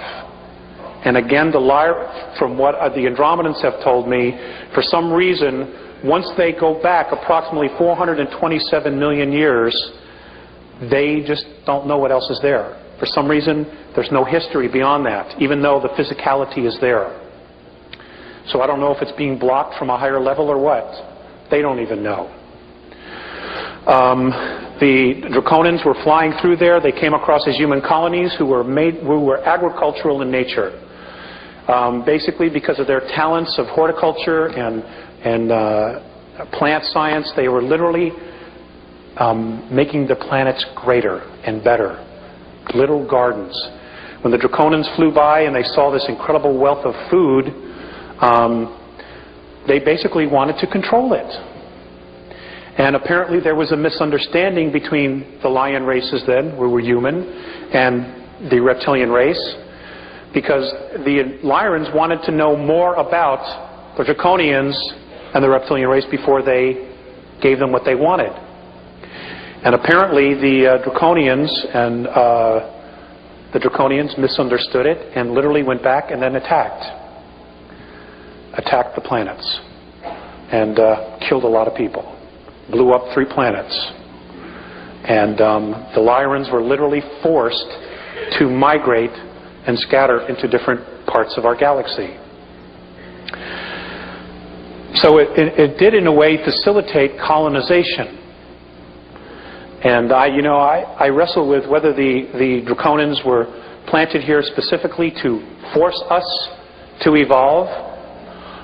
And again, the Lyra, from what the Andromedans have told me, for some reason, once they go back approximately 427 million years, they just don't know what else is there. For some reason, there's no history beyond that, even though the physicality is there. So I don't know if it's being blocked from a higher level or what. They don't even know. The Draconians were flying through there. They came across these human colonies who were agricultural in nature. Basically because of their talents of horticulture and plant science, they were literally making the planets greater and better. Little gardens. When the Draconians flew by and they saw this incredible wealth of food, they basically wanted to control it. And apparently there was a misunderstanding between the lion races then, who were human, and the reptilian race, because the Lyrians wanted to know more about the Draconians and the reptilian race before they gave them what they wanted. And apparently the Draconians misunderstood it and literally went back and then attacked the planets and killed a lot of people, blew up 3 planets. And the Lyrians were literally forced to migrate and scatter into different parts of our galaxy. So it did in a way facilitate colonization. And I wrestle with whether the Draconians were planted here specifically to force us to evolve,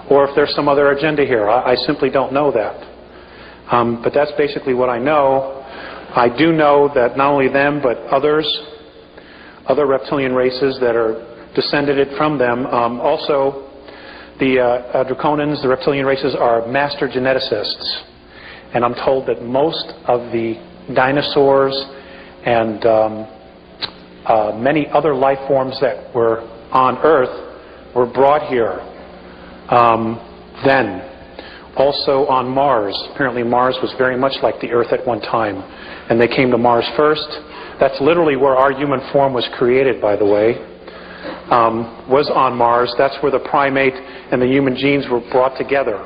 or if there's some other agenda here. I simply don't know that. But that's basically what I know. I do know that not only them, but other reptilian races that are descended from them. Also, the Draconians, the reptilian races, are master geneticists. And I'm told that most of the dinosaurs and many other life forms that were on Earth were brought here then. Also on Mars. Apparently Mars was very much like the Earth at one time. And they came to Mars first. That's literally where our human form was created, by the way. Was on Mars. That's where the primate and the human genes were brought together.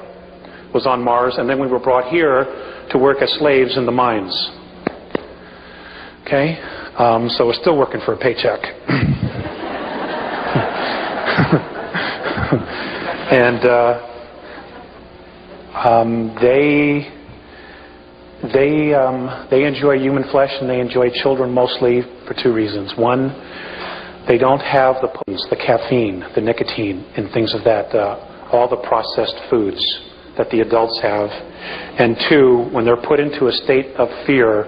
Was on Mars. And then we were brought here to work as slaves in the mines. Okay? So we're still working for a paycheck. And they enjoy human flesh, and they enjoy children mostly for 2 reasons. One, they don't have the potence, the caffeine, the nicotine, and things of that, all the processed foods that the adults have. And 2, when they're put into a state of fear,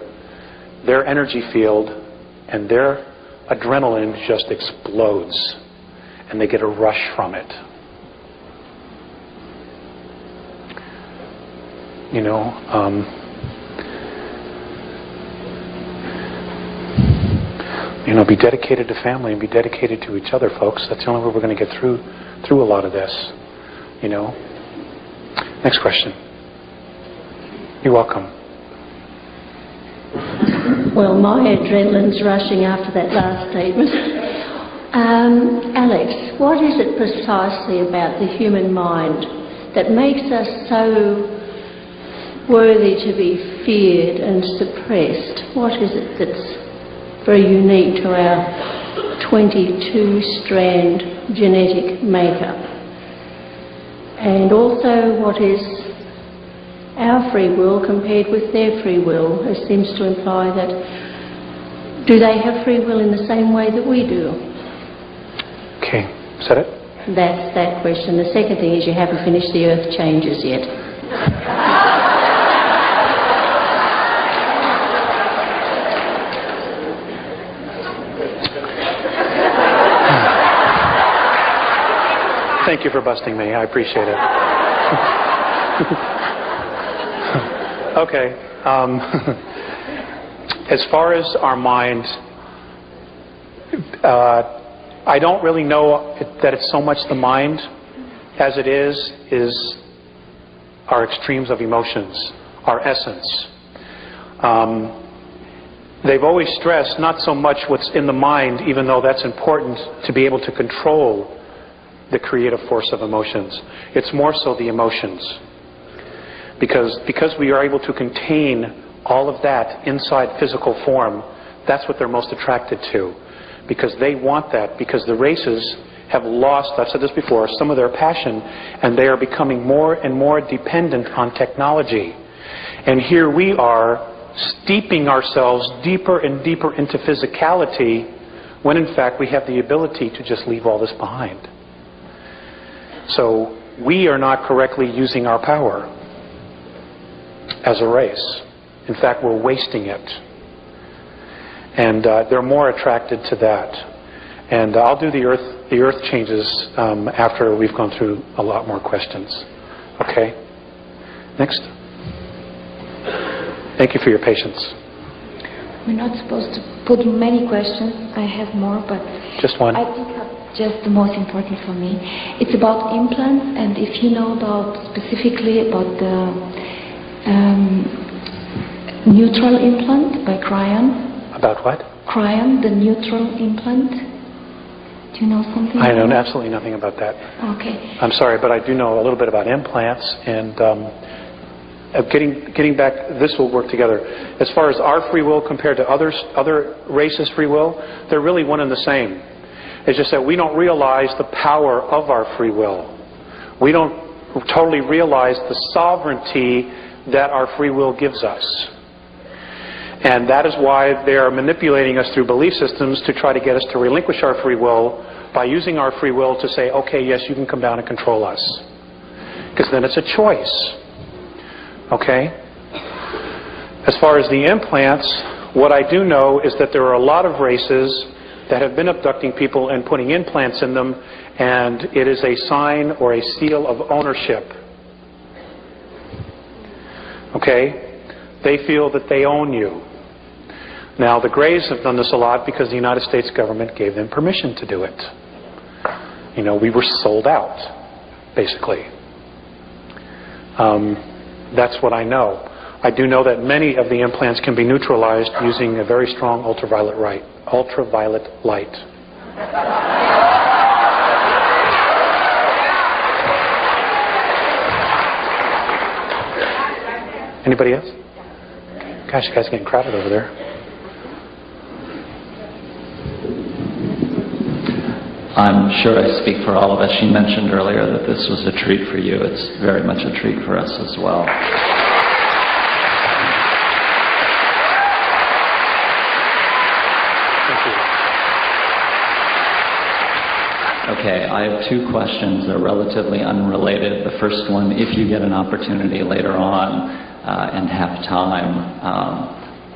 their energy field and their adrenaline just explodes, and they get a rush from it. Be dedicated to family and be dedicated to each other, folks. That's the only way we're going to get through a lot of this. Next question. You're welcome. Well, my adrenaline's rushing after that last statement. Alex, what is it precisely about the human mind that makes us so worthy to be feared and suppressed? What is it that's very unique to our 22-strand genetic makeup? And also, what is our free will compared with their free will? It seems to imply that, do they have free will in the same way that we do? Okay, is that it? That's that question. The second thing is you haven't finished the earth changes yet. Thank you for busting me. I appreciate it. Okay. As far as our mind, I don't really know that it's so much the mind as it is our extremes of emotions, our essence. They've always stressed not so much what's in the mind, even though that's important to be able to control the creative force of emotions. It's more so the emotions. Because we are able to contain all of that inside physical form, that's what they're most attracted to. Because they want that, because the races have lost, I've said this before, some of their passion, and they are becoming more and more dependent on technology. And here we are steeping ourselves deeper and deeper into physicality, when in fact we have the ability to just leave all this behind. So we are not correctly using our power as a race. In fact, we're wasting it. And they're more attracted to that. And I'll do the earth changes after we've gone through a lot more questions. Okay? Next. Thank you for your patience. We're not supposed to put many questions. I have more, but just one. I pick up just the most important for me. It's about implants, and if you know specifically about the neutral implant by Cryon. About what? Cryon, the neutral implant. Do you know something? I know absolutely nothing about that. Okay. I'm sorry, but I do know a little bit about implants, and getting back, this will work together. As far as our free will compared to other races' free will, they're really one and the same. It's just that we don't realize the power of our free will. We don't totally realize the sovereignty that our free will gives us. And that is why they are manipulating us through belief systems to try to get us to relinquish our free will by using our free will to say, okay, yes, you can come down and control us. Because then it's a choice. Okay? As far as the implants, what I do know is that there are a lot of races that have been abducting people and putting implants in them, and it is a sign or a seal of ownership. Okay? They feel that they own you. Now, the Greys have done this a lot because the United States government gave them permission to do it. You know, we were sold out, basically. That's what I know. I do know that many of the implants can be neutralized using a very strong ultraviolet light. Anybody else? Gosh, you guys are getting crowded over there. I'm sure I speak for all of us. You mentioned earlier that this was a treat for you. It's very much a treat for us as well. Thank you. Okay, I have two questions. They're relatively unrelated. The first one, if you get an opportunity later on and have time,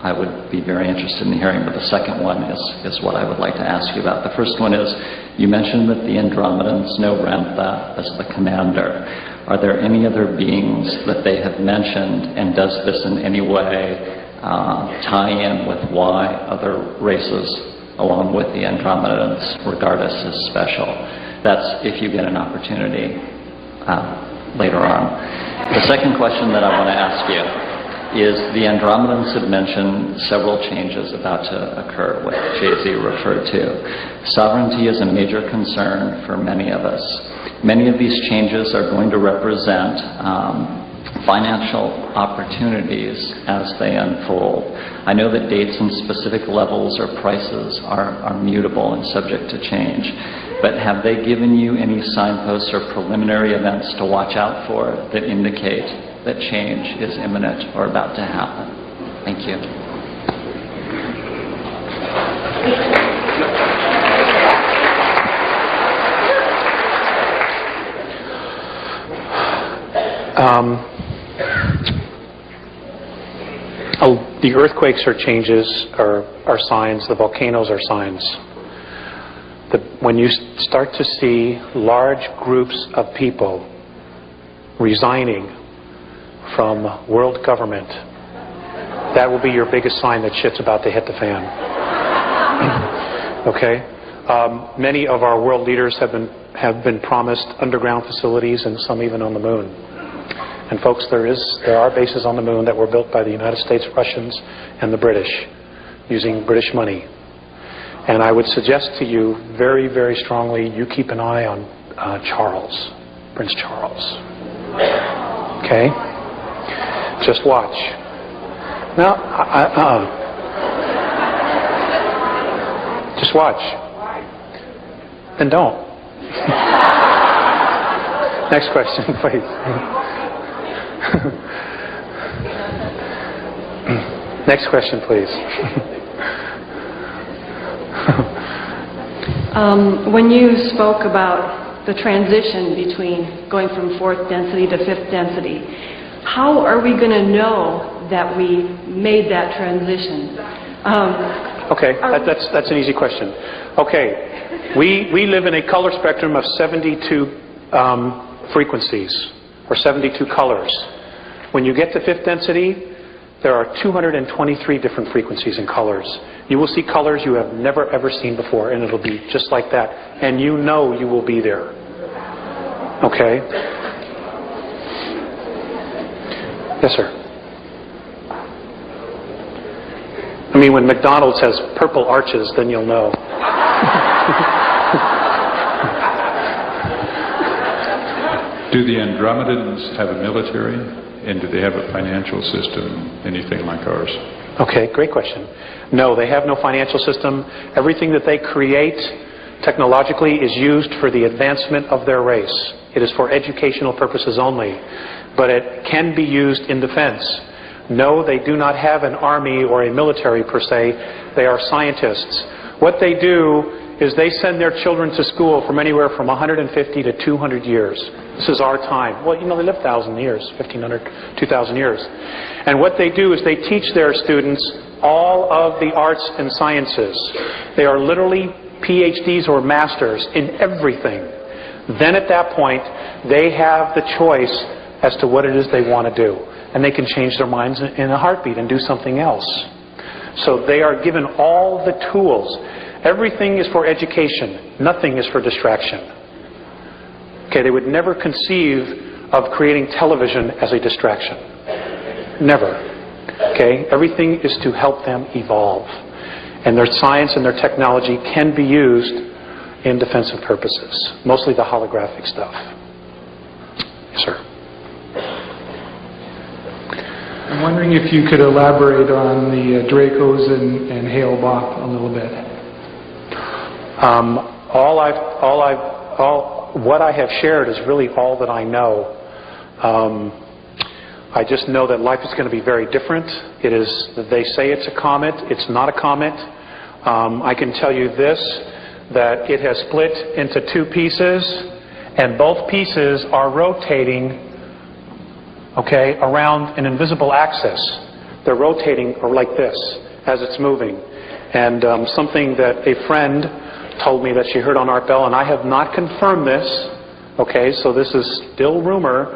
I would be very interested in hearing, but the second one is what I would like to ask you about. The first one is, you mentioned that the Andromedans know Ramtha as the commander. Are there any other beings that they have mentioned, and does this in any way tie in with why other races, along with the Andromedans, regard us as special? That's if you get an opportunity later on. The second question that I want to ask you is, the Andromedans have mentioned several changes about to occur, what Jay-Z referred to. Sovereignty is a major concern for many of us. Many of these changes are going to represent financial opportunities as they unfold. I know that dates and specific levels or prices are mutable and subject to change, but have they given you any signposts or preliminary events to watch out for that indicate that change is imminent or about to happen? Thank you. The earthquakes are changes, are signs. The volcanoes are signs. When you start to see large groups of people resigning from world government, that will be your biggest sign that shit's about to hit the fan. Okay? Many of our world leaders have been promised underground facilities, and some even on the moon. And folks, there are bases on the moon that were built by the United States, Russians, and the British, using British money. And I would suggest to you very, very strongly, you keep an eye on Charles, Prince Charles. Okay? Just watch. No, just watch. Then don't. Next question, please. Next question, please. When you spoke about the transition between going from fourth density to fifth density, how are we going to know that we made that transition? Okay, that's an easy question. Okay, we live in a color spectrum of 72 frequencies, or 72 colors. When you get to fifth density, there are 223 different frequencies and colors. You will see colors you have never ever seen before, and it'll be just like that. And you know you will be there. Okay? Yes, sir. I mean, when McDonald's has purple arches, then you'll know. Do the Andromedans have a military? And do they have a financial system, anything like ours? Okay, great question. No, they have no financial system. Everything that they create technologically is used for the advancement of their race. It is for educational purposes only. But it can be used in defense. No, they do not have an army or a military per se. They are scientists. What they do is they send their children to school from anywhere from 150 to 200 years. This is our time. Well, you know, they live 1,000 years, 1,500, 2,000 years. And what they do is they teach their students all of the arts and sciences. They are literally PhDs or masters in everything. Then at that point, they have the choice as to what it is they want to do. And they can change their minds in a heartbeat and do something else. So they are given all the tools. Everything is for education. Nothing is for distraction. Okay, they would never conceive of creating television as a distraction. Never. Okay, everything is to help them evolve. And their science and their technology can be used in defensive purposes. Mostly the holographic stuff. Yes, sir. I'm wondering if you could elaborate on the Dracos and 𝗖𝗢𝗟𝗏 a little bit. What I have shared is really all that I know. I just know that life is going to be very different. It is. They say it's a comet. It's not a comet. I can tell you this, that it has split into two pieces, and both pieces are rotating, okay, around an invisible axis. They're rotating like this as it's moving. And something that a friend told me that she heard on Art Bell, and I have not confirmed this, okay, so this is still rumor,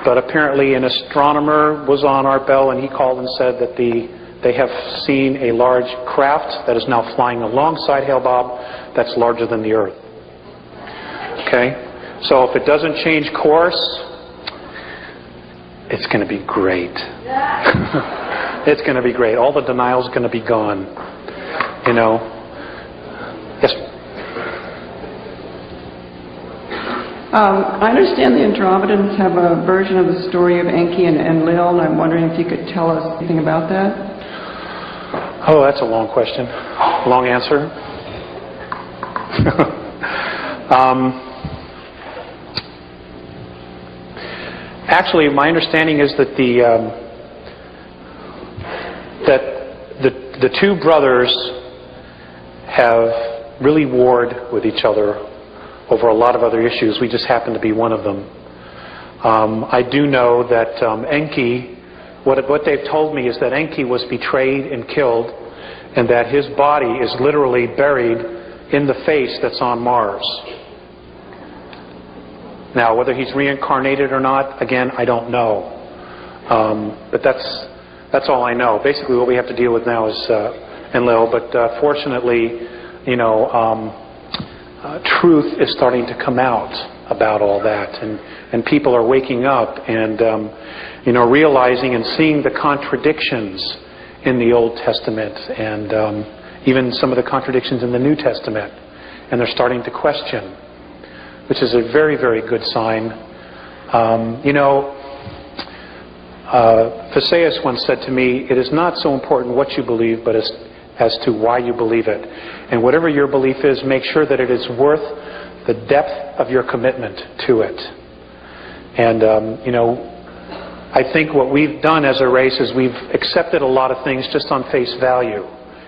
but apparently an astronomer was on Art Bell and he called and said that they have seen a large craft that is now flying alongside 𝗖𝗢𝗏 that's larger than the Earth. Okay, so if it doesn't change course, it's going to be great. It's going to be great. All the denial is going to be gone. You know. Yes. I understand the Andromedans have a version of the story of Enki and Enlil, and I'm wondering if you could tell us anything about that. Oh, that's a long question. Long answer. Actually, my understanding is that the two brothers have really warred with each other over a lot of other issues. We just happen to be one of them. I do know that Enki, what they've told me is that Enki was betrayed and killed, and that his body is literally buried in the face that's on Mars. Now, whether he's reincarnated or not, again, I don't know. But that's all I know. Basically, what we have to deal with now is Enlil. But fortunately, you know, truth is starting to come out about all that, and people are waking up and you know, realizing and seeing the contradictions in the Old Testament, and even some of the contradictions in the New Testament, and they're starting to question, which is a very, very good sign. You know, 𝗖𝗢𝗟𝗙𝗫 once said to me, "It is not so important what you believe, but as to why you believe it. And whatever your belief is, make sure that it is worth the depth of your commitment to it." And you know, I think what we've done as a race is we've accepted a lot of things just on face value,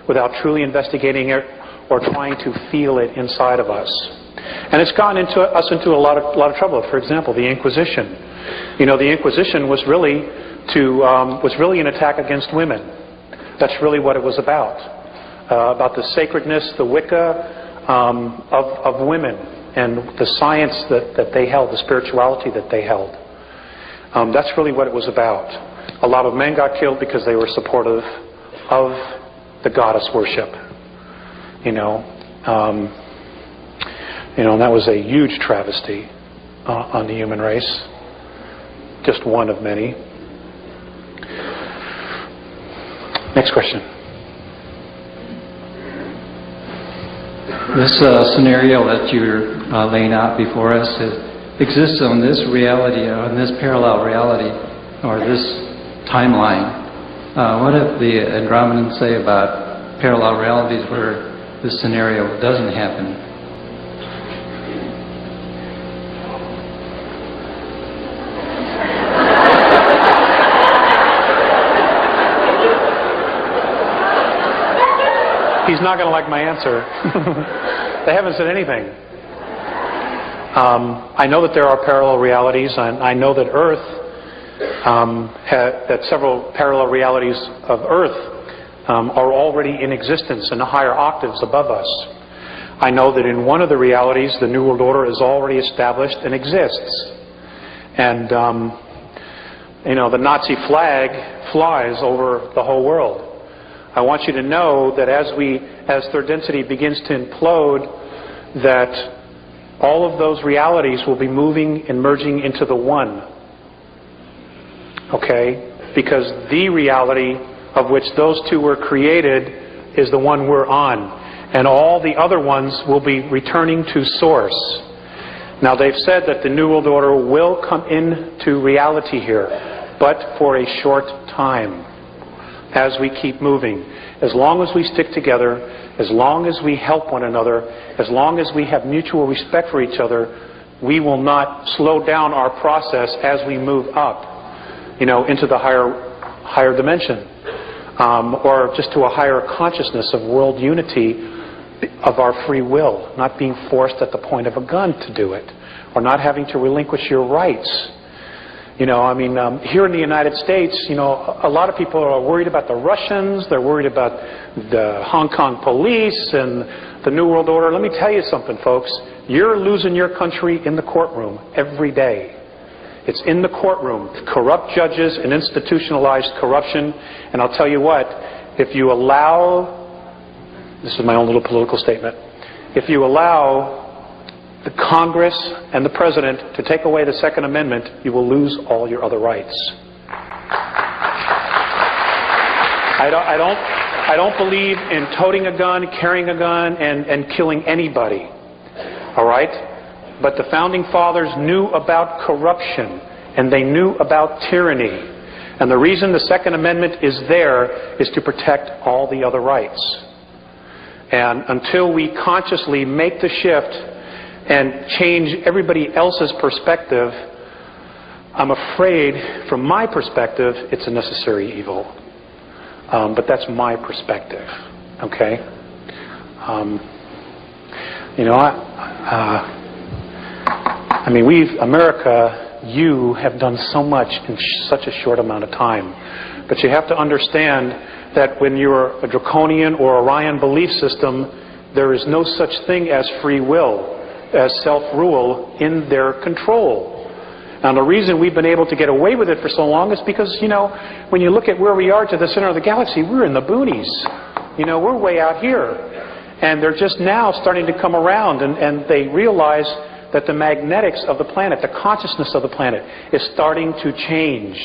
without truly investigating it or trying to feel it inside of us. And it's gotten us into a lot of trouble. For example, the Inquisition. You know, the Inquisition was really an attack against women. That's really what it was about the sacredness, the Wicca of women, and the science that they held, the spirituality that they held. That's really what it was about. A lot of men got killed because they were supportive of the goddess worship. You know, and that was a huge travesty on the human race. Just one of many. Next question. This scenario that you're laying out before us exists on this reality, on this parallel reality, or this timeline. What if the Andromedans say about parallel realities where this scenario doesn't happen? He's not going to like my answer. They haven't said anything. I know that there are parallel realities, and I know that Earth, that several parallel realities of Earth are already in existence in the higher octaves above us. I know that in one of the realities, the New World Order is already established and exists. And, you know, the Nazi flag flies over the whole world. I want you to know that as third density begins to implode, that all of those realities will be moving and merging into the one. Okay? Because the reality of which those two were created is the one we're on. And all the other ones will be returning to source. Now, they've said that the New World Order will come into reality here, but for a short time. As we keep moving. As long as we stick together, as long as we help one another, as long as we have mutual respect for each other, we will not slow down our process as we move up, you know, into the higher dimension, or just to a higher consciousness of world unity of our free will, not being forced at the point of a gun to do it, or not having to relinquish your rights. You know, I mean, here in the United States, you know, a lot of people are worried about the Russians, they're worried about the Hong Kong police and the New World Order. Let me tell you something, folks. You're losing your country in the courtroom every day. It's in the courtroom. Corrupt judges and institutionalized corruption. And I'll tell you what, if you allow, this is my own little political statement, if you allow the Congress and the President to take away the Second Amendment, you will lose all your other rights. I don't believe in toting a gun, carrying a gun, and killing anybody. All right? But the Founding Fathers knew about corruption, and they knew about tyranny. And the reason the Second Amendment is there is to protect all the other rights. And until we consciously make the shift and change everybody else's perspective, I'm afraid, from my perspective, it's a necessary evil. But that's my perspective. Okay? You know, I mean, America, you have done so much in such a short amount of time. But you have to understand that when you're a draconian or Orion belief system, there is no such thing as free will, as self-rule in their control. Now, the reason we've been able to get away with it for so long is because, you know, when you look at where we are to the center of the galaxy, we're in the boonies. You know, we're way out here. And they're just now starting to come around, and they realize that the magnetics of the planet, the consciousness of the planet, is starting to change.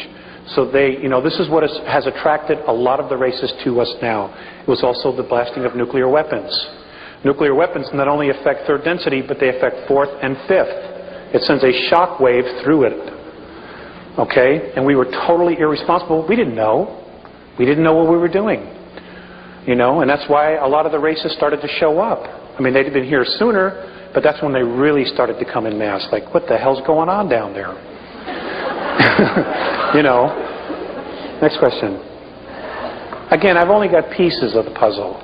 So they, you know, this is what has attracted a lot of the races to us now. It was also the blasting of nuclear weapons. Nuclear weapons not only affect third density, but they affect fourth and fifth. It sends a shock wave through it. Okay? And we were totally irresponsible. We didn't know. We didn't know what we were doing. You know, and that's why a lot of the races started to show up. I mean, they'd been here sooner, but that's when they really started to come in mass. Like, what the hell's going on down there? You know. Next question. Again, I've only got pieces of the puzzle.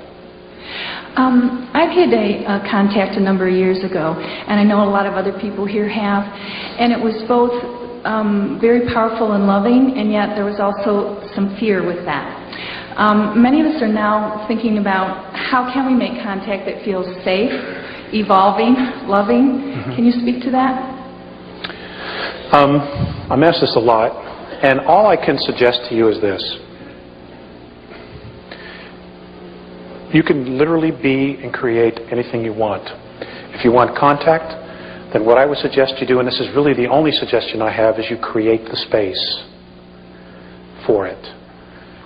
I've had a contact a number of years ago, and I know a lot of other people here have, and it was both very powerful and loving, and yet there was also some fear with that. Many of us are now thinking about how can we make contact that feels safe, evolving, loving. Can you speak to that? I'm asked this a lot, and all I can suggest to you is this. You can literally be and create anything you want. If you want contact, then what I would suggest you do, and this is really the only suggestion I have, is you create the space for it.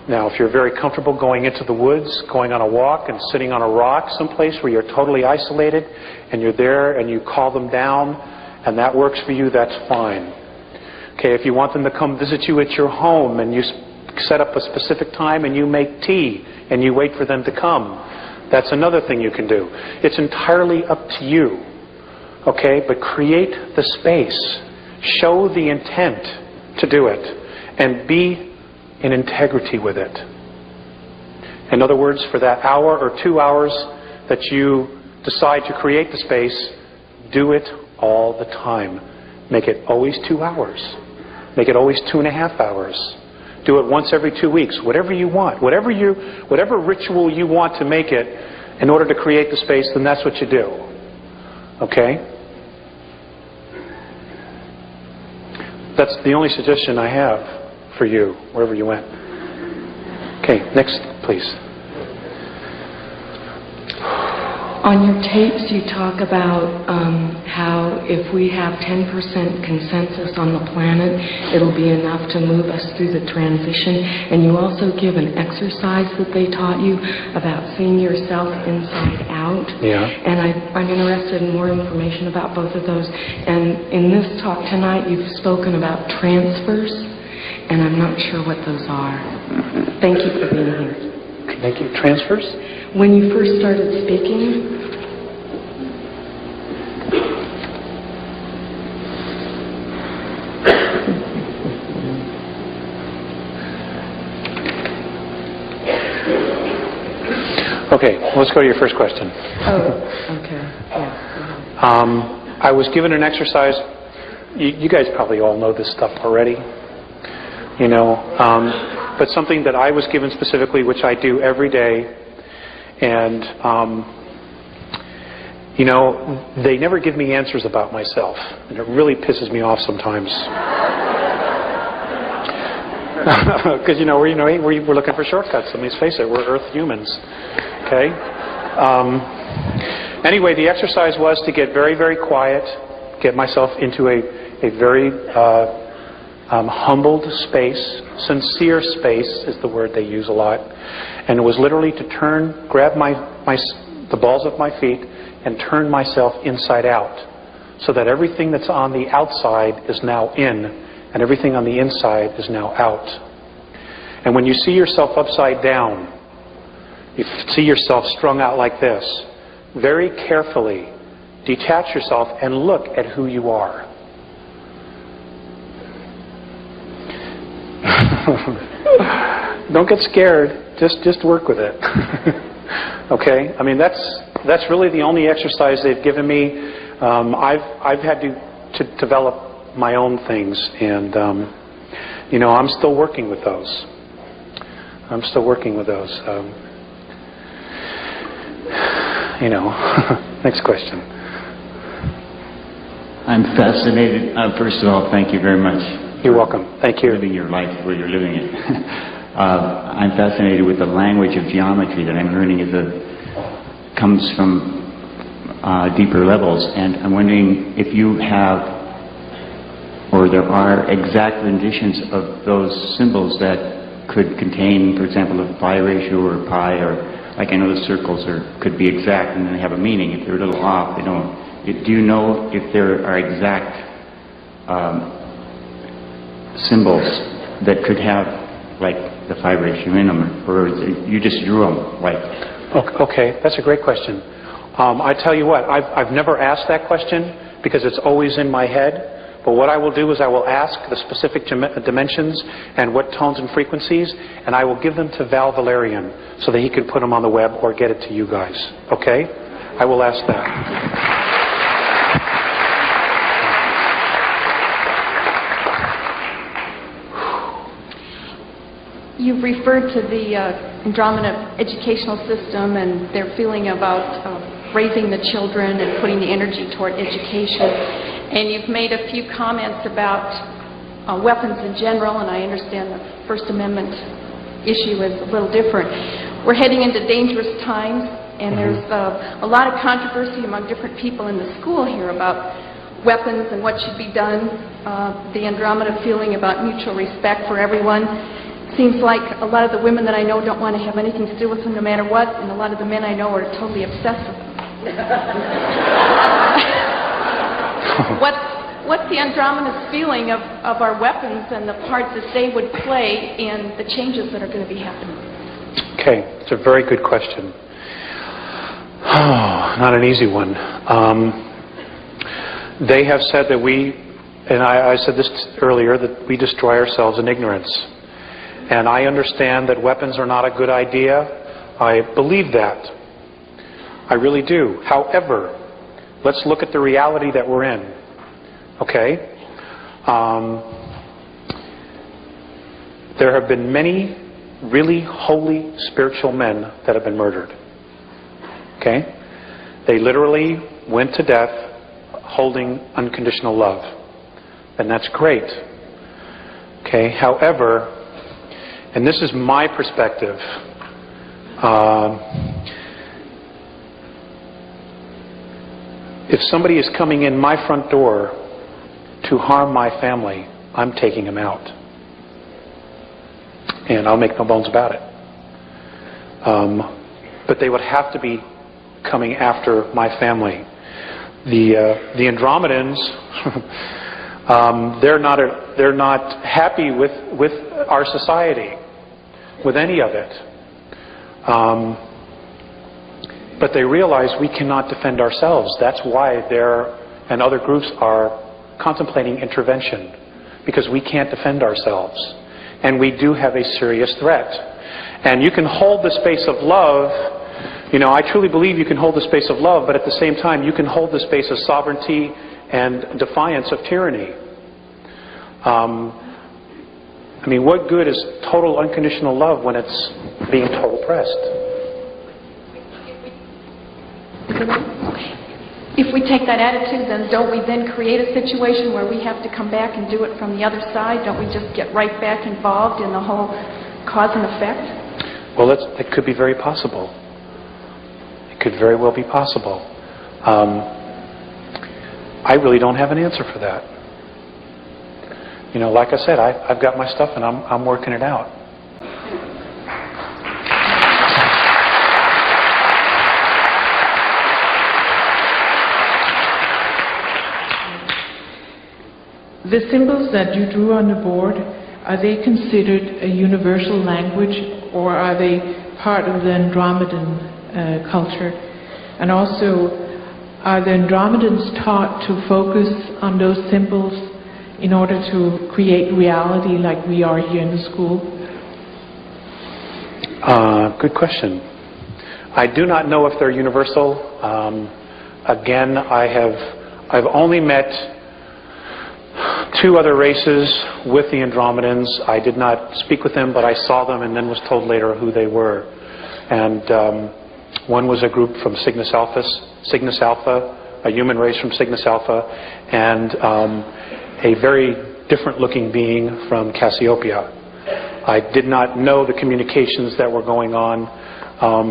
Now, if you're very comfortable going into the woods, going on a walk and sitting on a rock someplace where you're totally isolated, and you're there and you call them down, and that works for you, that's fine. Okay, if you want them to come visit you at your home and you set up a specific time and you make tea and you wait for them to come, that's another thing you can do. It's entirely up to you. Okay, but create the space. Show the intent to do it and be in integrity with it. In other words, for that hour or 2 hours that you decide to create the space, do it all the time. Make it always 2 hours. Make it always 2.5 hours. Do it once every 2 weeks. Whatever you want. Whatever ritual you want to make it in order to create the space, then that's what you do. Okay? That's the only suggestion I have for you, wherever you went. Okay, next, please. On your tapes, you talk about how if we have 10% consensus on the planet, it'll be enough to move us through the transition. And you also give an exercise that they taught you about seeing yourself inside out. Yeah. And I'm interested in more information about both of those. And in this talk tonight, you've spoken about transfers, and I'm not sure what those are. Thank you for being here. Thank you. Transfers? When you first started speaking, okay, let's go to your first question. Oh, okay. Yeah. I was given an exercise. You guys probably all know this stuff already. You know, but something that I was given specifically, which I do every day. And, you know, they never give me answers about myself. And it really pisses me off sometimes. Because, you know, we're looking for shortcuts. I mean, let's face it, we're Earth humans. Okay? Anyway, the exercise was to get very, very quiet, get myself into a very humbled space. Sincere space is the word they use a lot. And it was literally to grab the balls of my feet and turn myself inside out. so that everything that's on the outside is now in, and everything on the inside is now out. And when you see yourself upside down, you see yourself strung out like this, very carefully detach yourself and look at who you are. Don't get scared. Just work with it. Okay? I mean, that's really the only exercise they've given me. I've had to develop my own things, and you know, I'm still working with those. You know. Next question. I'm fascinated. First of all, thank you very much. You're welcome. Thank you. Living your life where you're living it. I'm fascinated with the language of geometry that I'm learning comes from deeper levels, and I'm wondering if you have, or there are exact renditions of those symbols that could contain, for example, a pi ratio or pi, or like I know the circles could be exact and then they have a meaning. If they're a little off, they don't. Do you know if there are exact symbols that could have like the pi ratio in them, or you just drew them like? Okay, that's a great question. I tell you what, I've never asked that question because it's always in my head. But what I will do is I will ask the specific dimensions and what tones and frequencies, and I will give them to Val Valerian so that he can put them on the web or get it to you guys. Okay? I will ask that. You've referred to the Andromeda educational system and their feeling about raising the children and putting the energy toward education. And you've made a few comments about weapons in general, and I understand the First Amendment issue is a little different. We're heading into dangerous times, and there's a lot of controversy among different people in the school here about weapons and what should be done. The Andromeda feeling about mutual respect for everyone. Seems like a lot of the women that I know don't want to have anything to do with them no matter what, and a lot of the men I know are totally obsessed with them. What's the Andromeda's feeling of our weapons and the part that they would play in the changes that are going to be happening? Okay, it's a very good question. Not an easy one. They have said that and I said this earlier, that we destroy ourselves in ignorance. And I understand that weapons are not a good idea. I believe that. I really do. However, let's look at the reality that we're in. Okay? There have been many really holy spiritual men that have been murdered. Okay? They literally went to death holding unconditional love. And that's great. Okay? However, and this is my perspective, if somebody is coming in my front door to harm my family, I'm taking them out. And I'll make no bones about it. But they would have to be coming after my family. The Andromedans, they're not happy with our society, with any of it. But they realize we cannot defend ourselves. That's why and other groups are contemplating intervention, because we can't defend ourselves. And we do have a serious threat. And you can hold the space of love. You know, I truly believe you can hold the space of love, but at the same time you can hold the space of sovereignty and defiance of tyranny. I mean, what good is total unconditional love when it's being total oppressed? If we take that attitude, then don't we then create a situation where we have to come back and do it from the other side? Don't we just get right back involved in the whole cause and effect? Well, it could be very possible. It could very well be possible. I really don't have an answer for that. You know, like I said, I've got my stuff and I'm working it out. The symbols that you drew on the board, are they considered a universal language, or are they part of the Andromedan culture? And also, are the Andromedans taught to focus on those symbols in order to create reality like we are here in the school? Good question. I do not know if they're universal. Again, I've only met 2 other races with the Andromedans. I did not speak with them, but I saw them and then was told later who they were. And one was a group from Cygnus Alpha, a human race from Cygnus Alpha, and a very different looking being from Cassiopeia. I did not know the communications that were going on,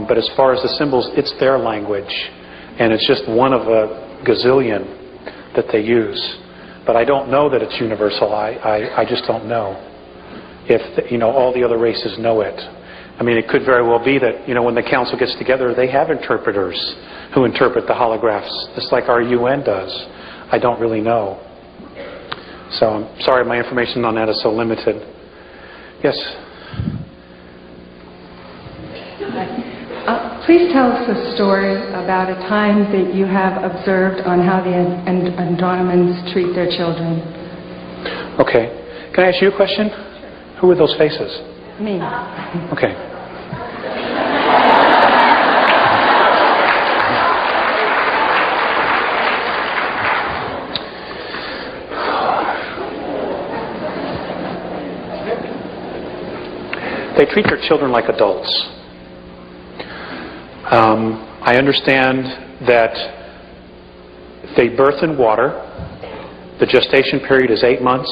but as far as the symbols, it's their language, and it's just one of a gazillion that they use. But I don't know that it's universal. I just don't know if all the other races know it. I mean, it could very well be that when the council gets together, they have interpreters who interpret the holographs, just like our UN does. I don't really know. So I'm sorry, my information on that is so limited. Yes. Please tell us a story about a time that you have observed on how the Andromedans treat their children. Okay. Can I ask you a question? Who are those faces? Me. Okay. They treat their children like adults. I understand that they birth in water. The gestation period is 8 months.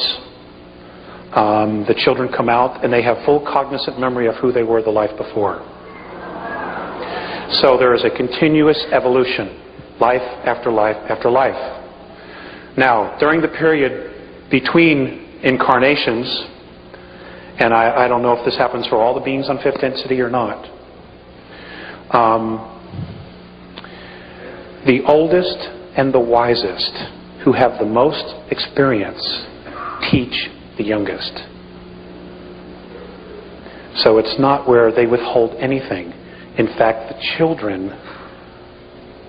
The children come out and they have full cognizant memory of who they were the life before. So there is a continuous evolution, life after life after life. Now, during the period between incarnations, and I don't know if this happens for all the beings on 5th density or not, the oldest and the wisest, who have the most experience, teach the youngest. So it's not where they withhold anything. In fact, the children,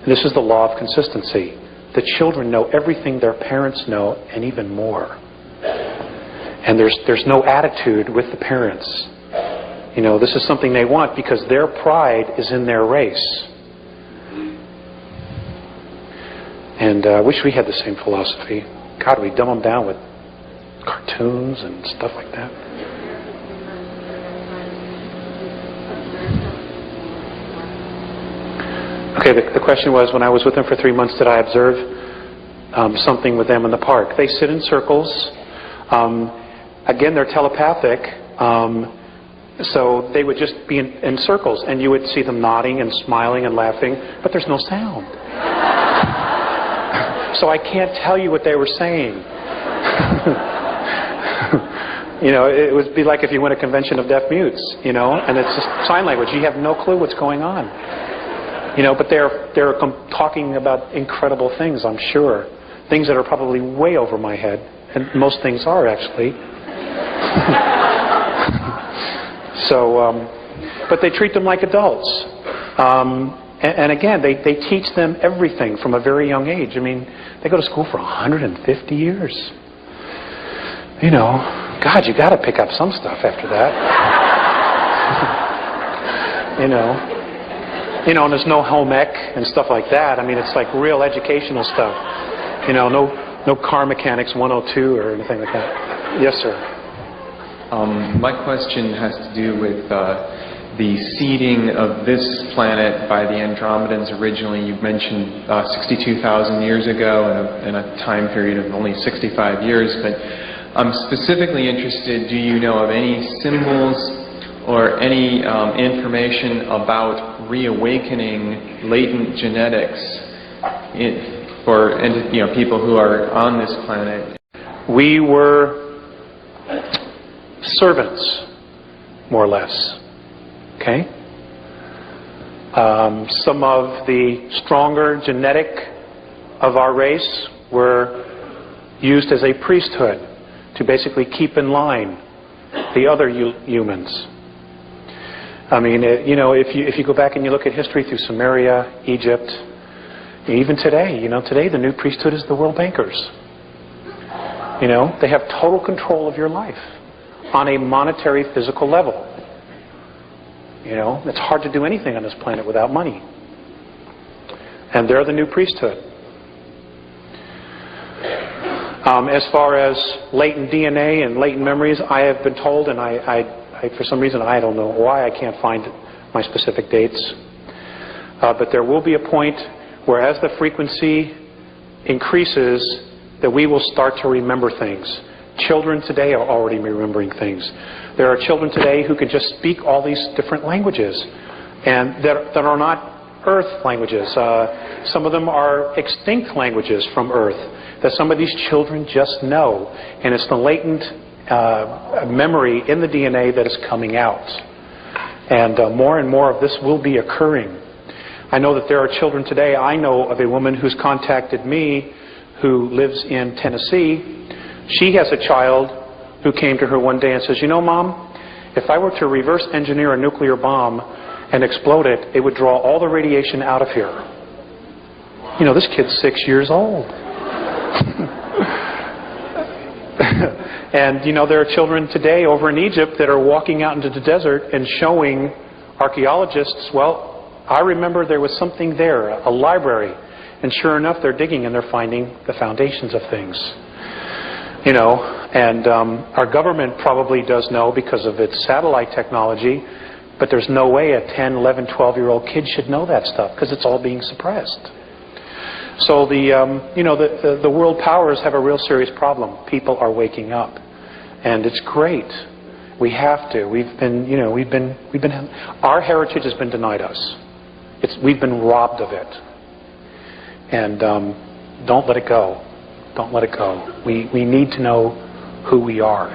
this is the law of consistency, the children know everything their parents know and even more. And there's no attitude with the parents. This is something they want because their pride is in their race. And I wish we had the same philosophy. God, we dumb them down with cartoons and stuff like that. Okay, the question was, when I was with them for 3 months, did I observe something with them in the park? They sit in circles. Again, they're telepathic. So they would just be in circles, and you would see them nodding and smiling and laughing, but there's no sound. So I can't tell you what they were saying. It would be like if you went to a convention of deaf mutes, and it's just sign language. You have no clue what's going on. But they're talking about incredible things, I'm sure. Things that are probably way over my head, and most things are actually. But they treat them like adults. And again, they teach them everything from a very young age. I mean, they go to school for 150 years. God, you got to pick up some stuff after that. And there's no home ec and stuff like that. I mean, it's like real educational stuff. No car mechanics 102 or anything like that. Yes, sir. My question has to do with the seeding of this planet by the Andromedans originally. You mentioned 62,000 years ago in a time period of only 65 years, but I'm specifically interested, do you know of any symbols or any information about reawakening latent genetics for people who are on this planet? We were servants, more or less. Okay? Some of the stronger genetic of our race were used as a priesthood to basically keep in line the other humans. I mean, if you go back and you look at history through Sumeria, Egypt, even today, today the new priesthood is the world bankers. They have total control of your life on a monetary, physical level. It's hard to do anything on this planet without money. And they're the new priesthood. As far as latent DNA and latent memories, I have been told, and I for some reason, I don't know why, I can't find my specific dates. But there will be a point where as the frequency increases, that we will start to remember things. Children today are already remembering things. There are children today who can just speak all these different languages, and that are not Earth languages. Some of them are extinct languages from Earth that some of these children just know, and it's the latent memory in the DNA that is coming out. And more and more of this will be occurring. I know that there are children today. I know of a woman who's contacted me who lives in Tennessee. She has a child who came to her one day and says, Mom, if I were to reverse engineer a nuclear bomb and explode it, it would draw all the radiation out of here. This kid's 6 years old. And, there are children today over in Egypt that are walking out into the desert and showing archaeologists, well, I remember there was something there, a library. And sure enough, they're digging and they're finding the foundations of things. And our government probably does know because of its satellite technology, but there's no way a 10, 11, 12-year-old kid should know that stuff because it's all being suppressed. So the world powers have a real serious problem. People are waking up, and it's great. We have to. Our heritage has been denied us. We've been robbed of it, and don't let it go. Don't let it go. We need to know who we are.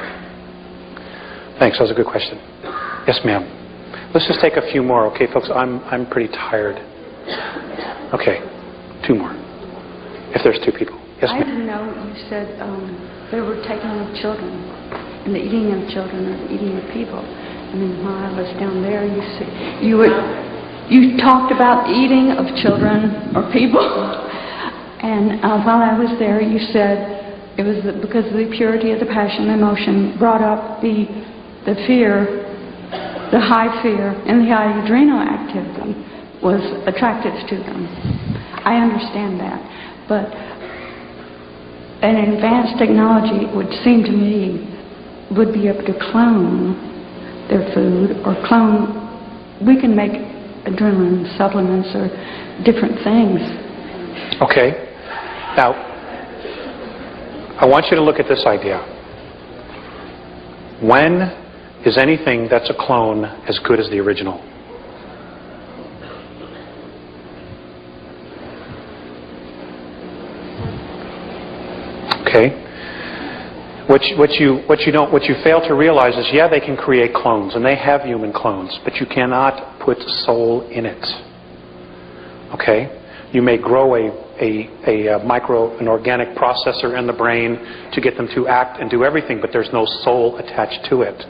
Thanks. That was a good question. Yes, ma'am. Let's just take a few more, okay, folks? I'm pretty tired. Okay, 2 more. If there's 2 people. Yes, ma'am. I didn't know you said they were taking of children and the eating of children or the eating of people. I mean, while I was down there, you talked about eating of children or people. And while I was there, you said it was because of the purity of the passion and emotion brought up the fear, the high fear, and the high adrenal activity was attractive to them. I understand that. But an advanced technology would seem to me would be able to clone their food or we can make adrenaline supplements or different things. Okay. Now, I want you to look at this idea. When is anything that's a clone as good as the original? Okay. What you fail to realize is, yeah, they can create clones, and they have human clones, but you cannot put soul in it. Okay? You may grow an organic processor in the brain to get them to act and do everything, but there's no soul attached to it.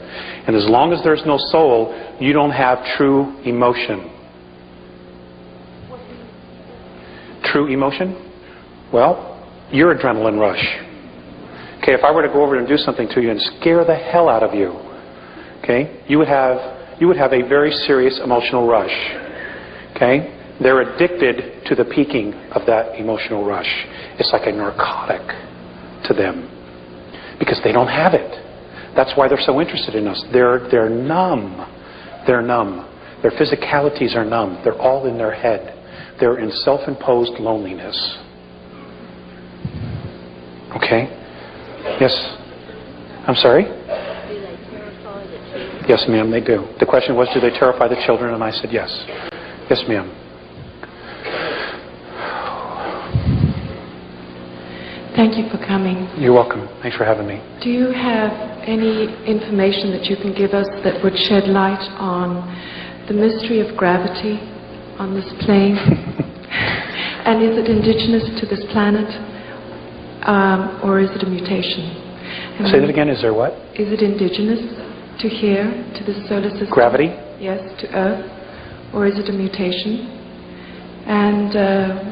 And as long as there's no soul, you don't have true emotion. True emotion? Well, your adrenaline rush. Okay, if I were to go over and do something to you and scare the hell out of you, okay, you would have a very serious emotional rush. Okay? They're addicted to the peaking of that emotional rush. It's like a narcotic to them because they don't have it. That's why they're so interested in us. They're numb. They're numb. Their physicalities are numb. They're all in their head. They're in self-imposed loneliness. Okay? Yes? I'm sorry? Do they terrify the children? Yes, ma'am, they do. The question was, do they terrify the children? And I said yes. Yes, ma'am. Thank you for coming. You're welcome. Thanks for having me. Do you have any information that you can give us that would shed light on the mystery of gravity on this plane? And is it indigenous to this planet? or is it a mutation? And Say that again. Is there what? Is it indigenous to here, to the solar system? Gravity? Yes, to Earth. Or is it a mutation? And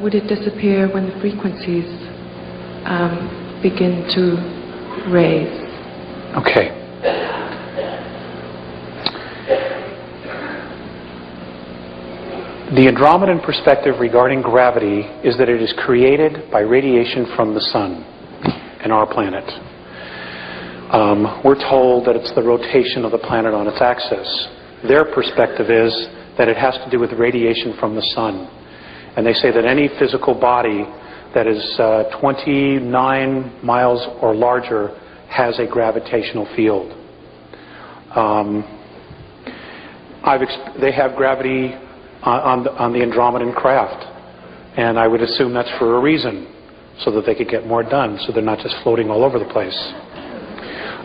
would it disappear when the frequencies begin to raise? Okay. The Andromedan perspective regarding gravity is that it is created by radiation from the sun and our planet. We're told that it's the rotation of the planet on its axis. Their perspective is that it has to do with radiation from the sun. And they say that any physical body that is 29 miles or larger has a gravitational field. They have gravity on the Andromedan craft. And I would assume that's for a reason, so that they could get more done, so they're not just floating all over the place.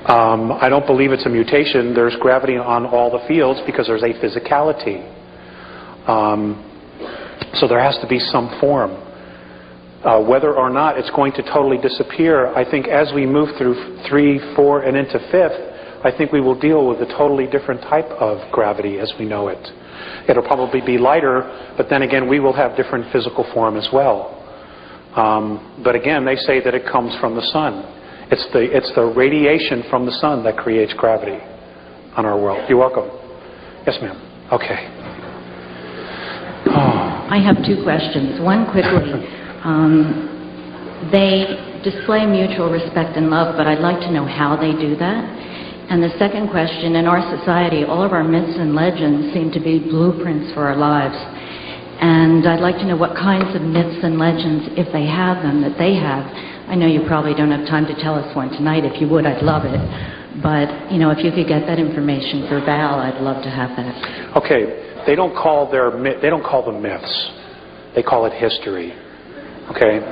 I don't believe it's a mutation. There's gravity on all the fields because there's a physicality. So there has to be some form. Whether or not it's going to totally disappear, I think as we move through 3, 4, and into 5th, I think we will deal with a totally different type of gravity as we know it. It'll probably be lighter, but then again, we will have different physical form as well. But again, they say that it comes from the sun. It's the radiation from the sun that creates gravity on our world. You're welcome. Yes, ma'am. Okay. I have 2 questions. One quickly. They display mutual respect and love, but I'd like to know how they do that. And the second question, in our society, all of our myths and legends seem to be blueprints for our lives. And I'd like to know what kinds of myths and legends, if they have them, that they have. I know you probably don't have time to tell us one tonight. If you would, I'd love it. But, you know, if you could get that information for Val, I'd love to have that. Okay. They don't call them myths. They call it history. Okay?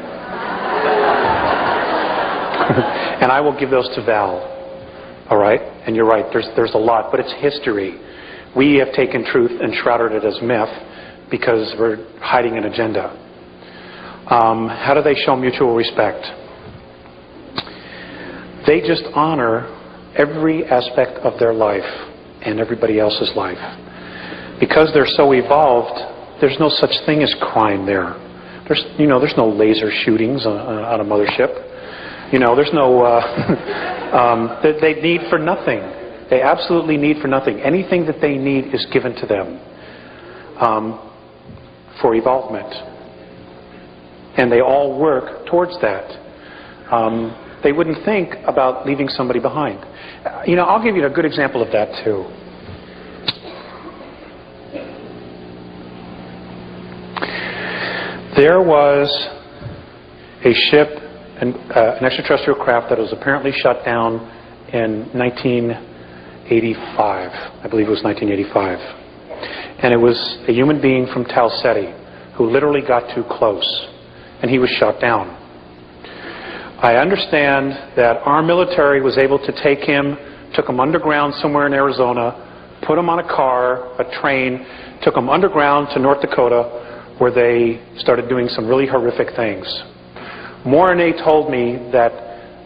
And I will give those to Val. All right? And you're right, there's a lot, but it's history. We have taken truth and shrouded it as myth because we're hiding an agenda. How do they show mutual respect? They just honor every aspect of their life and everybody else's life. Because they're so evolved, there's no such thing as crime there. There's no laser shootings on a mothership. There's no, they need for nothing. They absolutely need for nothing. Anything that they need is given to them for evolvement. And they all work towards that. They wouldn't think about leaving somebody behind. I'll give you a good example of that too. There was a ship, an extraterrestrial craft that was apparently shut down in 1985. I believe it was 1985. And it was a human being from 𝗘𝗏𝗘𝗥 who literally got too close, and he was shot down. I understand that our military was able to take him, took him underground somewhere in Arizona, put him on a car, a train, took him underground to North Dakota, where they started doing some really horrific things. Morane told me that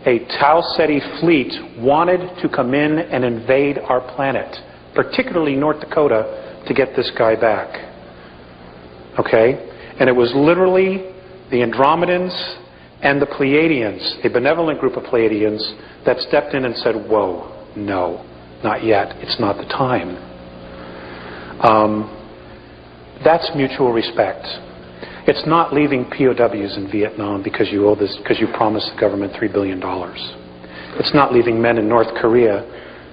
a 𝗘𝗏𝗘𝗥 fleet wanted to come in and invade our planet, particularly North Dakota, to get this guy back. Okay? And it was literally the Andromedans and the Pleiadians, a benevolent group of Pleiadians, that stepped in and said, whoa, no, not yet. It's not the time. That's mutual respect. It's not leaving POWs in Vietnam because you owe this, because you promised the government $3 billion. It's not leaving men in North Korea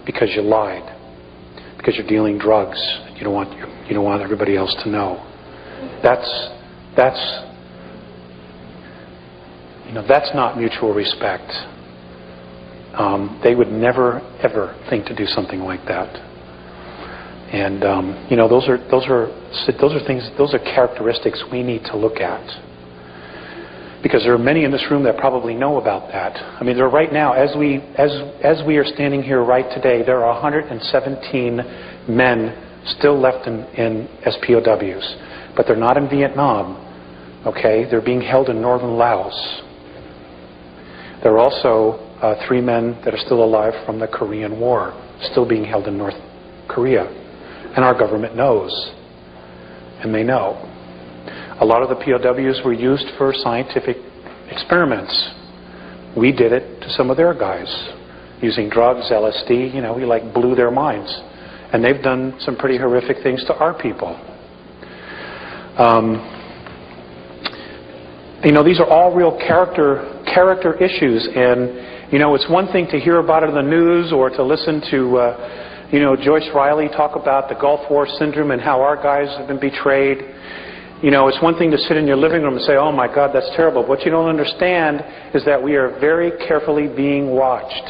because you lied, because you're dealing drugs. You don't want everybody else to know. That's not mutual respect. They would never ever think to do something like that. And those are things, those are characteristics we need to look at, because there are many in this room that probably know about that. I mean, there right now, as we are standing here right today, there are 117 men still left in SPOWs, but they're not in Vietnam. Okay, they're being held in northern Laos. There are also 3 men that are still alive from the Korean War, still being held in North Korea. And our government knows. And they know. A lot of the POWs were used for scientific experiments. We did it to some of their guys. Using drugs, LSD, you know, we like blew their minds. And they've done some pretty horrific things to our people. You know, these are all real character issues. And, you know, it's one thing to hear about it in the news or to listen to, you know, Joyce Riley talk about the Gulf War syndrome and how our guys have been betrayed. You know, it's one thing to sit in your living room and say, oh my God, that's terrible. What you don't understand is that we are very carefully being watched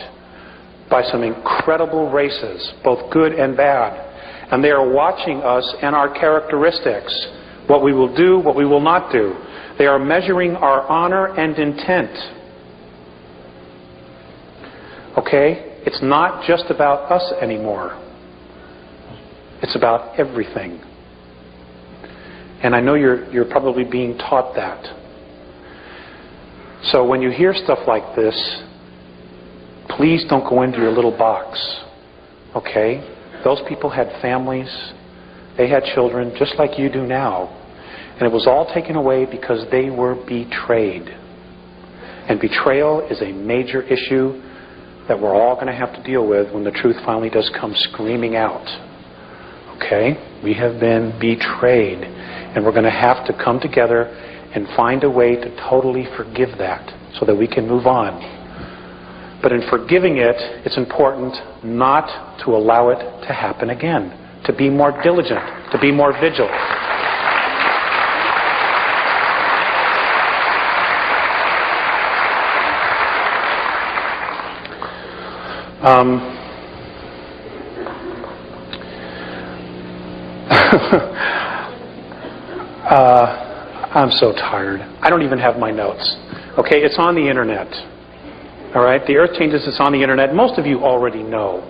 by some incredible races, both good and bad. And they are watching us and our characteristics, what we will do, what we will not do. They are measuring our honor and intent. Okay? It's not just about us anymore. It's about everything. And I know you're probably being taught that. So when you hear stuff like this, please don't go into your little box. Okay? Those people had families. They had children just like you do now. And it was all taken away because they were betrayed. And betrayal is a major issue that we're all going to have to deal with when the truth finally does come screaming out. Okay? We have been betrayed. And we're going to have to come together and find a way to totally forgive that so that we can move on. But in forgiving it, it's important not to allow it to happen again. To be more diligent. To be more vigilant. I'm so tired. I don't even have my notes. Okay, it's on the internet. All right, the Earth Changes is on the internet. Most of you already know.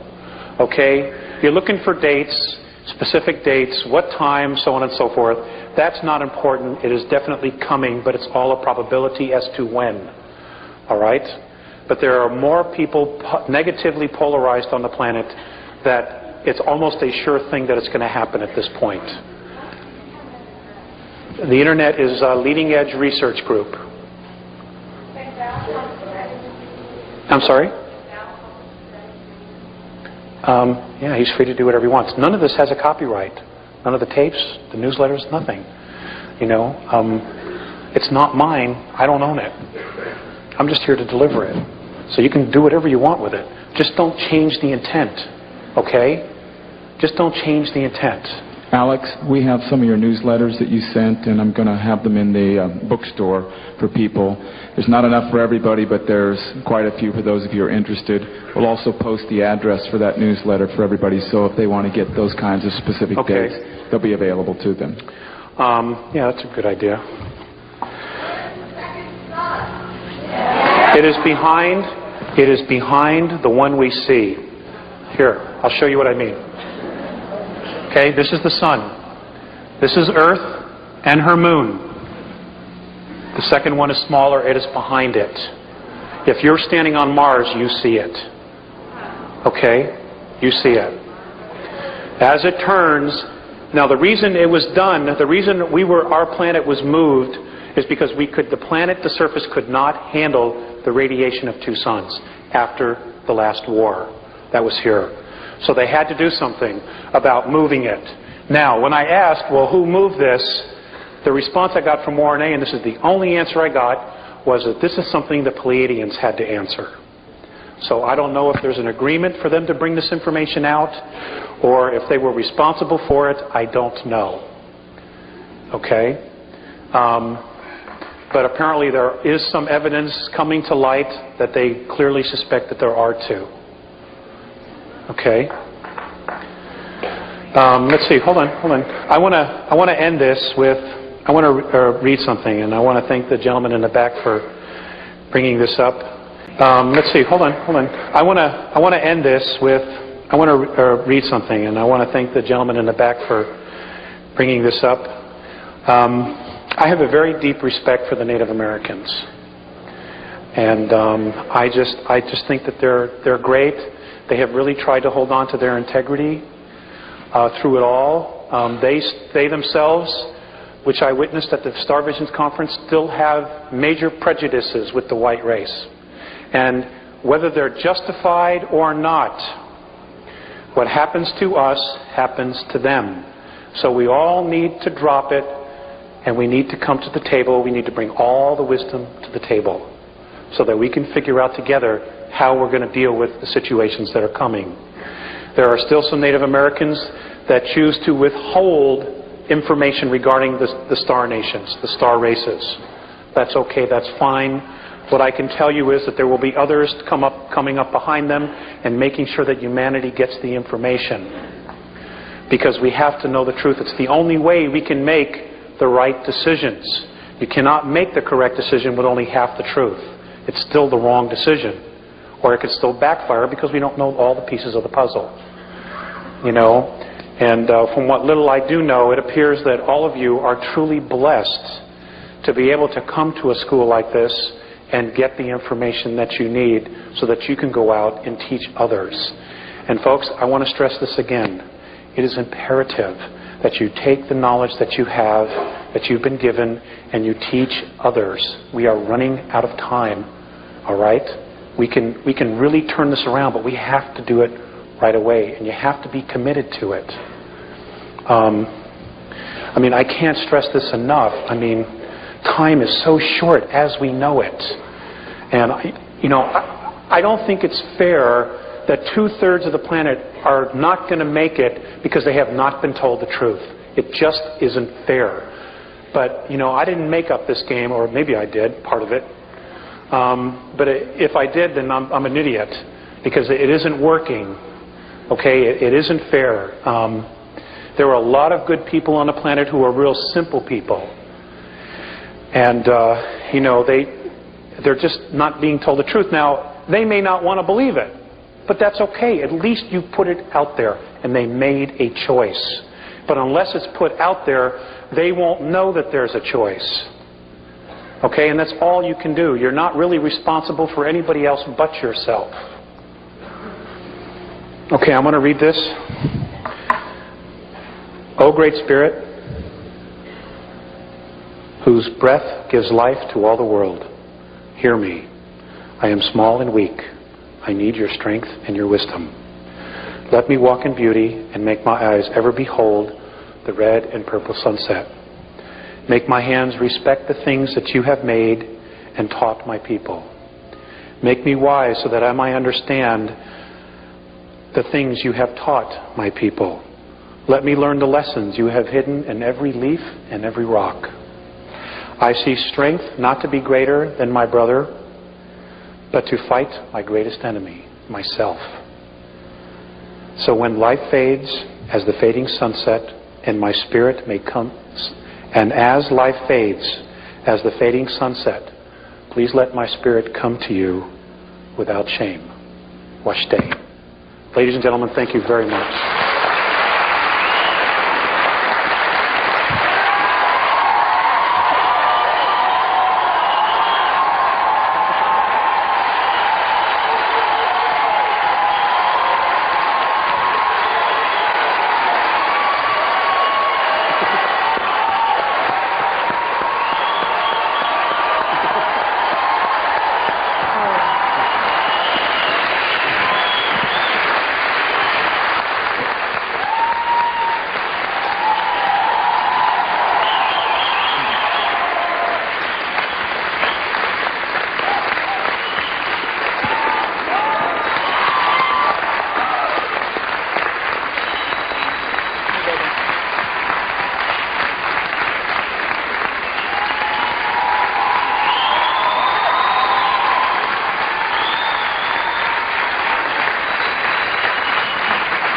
Okay, you're looking for dates, specific dates, what time, so on and so forth. That's not important. It is definitely coming, but it's all a probability as to when. All right? But there are more people negatively polarized on the planet that it's almost a sure thing that it's going to happen at this point. The internet is a leading edge research group. I'm sorry? Yeah, he's free to do whatever he wants. None of this has a copyright. None of the tapes, the newsletters, nothing. You know, it's not mine. I don't own it. I'm just here to deliver it. So you can do whatever you want with it. Just don't change the intent. Okay? Just don't change the intent. Alex, we have some of your newsletters that you sent, and I'm going to have them in the bookstore for people. There's not enough for everybody, but there's quite a few for those of you who are interested. We'll also post the address for that newsletter for everybody, so if they want to get those kinds of specific dates, they'll be available to them. Yeah, that's a good idea. It is behind the one we see. Here, I'll show you what I mean. Okay, this is the sun. This is Earth and her moon. The second one is smaller. It is behind it. If you're standing on Mars, you see it. Okay? You see it. As it turns, now the reason it was done, the reason our planet was moved is because the planet, the surface, could not handle the radiation of 2 suns after the last war that was here. So they had to do something about moving it. Now, when I asked, well, who moved this? The response I got from RNA, and this is the only answer I got, was that this is something the Pleiadians had to answer. So I don't know if there's an agreement for them to bring this information out, or if they were responsible for it. I don't know. Okay? But apparently there is some evidence coming to light that they clearly suspect that there are 2. Okay. Let's see. Hold on. I want to end this with. I want to read something, and I want to thank the gentleman in the back for bringing this up. Let's see. Hold on. I want to end this with. I want to read something, and I want to thank the gentleman in the back for bringing this up. I have a very deep respect for the Native Americans, And I just think that they're great. They have really tried to hold on to their integrity through it all. They themselves, which I witnessed at the Star Visions Conference, still have major prejudices with the white race. And whether they're justified or not, what happens to us happens to them. So we all need to drop it, and we need to come to the table. We need to bring all the wisdom to the table so that we can figure out together how we're going to deal with the situations that are coming. There are still some Native Americans that choose to withhold information regarding the star nations, the star races. That's okay, that's fine. What I can tell you is that there will be others coming up behind them and making sure that humanity gets the information. Because we have to know the truth. It's the only way we can make the right decisions. You cannot make the correct decision with only half the truth. It's still the wrong decision. Or it could still backfire because we don't know all the pieces of the puzzle. You know? And from what little I do know, it appears that all of you are truly blessed to be able to come to a school like this and get the information that you need so that you can go out and teach others. And folks, I want to stress this again. It is imperative that you take the knowledge that you have, that you've been given, and you teach others. We are running out of time, all right? We can really turn this around, but we have to do it right away, and you have to be committed to it. I mean, I can't stress this enough. I mean, time is so short as we know it. And, I don't think it's fair that 2/3 of the planet are not going to make it because they have not been told the truth. It just isn't fair. But, I didn't make up this game, or maybe I did, part of it. But if I did, then I'm an idiot, because it isn't working. Okay, it isn't fair. There are a lot of good people on the planet who are real simple people. And, they're just not being told the truth. Now, they may not want to believe it, but that's okay. At least you put it out there, and they made a choice. But unless it's put out there, they won't know that there's a choice. Okay, and that's all you can do. You're not really responsible for anybody else but yourself. Okay, I'm going to read this. O Great Spirit, whose breath gives life to all the world, hear me. I am small and weak. I need your strength and your wisdom. Let me walk in beauty and make my eyes ever behold the red and purple sunset. Make my hands respect the things that you have made and taught my people. Make me wise so that I might understand the things you have taught my people. Let me learn the lessons you have hidden in every leaf and every rock. I see strength not to be greater than my brother, but to fight my greatest enemy, myself. So when life fades as the fading sunset, and my spirit may come, and as life fades as the fading sunset, please let my spirit come to you without shame. Washtay. Ladies and gentlemen, thank you very much.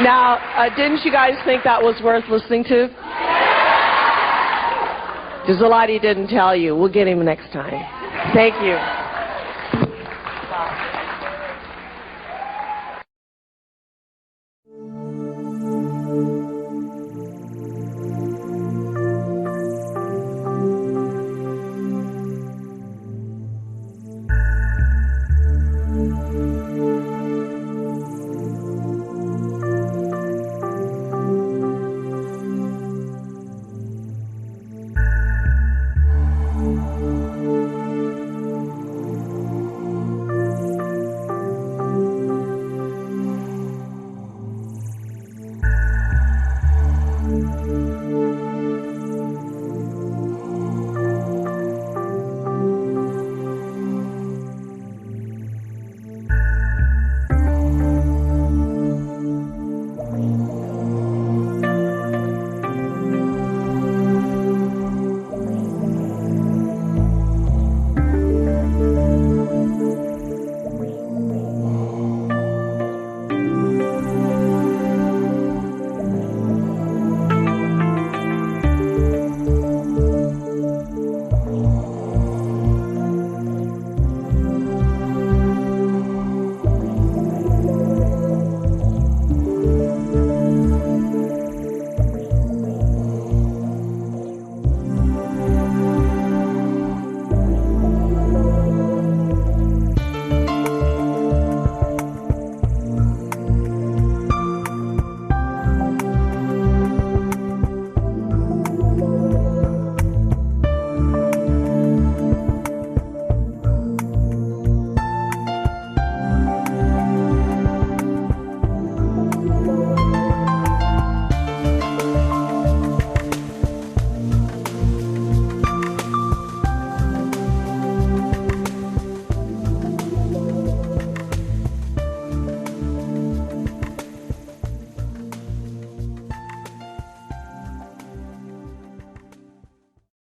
Now, didn't you guys think that was worth listening to? Gsalaati didn't tell you. We'll get him next time. Thank you.